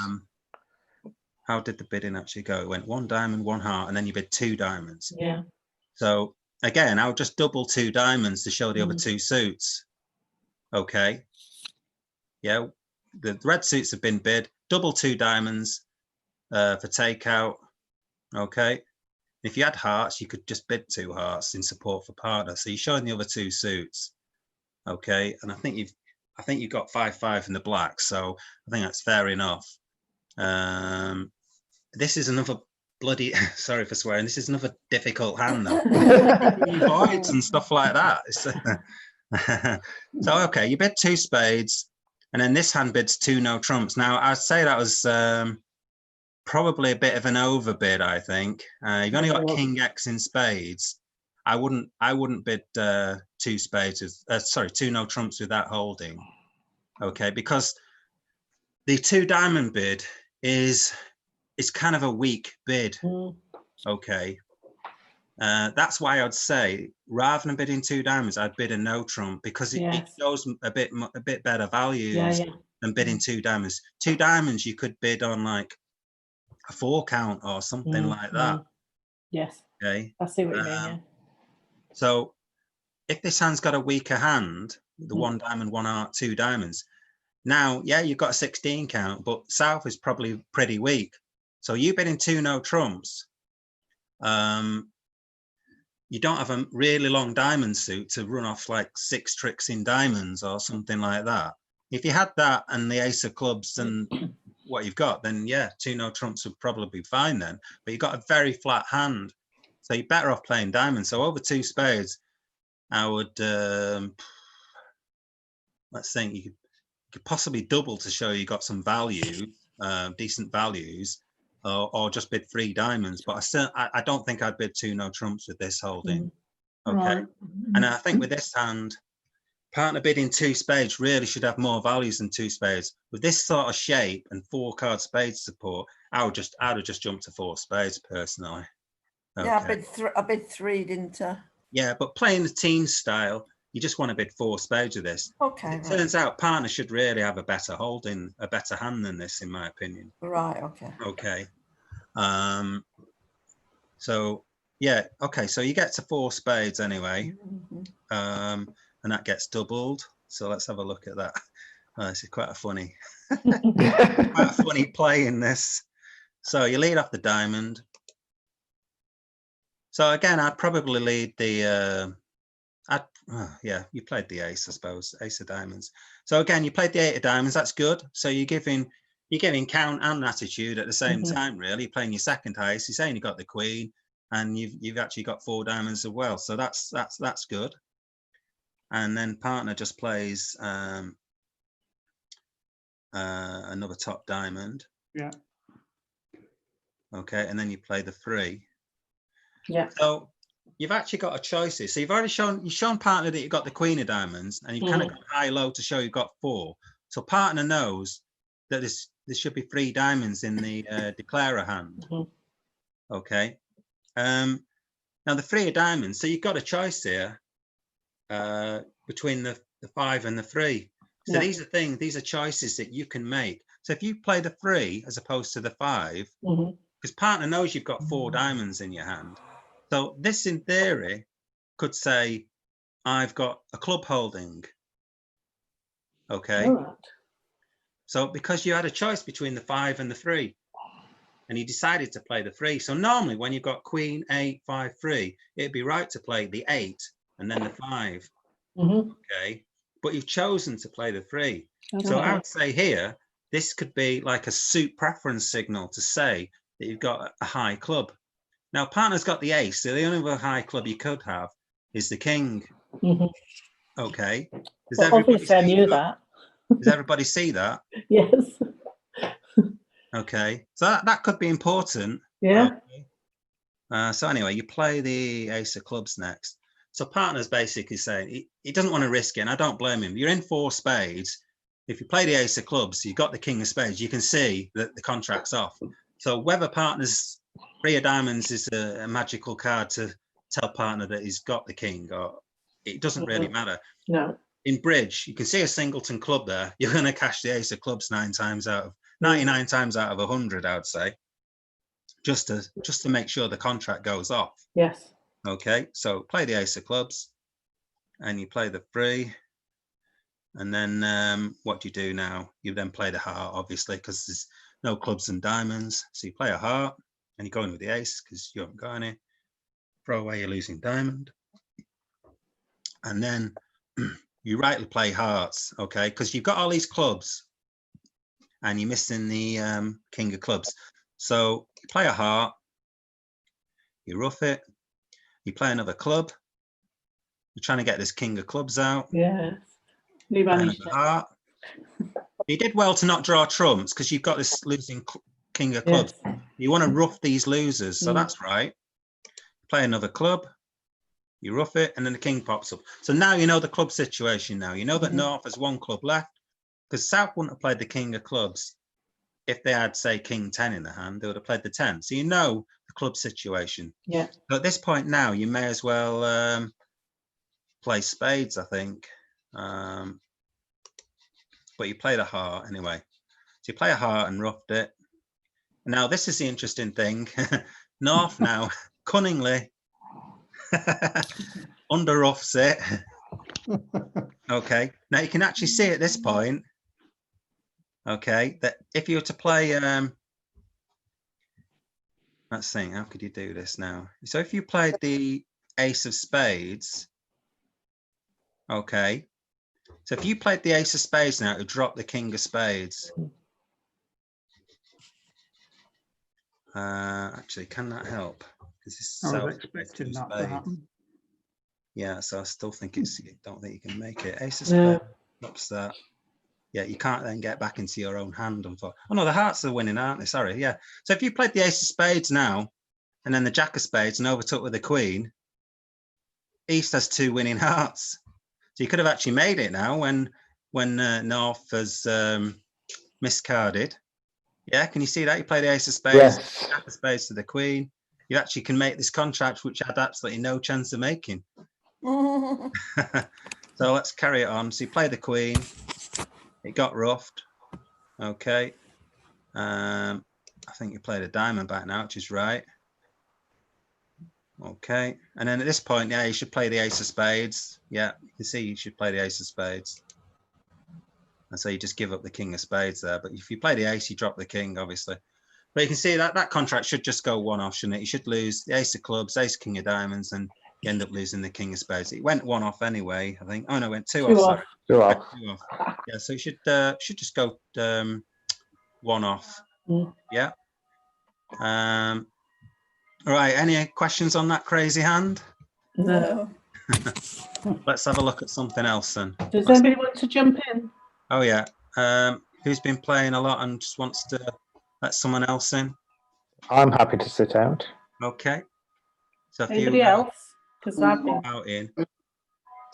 How did the bidding actually go? It went 1 diamond, 1 heart, and then you bid 2 diamonds. Yeah. So again, I'll just double 2 diamonds to show the other 2 suits. Okay. Yeah, the red suits have been bid. Double 2 diamonds for takeout. Okay. If you had hearts, you could just bid 2 hearts in support for partner. So you're showing the other 2 suits. Okay, and I think you've got 5-5 in the black, so I think that's fair enough. This is another bloody sorry for swearing. This is another difficult hand though. Voids and stuff like that. So okay, you bid 2 spades, and then this hand bids 2 no trumps. Now I'd say that was probably a bit of an overbid. I think you've only got King X in spades. I wouldn't bid 2 spades with, sorry, 2 no trumps with that holding. Okay, because the 2 diamond bid is kind of a weak bid. Okay, that's why I'd say rather than bidding 2 diamonds, I'd bid a no trump, because it shows a bit better values than bidding 2 diamonds. 2 diamonds you could bid on like a 4 count or something like that. Yes. Okay, I see what you mean. Yeah. So if this hand's got a weaker hand, the 1 diamond, 1 heart, 2 diamonds, now, yeah, you've got a 16 count, but South is probably pretty weak. So you bidding 2 no trumps, you don't have a really long diamond suit to run off like 6 tricks in diamonds or something like that. If you had that and the ace of clubs and what you've got, then yeah, 2 no trumps would probably be fine then. But you've got a very flat hand, so you're better off playing diamonds. So over 2 spades, I would let's think, you could possibly double to show you got some value, decent values, or just bid 3 diamonds. But I don't think I'd bid 2 no trumps with this holding. Okay, Right. and I think with this hand, partner bidding 2 spades really should have more values than 2 spades. With this sort of shape and 4-card spade support, I'd have just jumped to 4 spades personally. Okay. Yeah, I bid 3, didn't I? Yeah, but playing the team style, you just want to bid 4 spades with this. Okay. It turns out partner should really have a better holding, a better hand than this, in my opinion. Right. Okay. Okay. So yeah, okay. So you get to 4 spades anyway, and that gets doubled. So let's have a look at that. This is quite a funny, play in this. So you lead off the diamond. So again, I'd probably lead the. Yeah, you played the ace, I suppose, ace of diamonds. So again, you played the 8 of diamonds. That's good. So you're giving count and attitude at the same time. Really, you're playing your second highest. You're saying you got the queen, and you've actually got 4 diamonds as well. So that's good. And then partner just plays another top diamond. Yeah. Okay, and then you play the 3. Yeah. So you've actually got a choices. So you've shown partner that you've got the queen of diamonds, and you've kind of got high low to show you've got 4. So partner knows that there should be 3 diamonds in the declarer hand. Mhm. Okay. Now the 3 of diamonds. So you've got a choice here between the 5 and the 3. So Yeah. these are choices that you can make. So if you play the 3 as opposed to the 5, Mhm. because partner knows you've got 4 diamonds in your hand. So this, in theory, could say, I've got a club holding. Okay. All right. So because you had a choice between the 5 and the 3, and you decided to play the 3. So normally when you've got queen, 8, 5, 3, it'd be right to play the 8 and then the 5. Mhm. Okay. But you've chosen to play the 3. Okay. So I would say here, this could be like a suit preference signal to say that you've got a high club. Now, partner's got the ace, so the only other high club you could have is the king. Mhm. Okay. Does Well, everybody obviously, I see knew that? that. Does everybody see that? Yes. Okay. So that could be important. Yeah. Okay. So anyway, you play the ace of clubs next. So partner's basically saying he doesn't want to risk it, and I don't blame him. You're in 4 spades. If you play the ace of clubs, you've got the king of spades. You can see that the contract's off. So whether partner's 3 of diamonds is a magical card to tell partner that he's got the king, or it doesn't really matter. No. In bridge, you can see a singleton club there. You're going to cash the ace of clubs 99 times out of 100, I would say, just to make sure the contract goes off. Yes. Okay, so play the ace of clubs, and you play the 3, and then what do you do now? You then play the heart, obviously, because there's no clubs and diamonds. So you play a heart, and you go in with the ace because you haven't got any. Throw away your losing diamond, and then you rightly play hearts, okay, because you've got all these clubs, and you're missing the king of clubs. So you play a heart, you rough it, you play another club. You're trying to get this king of clubs out. Yes. You Play managed another heart. You did well to not draw trumps because you've got this losing king of clubs. Yes. You want to rough these losers, so Mm. that's right. Play another club. You rough it, and then the king pops up. So now you know the club situation. Now you know that Mhm. North has 1 club left, because South wouldn't have played the king of clubs if they had, say, king 10 in the hand. They would have played the 10. So you know the club situation. Yeah. So at this point now, you may as well play spades, I think. But you played a heart anyway. So you play a heart and roughed it. Now this is the interesting thing. North now cunningly under roughs it. Okay. Now you can actually see at this point, okay, that if you were to play let's see, how could you do this now? So if you played the ace of spades, okay. So if you played the ace of spades now to drop the king of spades. Actually, can that help? I was expecting that to happen. Yeah, so I still think it's, don't think you can make it. Ace of Yeah. spades drops that. Yeah, you can't then get back into your own hand. Oh no, the hearts are winning, aren't they? Sorry, yeah. So if you played the ace of spades now, and then the jack of spades and overtook with the queen, East has 2 winning hearts. So you could have actually made it now when North has miscarded. Yeah, can you see that? You play the ace of spades, Yes. jack of spades to the queen. You actually can make this contract, which had absolutely no chance of making. So let's carry it on. So you play the queen. It got roughed. Okay. I think you played a diamond back now, which is right. Okay. And then at this point, yeah, you should play the ace of spades. Yeah, you can see you should play the ace of spades. And so you just give up the king of spades there. But if you play the ace, you drop the king, obviously. But you can see that that contract should just go 1 off, shouldn't it? You should lose the ace of clubs, ace king of diamonds, and you end up losing the king of spades. It went 1 off anyway, I think. Oh no, it went 2 2 off. off. Sorry. Go Yeah, off. 2 off. Yeah, so it should just go 1 off. Mm. Yeah. All right. Any questions on that crazy hand? No. Let's have a look at something else then. Does anybody want to jump in? Oh yeah. Who's been playing a lot and just wants to let someone else in? I'm happy to sit out. Okay. So if Anybody you else? Because I've been. out in. So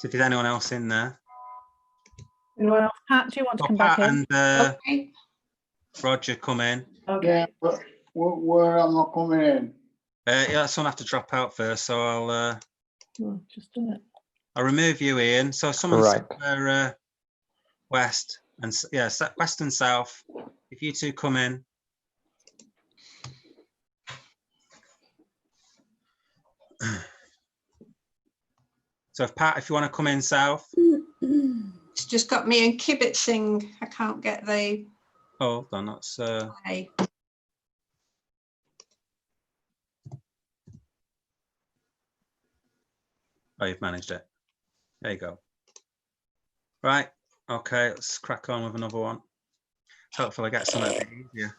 if there's anyone else in there. Anyone else? Pat, do you want to So come Pat back in? and Okay. Roger come in. Okay. Yeah, but where am I coming in? Yeah, someone have to drop out first, so Just do it. I'll remove you, Ian. So someone Right. somewhere west and west and south. If you two come in. So if you want to come in south. It's just got me and kibitzing. I can't get the Oh, hold on, that's play. oh, you've managed it. There you go. Right. Okay, let's crack on with another one. Hopefully I get something a bit easier.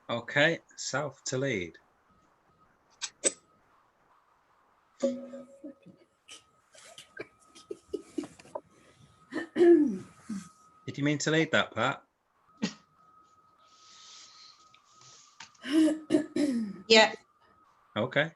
Okay, south to lead. Did you mean to lead that, Pat? Yeah. Okay.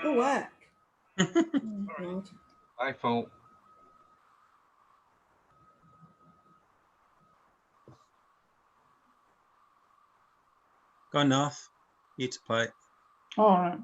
Oh, heck. Oh, God. My fault. Go North. You to play. All right.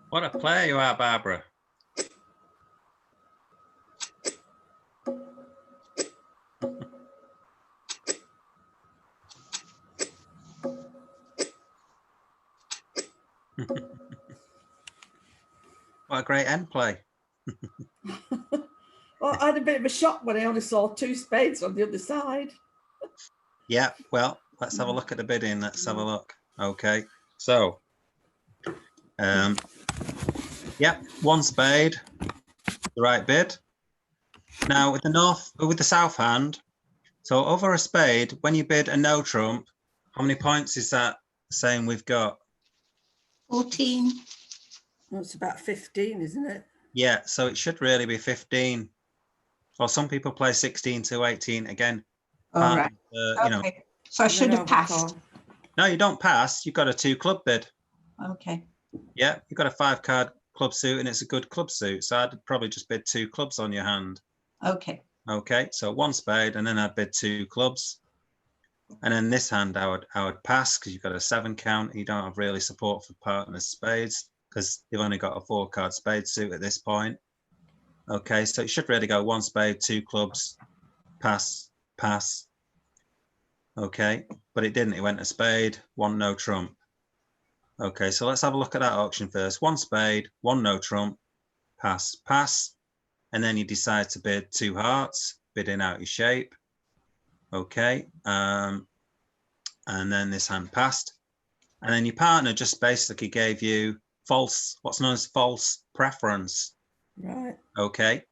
What a player you are, Barbara. What a great end play. Well, I had a bit of a shock when I only saw 2 spades on the other side. Yeah, well, let's have a look at the bidding. Let's have a look. Okay, so, yeah, 1 spade, the right bid. Now with the south hand, so over a spade, when you bid a no trump, how many points is that saying we've got? 14. Well, it's about 15, isn't it? Yeah, so it should really be 15. Or some people play 16 to 18 again. All right. You know, Okay. So I should have passed. no, you don't pass. You've got a 2 club bid. Okay. Yeah, you've got a 5 card club suit and it's a good club suit. So I'd probably just bid 2 clubs on your hand. Okay. Okay, so 1 spade and then I'd bid 2 clubs. And then this hand I would pass because you've got a 7 count. You don't have really support for partners spades because you've only got a 4 card spade suit at this point. Okay, so it should really go 1 spade, 2 clubs, pass, pass. Okay, but it didn't. It went a spade, 1 no trump. Okay, so let's have a look at that auction first. 1 spade, 1 no trump, pass, pass. And then you decide to bid 2 hearts, bidding out your shape. Okay, and then this hand passed. And then your partner just basically gave you what's known as false preference. Right. Okay,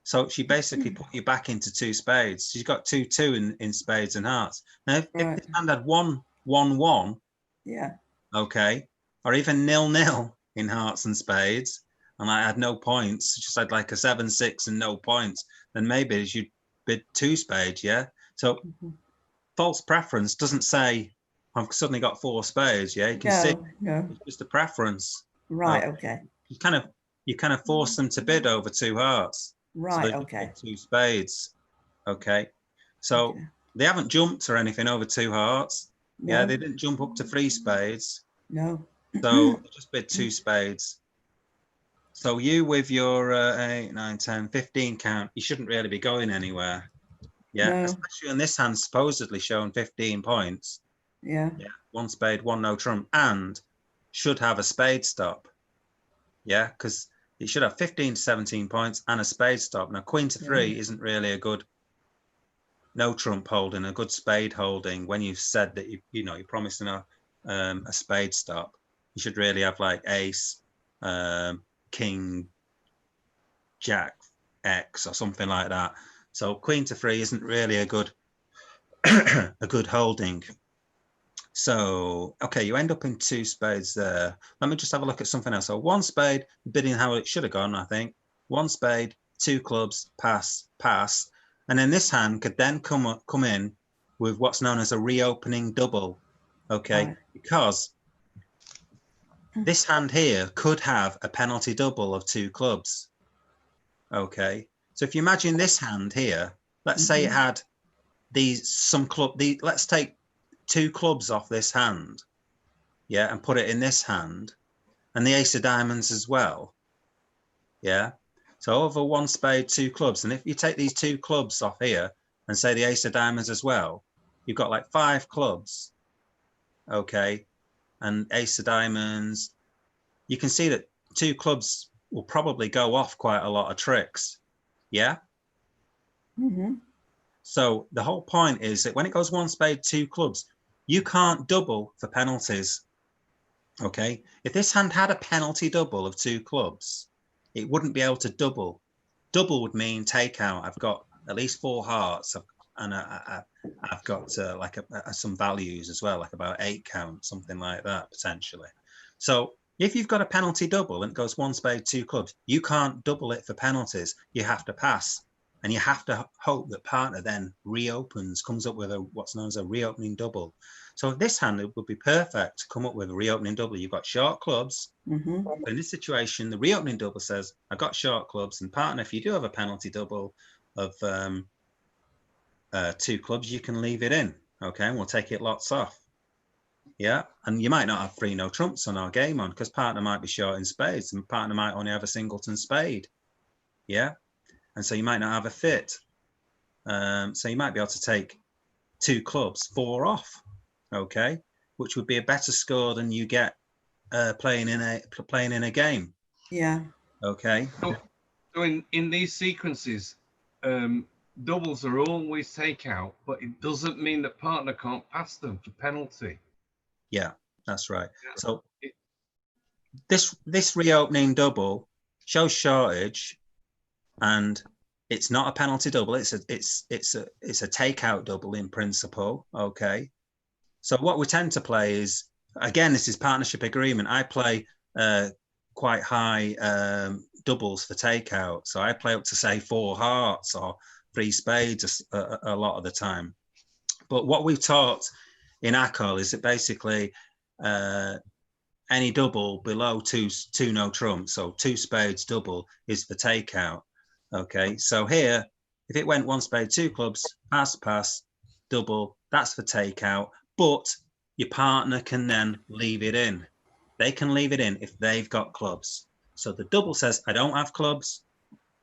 so she basically put you back into 2 spades. She's got 2-2 in spades and hearts. Now, if this hand had 1-1-1, yeah, okay, or even 0-0 in hearts and spades, and I had no points, just had like a 7-6 and no points, then maybe you'd bid 2 spades, yeah. So false preference doesn't say I've suddenly got 4 spades, yeah. You can see it's just a preference. Right. Okay. You kind of force them to bid over 2 hearts. Right. So Okay. 2 spades. Okay. So they haven't jumped or anything over 2 hearts. No. Yeah, they didn't jump up to 3 spades. No. So they just bid 2 spades. So you with your 8, 9, 10, 15 count, you shouldn't really be going anywhere. Yeah, No. especially on this hand supposedly showing 15 points. Yeah. Yeah, 1 spade, 1 no trump, and should have a spade stop. Yeah, because it should have 15 to 17 points and a spade stop. Now, queen to 3 isn't really a good no trump holding, a good spade holding. When you've said that you're promising a spade stop, you should really have like ace, king, jack, X or something like that. So queen to 3 isn't really a good a good holding. So, okay, you end up in 2 spades there. Let me just have a look at something else. So 1 spade, bidding how it should have gone, I think. 1 spade, 2 clubs, pass, pass. And then this hand could then come in with what's known as a reopening double. Okay, because this hand here could have a penalty double of 2 clubs. Okay, so if you imagine this hand here, let's say it had let's take 2 clubs off this hand, yeah, and put it in this hand, and the ace of diamonds as well, yeah. So over 1 spade, 2 clubs. And if you take these 2 clubs off here and say the ace of diamonds as well, you've got like 5 clubs. Okay. And ace of diamonds, you can see that 2 clubs will probably go off quite a lot of tricks. Yeah. Mm-hmm. So the whole point is that when it goes 1 spade, 2 clubs, you can't double for penalties. Okay. If this hand had a penalty double of 2 clubs, it wouldn't be able to double. Double would mean take out. I've got at least 4 hearts, and I've got like some values as well, like about 8 count, something like that potentially. So if you've got a penalty double and it goes 1 spade, 2 clubs, you can't double it for penalties. You have to pass, and you have to hope that partner then reopens, comes up with what's known as a reopening double. So this hand, it would be perfect to come up with a reopening double. You've got short clubs. Mm-hmm. In this situation, the reopening double says, I've got short clubs, and partner, if you do have a penalty double of 2 clubs, you can leave it in. Okay, and we'll take it lots off. Yeah, and you might not have 3 no trumps on our game on, because partner might be short in spades, and partner might only have a singleton spade. Yeah, and so you might not have a fit. So you might be able to take 2 clubs, 4 off. Okay, which would be a better score than you get playing in a game. Yeah. Okay. So in these sequences, doubles are always takeout, but it doesn't mean that partner can't pass them for penalty. Yeah, that's right. Yeah. So this reopening double shows shortage, and it's not a penalty double. It's a takeout double in principle. Okay. So what we tend to play is, again, this is partnership agreement. I play quite high doubles for takeout. So I play up to say 4 hearts or 3 spades a lot of the time. But what we've taught in ACOL is that basically any double below two no trumps, so 2 spades double, is for takeout. Okay, so here, if it went 1 spade, 2 clubs, pass, double, that's for takeout. But your partner can then leave it in. They can leave it in if they've got clubs. So the double says, I don't have clubs.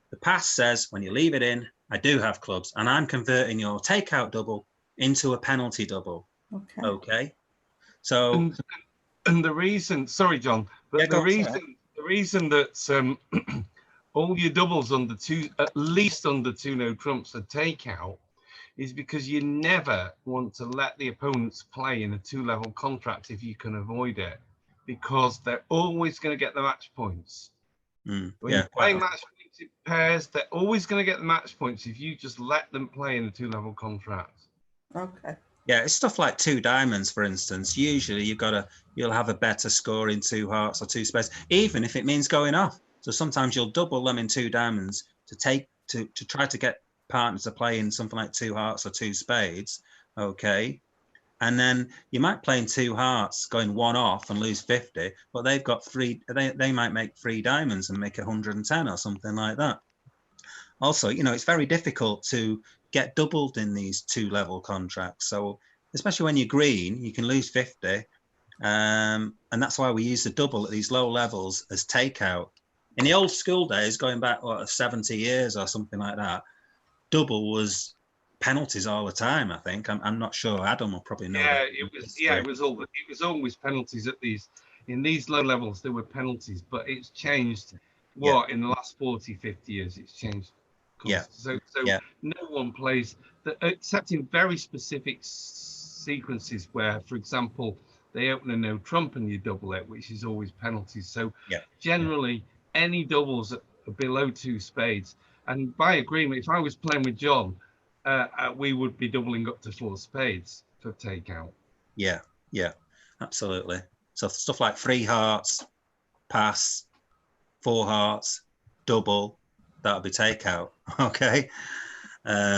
The pass says, when you leave it in, I do have clubs. And I'm converting your takeout double into a penalty double. Okay. Okay. So. And the reason, sorry, John, but Yeah, the reason that all your doubles under 2, at least under 2 no trumps, are takeout, is because you never want to let the opponents play in a 2-level contract if you can avoid it, because they're always going to get the match points. When you're playing match points in pairs, they're always going to get the match points if you just let them play in a 2-level contract. Okay. Yeah, it's stuff like 2 diamonds, for instance. Usually you'll have a better score in 2 hearts or 2 spades, even if it means going off. So sometimes you'll double them in 2 diamonds to try to get partners to play in something like 2 hearts or 2 spades. Okay. And then you might play in 2 hearts, going 1 off and lose 50, but they've got 3, they might make 3 diamonds and make 110 or something like that. Also, it's very difficult to get doubled in these 2-level contracts. So especially when you're green, you can lose 50. And that's why we use the double at these low levels as takeout. In the old school days, going back 70 years or something like that, double was penalties all the time. I think I'm not sure. Adam will probably know. Yeah, it was always penalties in these low levels. There were penalties, but it's changed. In the last 40, 50 years, it's changed. Yeah. So no one plays except in very specific sequences where, for example, they open a no trump and you double it, which is always penalties. So generally, any doubles are below 2 spades. And by agreement, if I was playing with John, we would be doubling up to 4 spades for takeout. Yeah, absolutely. So stuff like 3 hearts, pass, 4 hearts, double, that'll be takeout. Okay,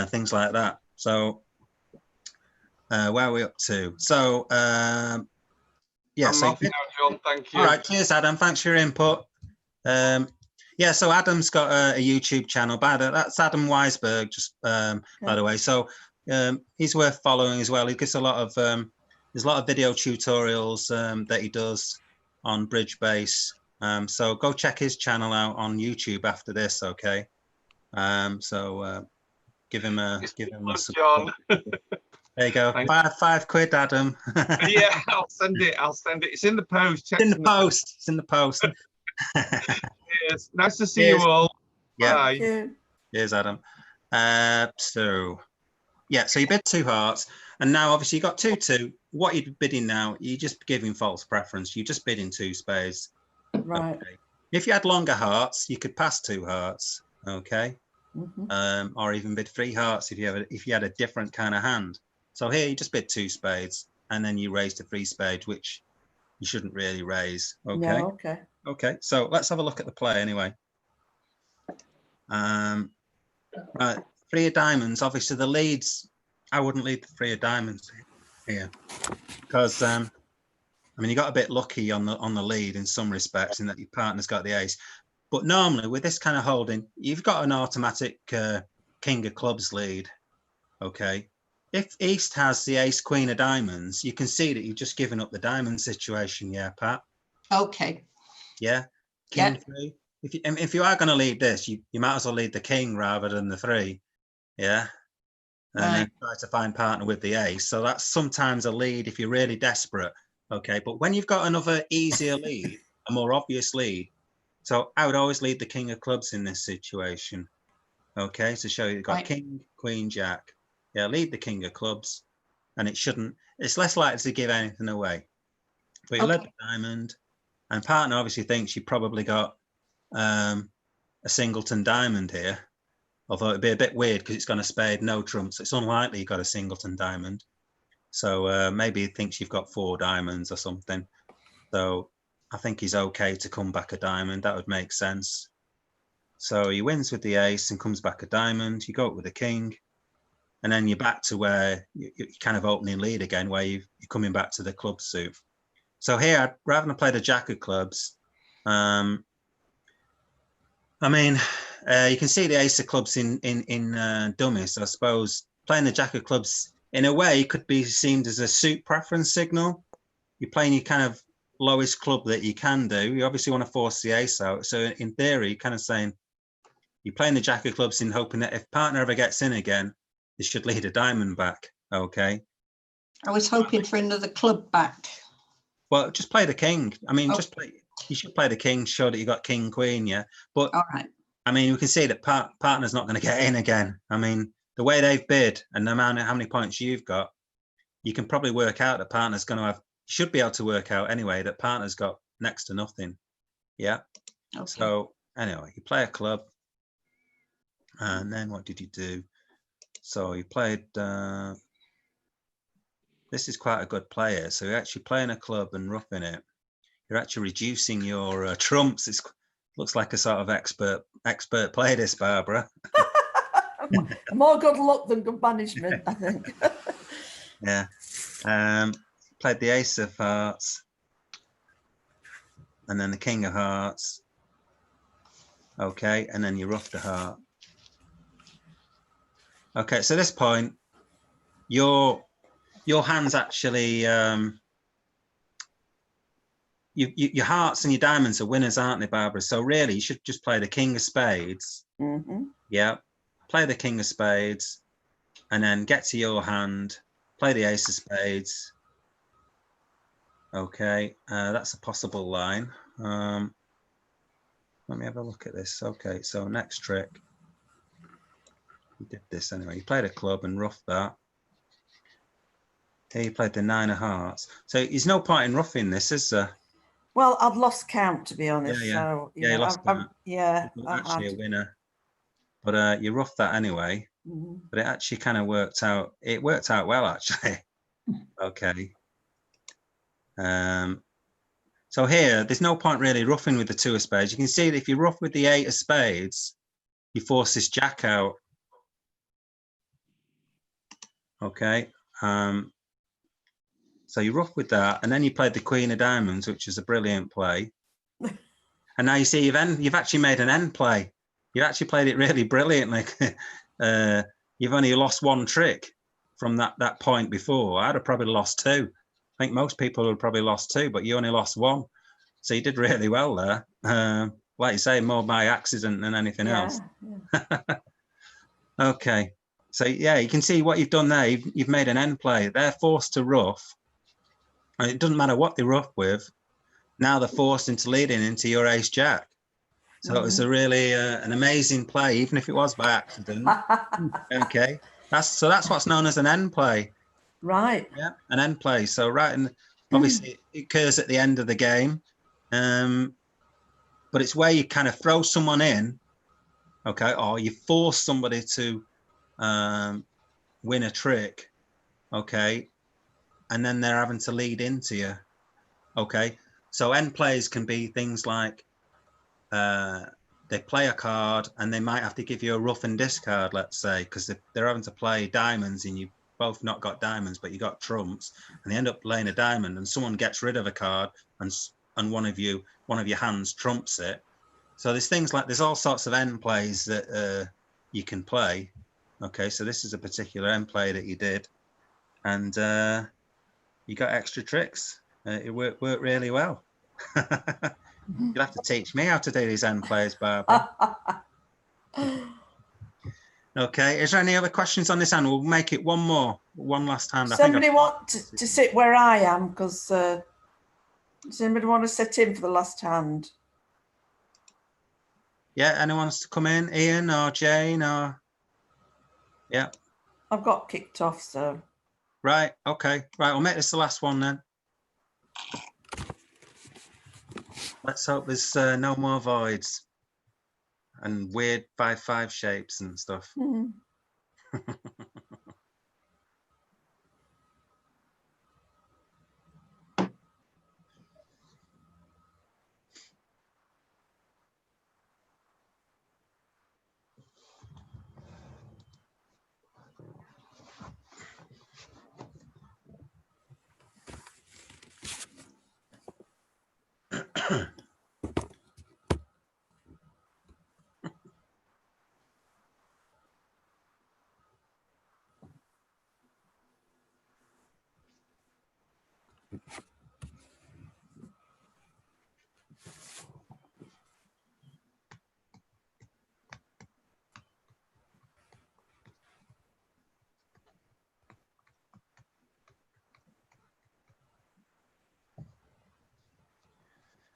things like that. So where are we up to? So I'm off now, John. Thank you. All right, cheers, Adam. Thanks for your input. So Adam's got a YouTube channel. That's Adam Weisberg, just by the way. So he's worth following as well. He gets a lot of there's a lot of video tutorials that he does on bridge base So go check his channel out on YouTube after this, okay? Give him a John. There you go. Thanks. Five quid, Adam. Yeah, I'll send it. It's in the post. Check It's in the post. It's in the post. Cheers. Nice to see Cheers. you all. Yeah. Bye. Thank you. Cheers, Adam. So you bid 2 hearts, and now obviously you got 2-2. What you're bidding now, you're just giving false preference. You're just bidding 2 spades. Right. Okay. If you had longer hearts, you could pass 2 hearts. Okay. Mhm. Or even bid 3 hearts if you had a different kind of hand. So here you just bid 2 spades, and then you raise to 3 spades, which you shouldn't really raise. Okay. No, okay. Okay. So let's have a look at the play anyway. Right, 3 of diamonds. Obviously, the leads. I wouldn't lead the 3 of diamonds here because I mean you got a bit lucky on the lead in some respects in that your partner's got the ace. But normally with this kind of holding, you've got an automatic king of clubs lead. Okay. If East has the ace queen of diamonds, you can see that you've just given up the diamond situation. Yeah, Pat. Okay. Yeah. Yeah. King 3. If you are going to lead this, you might as well lead the king rather than the 3. Yeah. And Right. then try to find partner with the ace. So that's sometimes a lead if you're really desperate. Okay. But when you've got another easier lead, a more obvious lead. So I would always lead the king of clubs in this situation. Okay. To show you've got Right. king, queen, jack. Yeah. Lead the king of clubs. And it's less likely to give anything away. But you led the diamond. And partner obviously thinks you probably got a singleton diamond here. Although it'd be a bit weird because it's got a spade, no trumps. It's unlikely you got a singleton diamond. So maybe he thinks you've got 4 diamonds or something. So I think he's okay to come back a diamond. That would make sense. So he wins with the ace and comes back a diamond. You go up with the king. And then you're back to where you're kind of opening lead again, where you're coming back to the club suit. So here, rather than play the jack of clubs, I mean, you can see the ace of clubs in dummies. So I suppose playing the jack of clubs in a way could be seen as a suit preference signal. You're playing your kind of lowest club that you can do. You obviously want to force the ace out. So in theory, you're kind of saying you're playing the jack of clubs in hoping that if partner ever gets in again, they should lead a diamond back. Okay. I was hoping for another club back. Well, just play the king. I mean, Oh. You should play the king, show that you got king, queen, yeah. But All right. I mean, we can see that partner's not going to get in again. I mean, the way they've bid and the amount of how many points you've got, you can probably work out that partner's going to have. Should be able to work out anyway that partner's got next to nothing. Yeah. Okay. So anyway, you play a club, and then what did you do? So you played. This is quite a good player. So you're actually playing a club and roughing it. You're actually reducing your trumps. It looks like a sort of expert play this, Barbara. More good luck than good management, I think. Yeah. Played the ace of hearts. And then the king of hearts. Okay. And then you roughed a heart. Okay. So at this point, your hand's actually... your hearts and your diamonds are winners, aren't they, Barbara? So really, you should just play the king of spades. Mm-hmm. Yeah, play the king of spades, and then get to your hand, play the ace of spades. Okay, that's a possible line. Let me have a look at this. Okay, so next trick. You did this anyway. You played a club and roughed that. Here you played the 9 of hearts. So there's no point in roughing this, is there? Well, I've lost count, to be honest. Yeah. So, You lost count. You're Actually a winner. But you roughed that anyway. Mm-hmm. But it actually kind of worked out. It worked out well, actually. Okay. So here, there's no point really roughing with the 2 of spades. You can see that if you rough with the 8 of spades, you force this jack out. Okay. So you rough with that, and then you played the queen of diamonds, which is a brilliant play. And now you see you've actually made an end play. You actually played it really brilliantly. You've only lost 1 trick from that point before. I'd have probably lost 2. I think most people would have probably lost 2, but you only lost 1. So you did really well there. Like you say, more by accident than anything else. Yeah. Okay. So yeah, you can see what you've done there. You've made an end play. They're forced to rough. And it doesn't matter what they rough with. Now they're forced into leading into your ace jack. So it was a really an amazing play, even if it was by accident. Okay. That's what's known as an end play. Right. Yeah, an end play. So right, and obviously it occurs at the end of the game. But it's where you kind of throw someone in, okay, or you force somebody to win a trick, okay, and then they're having to lead into you, okay. So end plays can be things like they play a card and they might have to give you a rough and discard, let's say, because they're having to play diamonds and you both not got diamonds, but you got trumps, and they end up playing a diamond, and someone gets rid of a card, and one of your hands trumps it. So there's things like, there's all sorts of end plays that you can play. Okay, so this is a particular end play that you did, and you got extra tricks. It worked really well. You'll have to teach me how to do these end plays, Barbara. Okay, is there any other questions on this hand? We'll make it one last hand. Somebody want to sit where I am, because does anybody want to sit in for the last hand? Yeah, anyone wants to come in? Ian or Jane or... Yeah. I've got kicked off, so. Right, okay. Right, we'll make this the last one then. Let's hope there's no more voids and weird 5-5 shapes and stuff.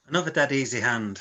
Another dead easy hand.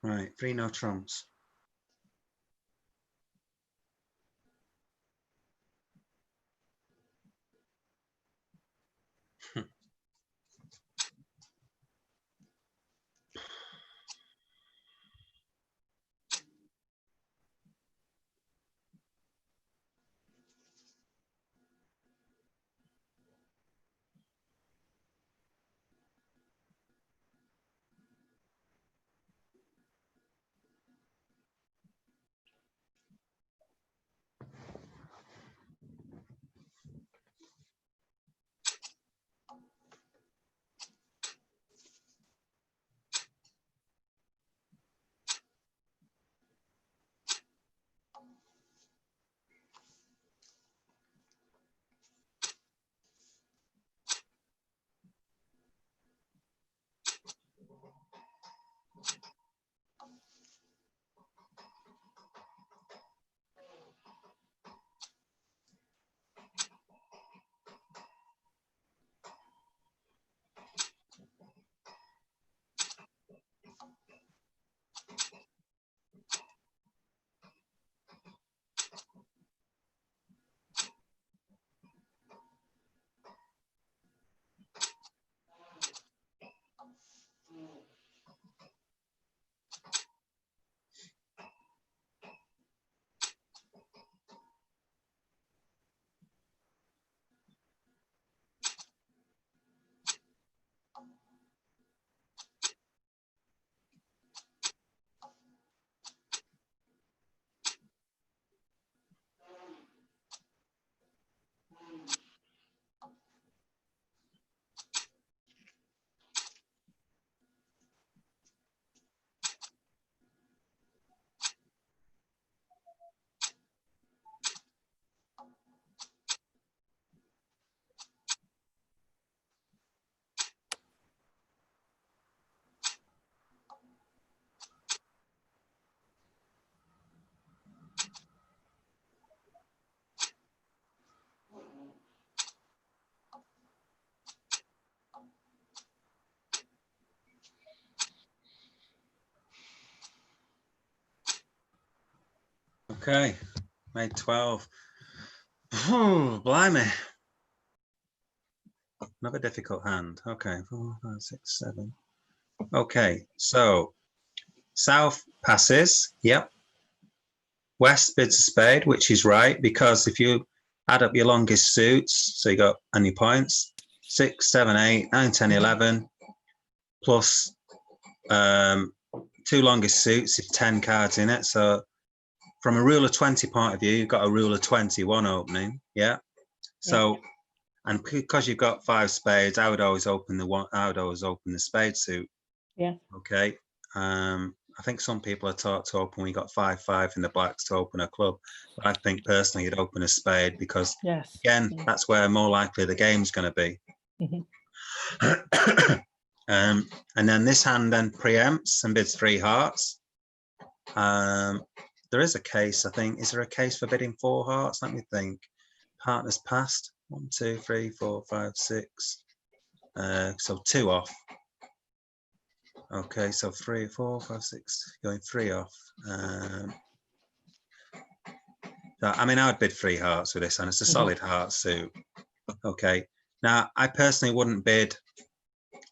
Right, 3 no trumps. Okay, made 12. Oh, blimey. Another difficult hand. Okay, 4, 5, 6, 7. Okay, so south passes. Yep. West bids a spade, which is right, because if you add up your longest suits, so you got any points, 6, 7, 8, 9, 10, 11, plus 2 longest suits, if 10 cards in it. So from a rule of 20 point of view, you've got a rule of 21 opening. Yeah. So, and because you've got 5 spades, I would always open the spade suit. Yeah. Okay. I think some people are taught to open when you got 5, 5 in the blacks to open a club. But I think personally you'd open a spade because, Yes. again, that's where more likely the game's going to be. Mhm. And then this hand then preempts and bids 3 hearts. There is a case, I think. Is there a case for bidding 4 hearts? Let me think. Partners passed. 1, 2, 3, 4, 5, 6. So 2 off. Okay, so 3, 4, 5, 6, going 3 off. So, I mean, I would bid 3 hearts with this, and it's a solid heart suit. Okay, now I personally wouldn't bid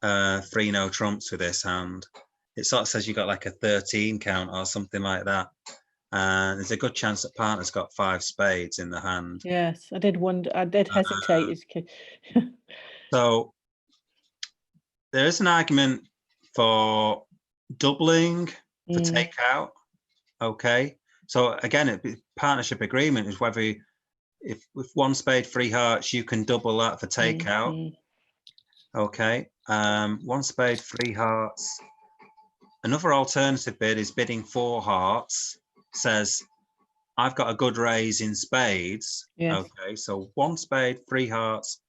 3 no trumps with this hand. It sort of says you got like a 13 count or something like that. And there's a good chance that partner's got 5 spades in the hand. Yes, I did wonder. I did hesitate. So there is an argument for doubling for takeout. Okay. So again, partnership agreement is whether if with 1 spade 3 hearts, you can double that for takeout. Okay. 1 spade 3 hearts. Another alternative bid is bidding 4 hearts. Says I've got a good raise in spades. Yes. Okay. So 1 spade 3 hearts,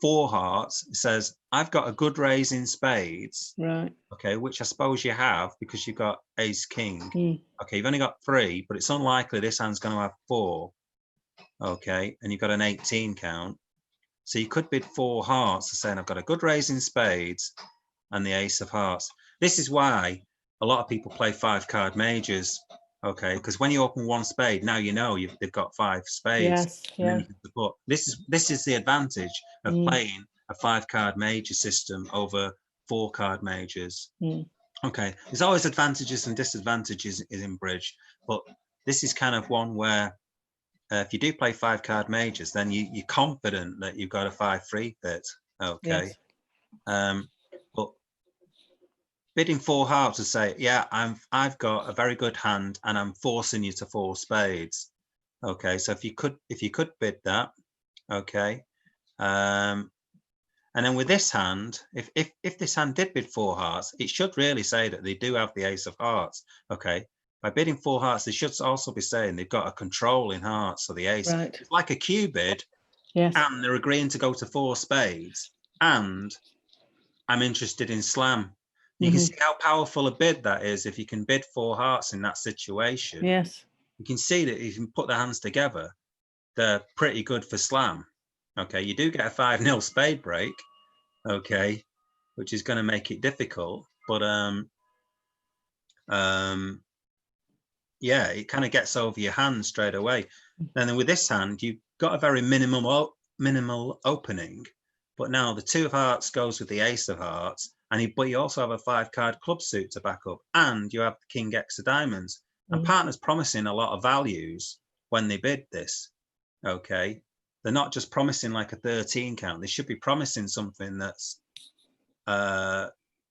4 hearts. It says I've got a good raise in spades. Right. Okay, which I suppose you have because you've got ace king. Okay, you've only got 3, but it's unlikely this hand's going to have 4. Okay, and you've got an 18 count. So you could bid 4 hearts, saying I've got a good raise in spades and the ace of hearts. This is why a lot of people play 5-card majors. Okay, because when you open 1 spade, now you know they've got 5 spades. Yes. Yeah. But this is the advantage of playing a 5-card major system over 4-card majors. Okay, there's always advantages and disadvantages in bridge, but this is kind of one where if you do play 5-card majors, then you're confident that you've got a 5-3 bit. Okay, Yes. but bidding 4 hearts to say, yeah, I've got a very good hand and I'm forcing you to 4 spades. Okay, so if you could bid that, okay. And then with this hand, if this hand did bid 4 hearts, it should really say that they do have the ace of hearts. Okay, by bidding 4 hearts, they should also be saying they've got a control in hearts, so the ace. Right. It's like a Q bid, Yes. and they're agreeing to go to 4 spades, and I'm interested in slam. You can see how powerful a bid that is if you can bid 4 hearts in that situation. Yes. You can see that you can put the hands together. They're pretty good for slam. Okay, you do get a 5-0 spade break. Okay, which is going to make it difficult, but yeah, it kind of gets over your hand straight away. Then with this hand, you've got a very minimal opening, but now the 2 of hearts goes with the ace of hearts, but you also have a 5-card club suit to back up, and you have the king x of diamonds. And partners promising a lot of values when they bid this. Okay, they're not just promising like a 13 count. They should be promising something that's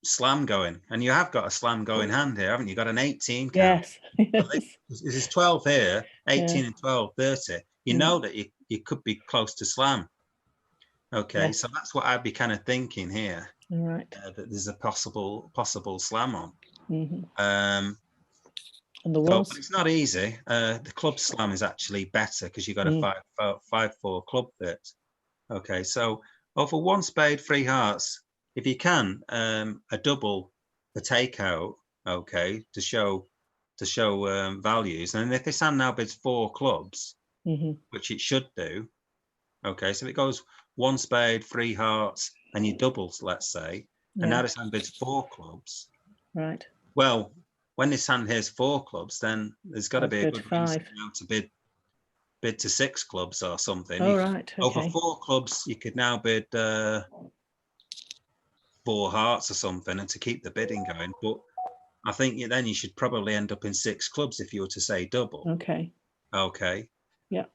slam going, and you have got a slam going hand here, haven't you? Got an 18 count. Yes. This is 12 here, 18 and 12, 30. You know that you could be close to slam. Okay, so that's what I'd be kind of thinking here. All right. That there's a possible slam on. And there was. But it's not easy. The club slam is actually better because you've got a 5-4 club bit. Okay, so over 1 spade 3 hearts, if you can, a double for takeout. Okay, to show values. And if this hand now bids 4 clubs, which it should do. Okay, so if it goes 1 spade 3 hearts and you doubles, let's say, and now this hand bids 4 clubs. Right. Well, when this hand here's 4 clubs, then there's got to be a Good good reason 5. now to bid to 6 clubs or something. Oh, right. Over Okay. 4 clubs, you could now bid 4 hearts or something, and to keep the bidding going. But I think then you should probably end up in 6 clubs if you were to say double. Okay. Okay. Yeah.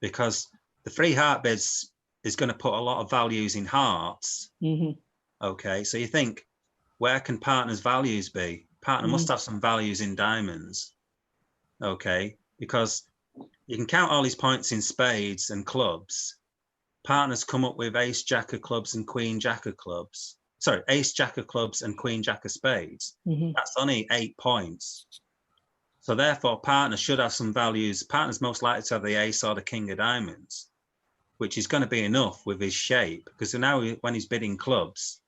Because the 3 heart bids is going to put a lot of values in hearts. Okay. So you think, where can partner's values be? Partner must have some values in diamonds. Okay. Because you can count all his points in spades and clubs. Partners come up with ace jack of clubs and queen jack of clubs. Sorry, ace jack of clubs and queen jack of spades. That's only 8 points. So therefore, partner should have some values. Partner's most likely to have the ace or the king of diamonds, which is going to be enough with his shape. Because now when he's bidding clubs,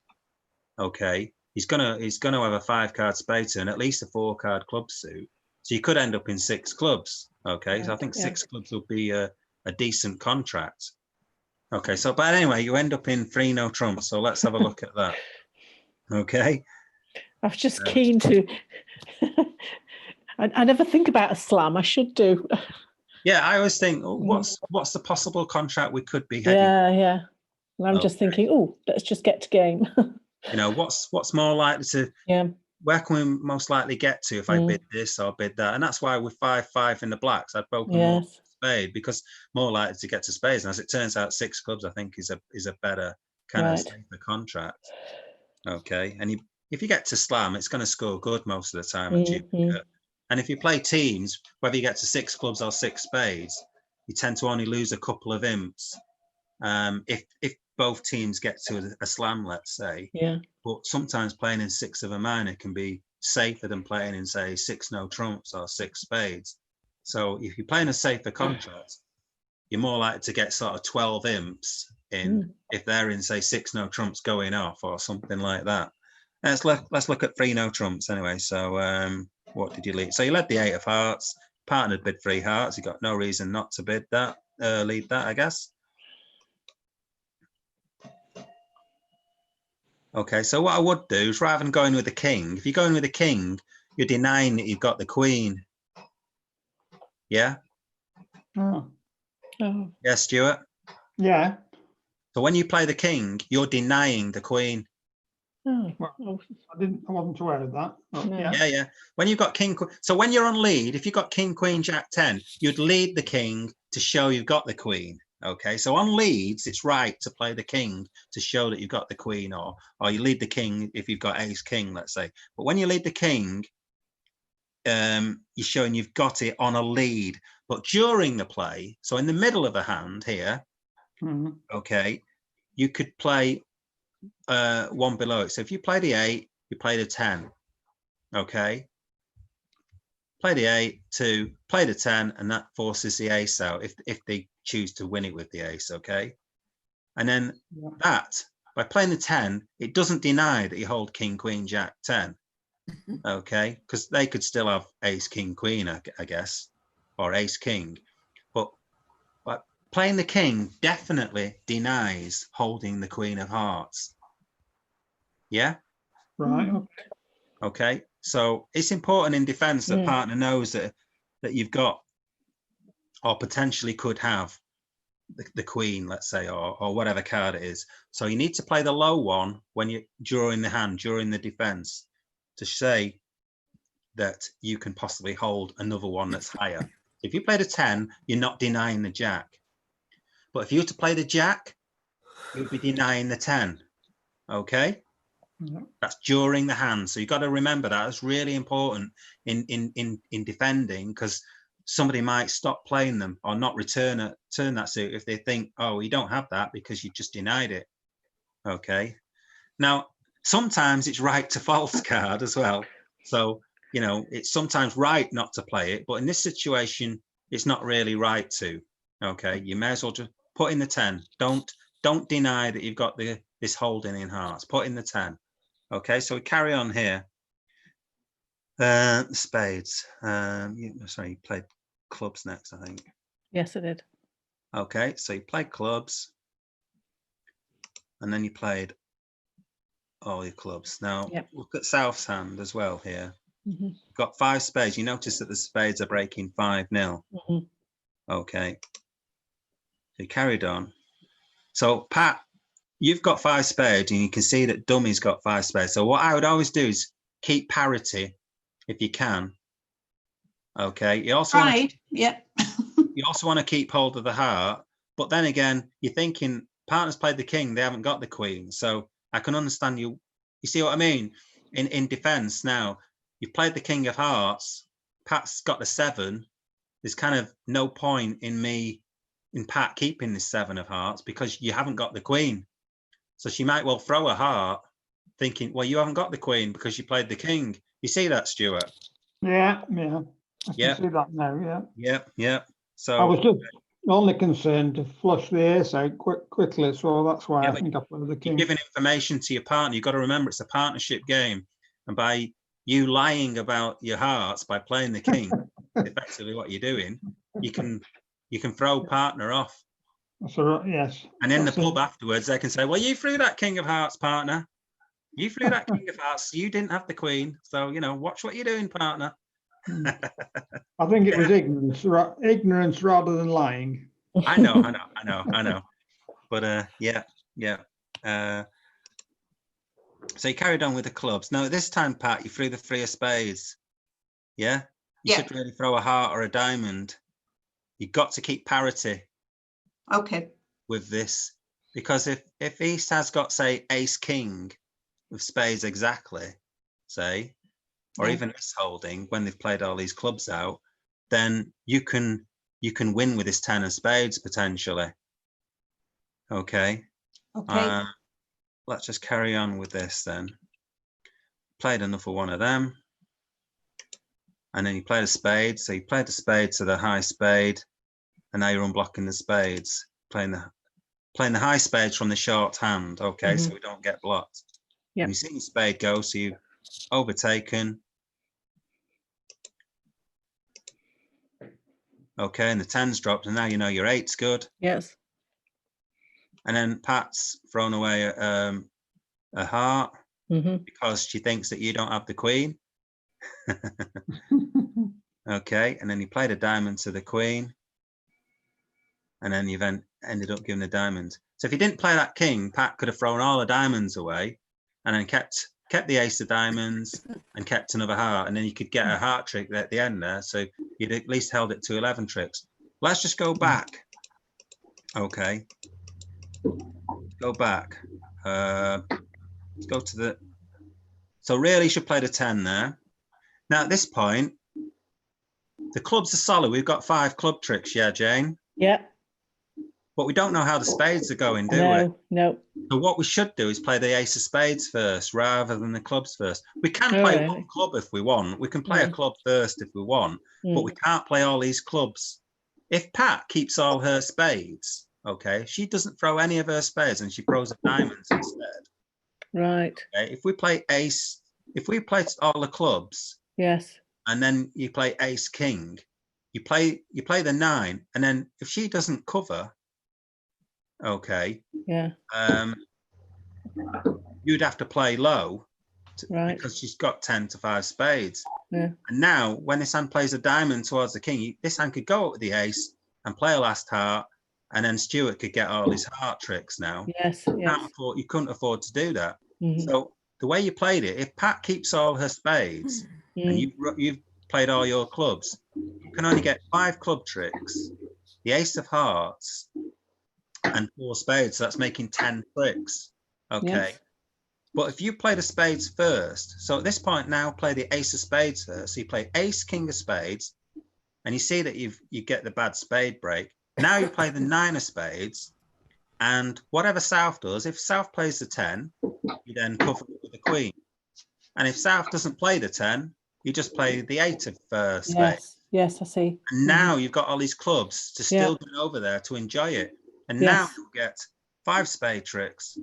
okay, he's gonna have a 5-card spade turn, at least a 4-card club suit. So you could end up in 6 clubs. Okay, so I think 6 clubs would be a decent contract. Okay, so but anyway, you end up in 3 no trumps. So let's have a look at that. Okay. I was just keen to. I never think about a slam. I should do. Yeah, I always think, oh, what's the possible contract we could be heading? Yeah. And I'm just thinking, oh, let's just get to game. You know, what's more likely to? Yeah. Where can we most likely get to if I bid this or bid that? And that's why with 5-5 in the blacks, I'd open more spade, because more likely to get to spades. And as it turns out, 6 clubs I think is a better kind of safer contract. Okay, and if you get to slam, it's going to score good most of the time at duplicate. And if you play teams, whether you get to 6 clubs or 6 spades, you tend to only lose a couple of imps if both teams get to a slam, let's say. Yeah. But sometimes playing in 6 of a minor can be safer than playing in, say, 6 no trumps or 6 spades. So if you're playing a safer contract, you're more likely to get sort of 12 imps in if they're in, say, 6 no trumps going off or something like that. Let's look at 3 no trumps anyway. So what did you lead? So you led the 8 of hearts. Partner bid 3 hearts. You got no reason not to bid that, lead that, I guess. Okay, so what I would do is, rather than going with the king, if you're going with the king, you're denying that you've got the queen. Yeah? Oh, Yeah, Stuart? yeah. So when you play the king, you're denying the queen. Well, I wasn't aware of that. No. Yeah. When you've got king, so when you're on lead, if you've got king, queen, jack 10, you'd lead the king to show you've got the queen. Okay, so on leads, it's right to play the king to show that you've got the queen, or you lead the king if you've got ace king, let's say. But when you lead the king, you're showing you've got it on a lead. But during the play, so in the middle of a hand here, okay, you could play one below it. So if you play the 8, you play the 10. Okay, play the 8, 2, play the 10, and that forces the ace out if they choose to win it with the ace. Okay, and then that, by playing the 10, it doesn't deny that you hold king, queen, jack 10. Okay, because they could still have ace, king, queen, I guess, or ace, king. But playing the king definitely denies holding the queen of hearts. Yeah. Right. Okay. So it's important in defense that partner knows that you've got, or potentially could have, the queen, let's say, or whatever card it is. So you need to play the low one when you're drawing the hand, during the defense, to say that you can possibly hold another one that's higher. If you played a 10, you're not denying the jack. But if you were to play the jack, you'd be denying the 10. Okay? That's during the hand. So you've got to remember that. It's really important in defending, because somebody might stop playing them or not turn that suit if they think, oh, you don't have that because you just denied it. Okay. Now, sometimes it's right to false card as well. So, you know, it's sometimes right not to play it, but in this situation, it's not really right to. Okay. You may as well just put in the 10. Don't deny that you've got this holding in hearts. Put in the 10. Okay, so we carry on here. Spades. You played clubs next, I think. Yes, I did. Okay, so you played clubs, and then you played all your clubs. Now, look at South's hand as well here. Mhm. Got 5 spades. You notice that the spades are breaking 5-0. Mhm. Okay. So you carried on. So Pat, you've got 5 spades, and you can see that Dummy's got 5 spades. So what I would always do is keep parity if you can. Okay. You also want to, Right, yeah. you also want to keep hold of the heart, but then again, you're thinking partners played the king, they haven't got the queen. So I can understand you. You see what I mean? In defense now, you've played the king of hearts. Pat's got the 7. There's kind of no point in Pat keeping this 7 of hearts because you haven't got the queen. So she might well throw a heart thinking, well, you haven't got the queen because you played the king. You see that, Stuart? Yeah, yeah. I can Yeah. see that now, yeah. Yep, yep. I was So just only concerned to flush the ace out quickly, so that's why Yeah, I but think I played the you're king. giving information to your partner. You've got to remember it's a partnership game. And by you lying about your hearts by playing the king, effectively what you're doing, you can throw partner off. So yes. And in the that's it. pub afterwards, they can say, well, you threw that king of hearts, partner. You threw that king of hearts. You didn't have the queen. So, watch what you're doing, partner. I think it was ignorance rather than lying. I know. But yeah. So you carried on with the clubs. Now, this time, Pat, you threw the 3 of spades. Yeah? You Yeah. should really throw a heart or a diamond. You've got to keep parity Okay. with this. Because if East has got, say, ace king of spades exactly, say, or Yeah. even this holding when they've played all these clubs out, then you can win with this 10 of spades potentially. Okay. Okay. Let's just carry on with this then. Played another one of them. And then you played a spade. So you played the spade to the high spade. And now you're unblocking the spades. Playing the high spades from the short hand. Okay, so we don't get blocked. Yep. And you've seen the spade go, so you've overtaken. Okay, and the 10's dropped, and now you know your 8's good. Yes. And then Pat's thrown away a heart Mhm. because she thinks that you don't have the queen. Okay, and then you played a diamond to the queen. And then you've ended up giving the diamond. So if you didn't play that king, Pat could have thrown all the diamonds away and then kept the ace of diamonds and kept another heart. And then you could get a heart trick at the end there. So you'd at least held it to 11 tricks. Let's just go back. Okay. Go back. Let's go to the... So really you should play the 10 there. Now at this point, the clubs are solid. We've got 5 club tricks. Yeah, Jane? Yeah. But we don't know how the spades are going, do we? No. So what we should do is play the ace of spades first rather than the clubs first. We can Oh, play really? one club if we want. We can play a club first if we want, but we can't play all these clubs. If Pat keeps all her spades, okay, she doesn't throw any of her spades and she throws a diamonds instead. Right. Okay? If we play ace, if we play all the clubs, Yes. and then you play ace king, you play the 9, and then if she doesn't cover, okay, Yeah. you'd have to play low Right. because she's got 10 to 5 spades. Yeah. And now when this hand plays a diamond towards the king, this hand could go up with the ace and play a last heart, and then Stuart could get all his heart tricks now. Yes. Yes. You couldn't afford to do that. Mhm. So the way you played it, if Pat keeps all her spades and you've played all your clubs, you can only get 5 club tricks, the ace of hearts, and 4 spades. So that's making 10 tricks. Okay. Yes. But if you play the spades first, so at this point now play the ace of spades first. So you play ace, king of spades, and you see that you get the bad spade break. Now you play the 9 of spades, and whatever South does, if South plays the 10, you then cover it with the queen. And if South doesn't play the 10, you just play the 8 of spades. Yes. Yes, I see. And now you've got all these clubs to still get over there to enjoy it. And now you'll get 5 spade tricks,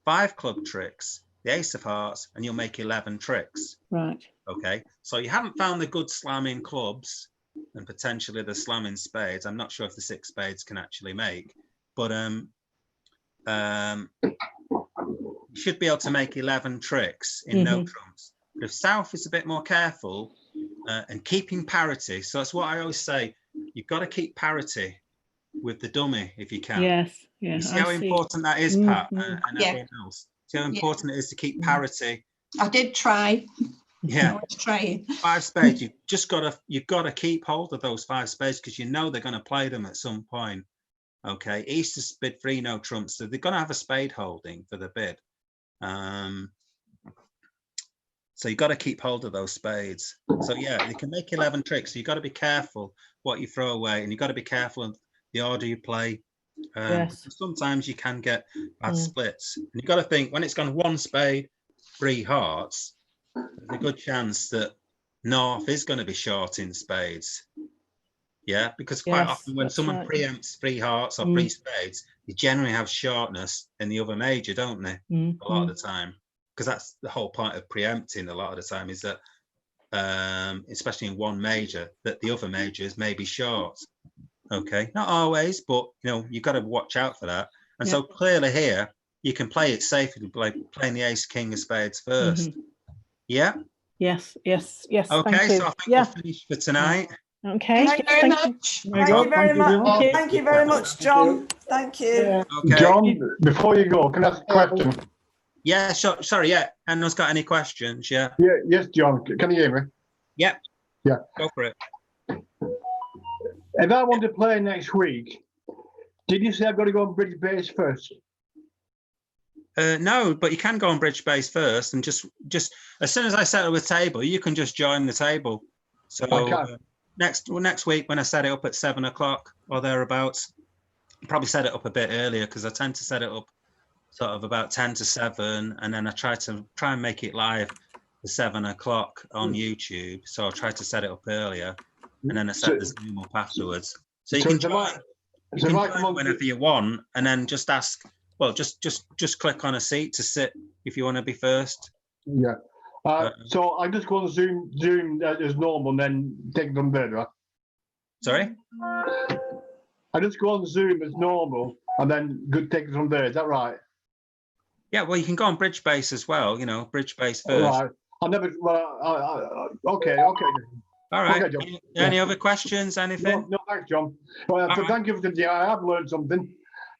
5 club tricks, the ace of hearts, and you'll make 11 tricks. Right. Okay. So you haven't found the good slamming clubs and potentially the slamming spades. I'm not sure if the 6 spades can actually make, but you should be able to make 11 tricks in no trumps. But if south is a bit more careful and keeping parity, so that's what I always say, you've got to keep parity with the dummy if you can. Yes, yeah. You see how I see. important that is, Pat, and Yeah. everyone else? See how important it is to keep parity? I did try. I Yeah, was trying. 5 spades. You've got to keep hold of those 5 spades because you know they're going to play them at some point. Okay, East has bid 3 no trumps, so they're going to have a spade holding for the bid. So you've got to keep hold of those spades. So yeah, you can make 11 tricks. So you've got to be careful what you throw away, and you've got to be careful of the order you play. Yes. Sometimes you can get bad splits, and you've got to think when it's gone 1 spade, 3 hearts. There's a good chance that North is going to be short in spades. Yeah, because quite Yes, often when that's someone right. preempts 3 hearts or 3 spades, they generally have shortness in the other major, don't they? A lot of the time, because that's the whole point of preempting. A lot of the time is that, especially in one major, that the other majors may be short. Okay, not always, but you know you've got to watch out for that. And so clearly here you can play it safely, like playing the ace king of spades first. Yeah. Yes, yes, yes. Okay, Thank you. so I think we'll finish for tonight. Okay. Thank you very much. There you go. Thank you very Thank much. you. Thank you very much, John. Thank you. Yeah. Okay. John, before you go, can I ask a question? Yeah, sure. Sorry. Yeah. Anyone's got any questions? Yeah. Yeah, yes, John. Can you hear me? Yeah. Yeah. Go for it. If I want to play next week, did you say I've got to go on bridge base first? No, but you can go on bridge base first, and just as soon as I set up a table, you can just join the table. So next week when I set it up at 7 o'clock or thereabouts, I'll probably set it up a bit earlier because I tend to set it up sort of about 10 to 7, and then I try and make it live at 7 o'clock on YouTube. So I'll try to set it up earlier, and then I set the Zoom up afterwards. So you can join. You can join whenever you want, and then just ask. Well, just click on a seat to sit if you want to be first. Yeah. So I just go on Zoom as normal and then take them there, right? Sorry? I just go on Zoom as normal and then take it from there. Is that right? Yeah, well, you can go on bridge base as well, you know, bridge base first. Right. I never, okay. All right. Okay, John. Any other questions, anything? No, thanks, John. Well, thank you for today. I have learned something.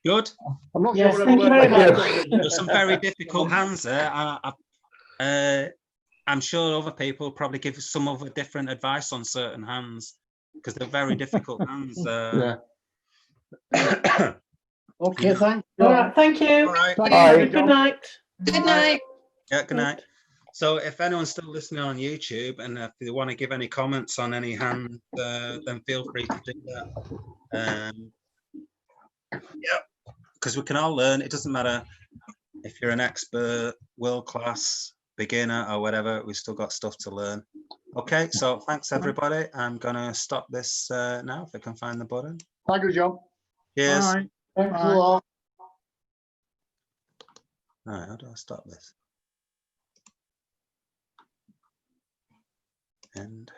Good. I'm not Yes, sure. thank you very much. There's some very difficult hands there. I'm sure other people probably give some other different advice on certain hands because they're very difficult hands. Yeah. Okay, thanks. All right. Thank you. All right. Bye. Good night. Good night. Yeah, good night. So if anyone's still listening on YouTube and if they want to give any comments on any hand, then feel free to do that. Yeah, because we can all learn. It doesn't matter if you're an expert, world class, beginner or whatever, we've still got stuff to learn. Okay, so thanks everybody. I'm gonna stop this now if I can find the button. Thank you, John. Cheers. Bye. Thanks a lot. All right, how do I stop this? End.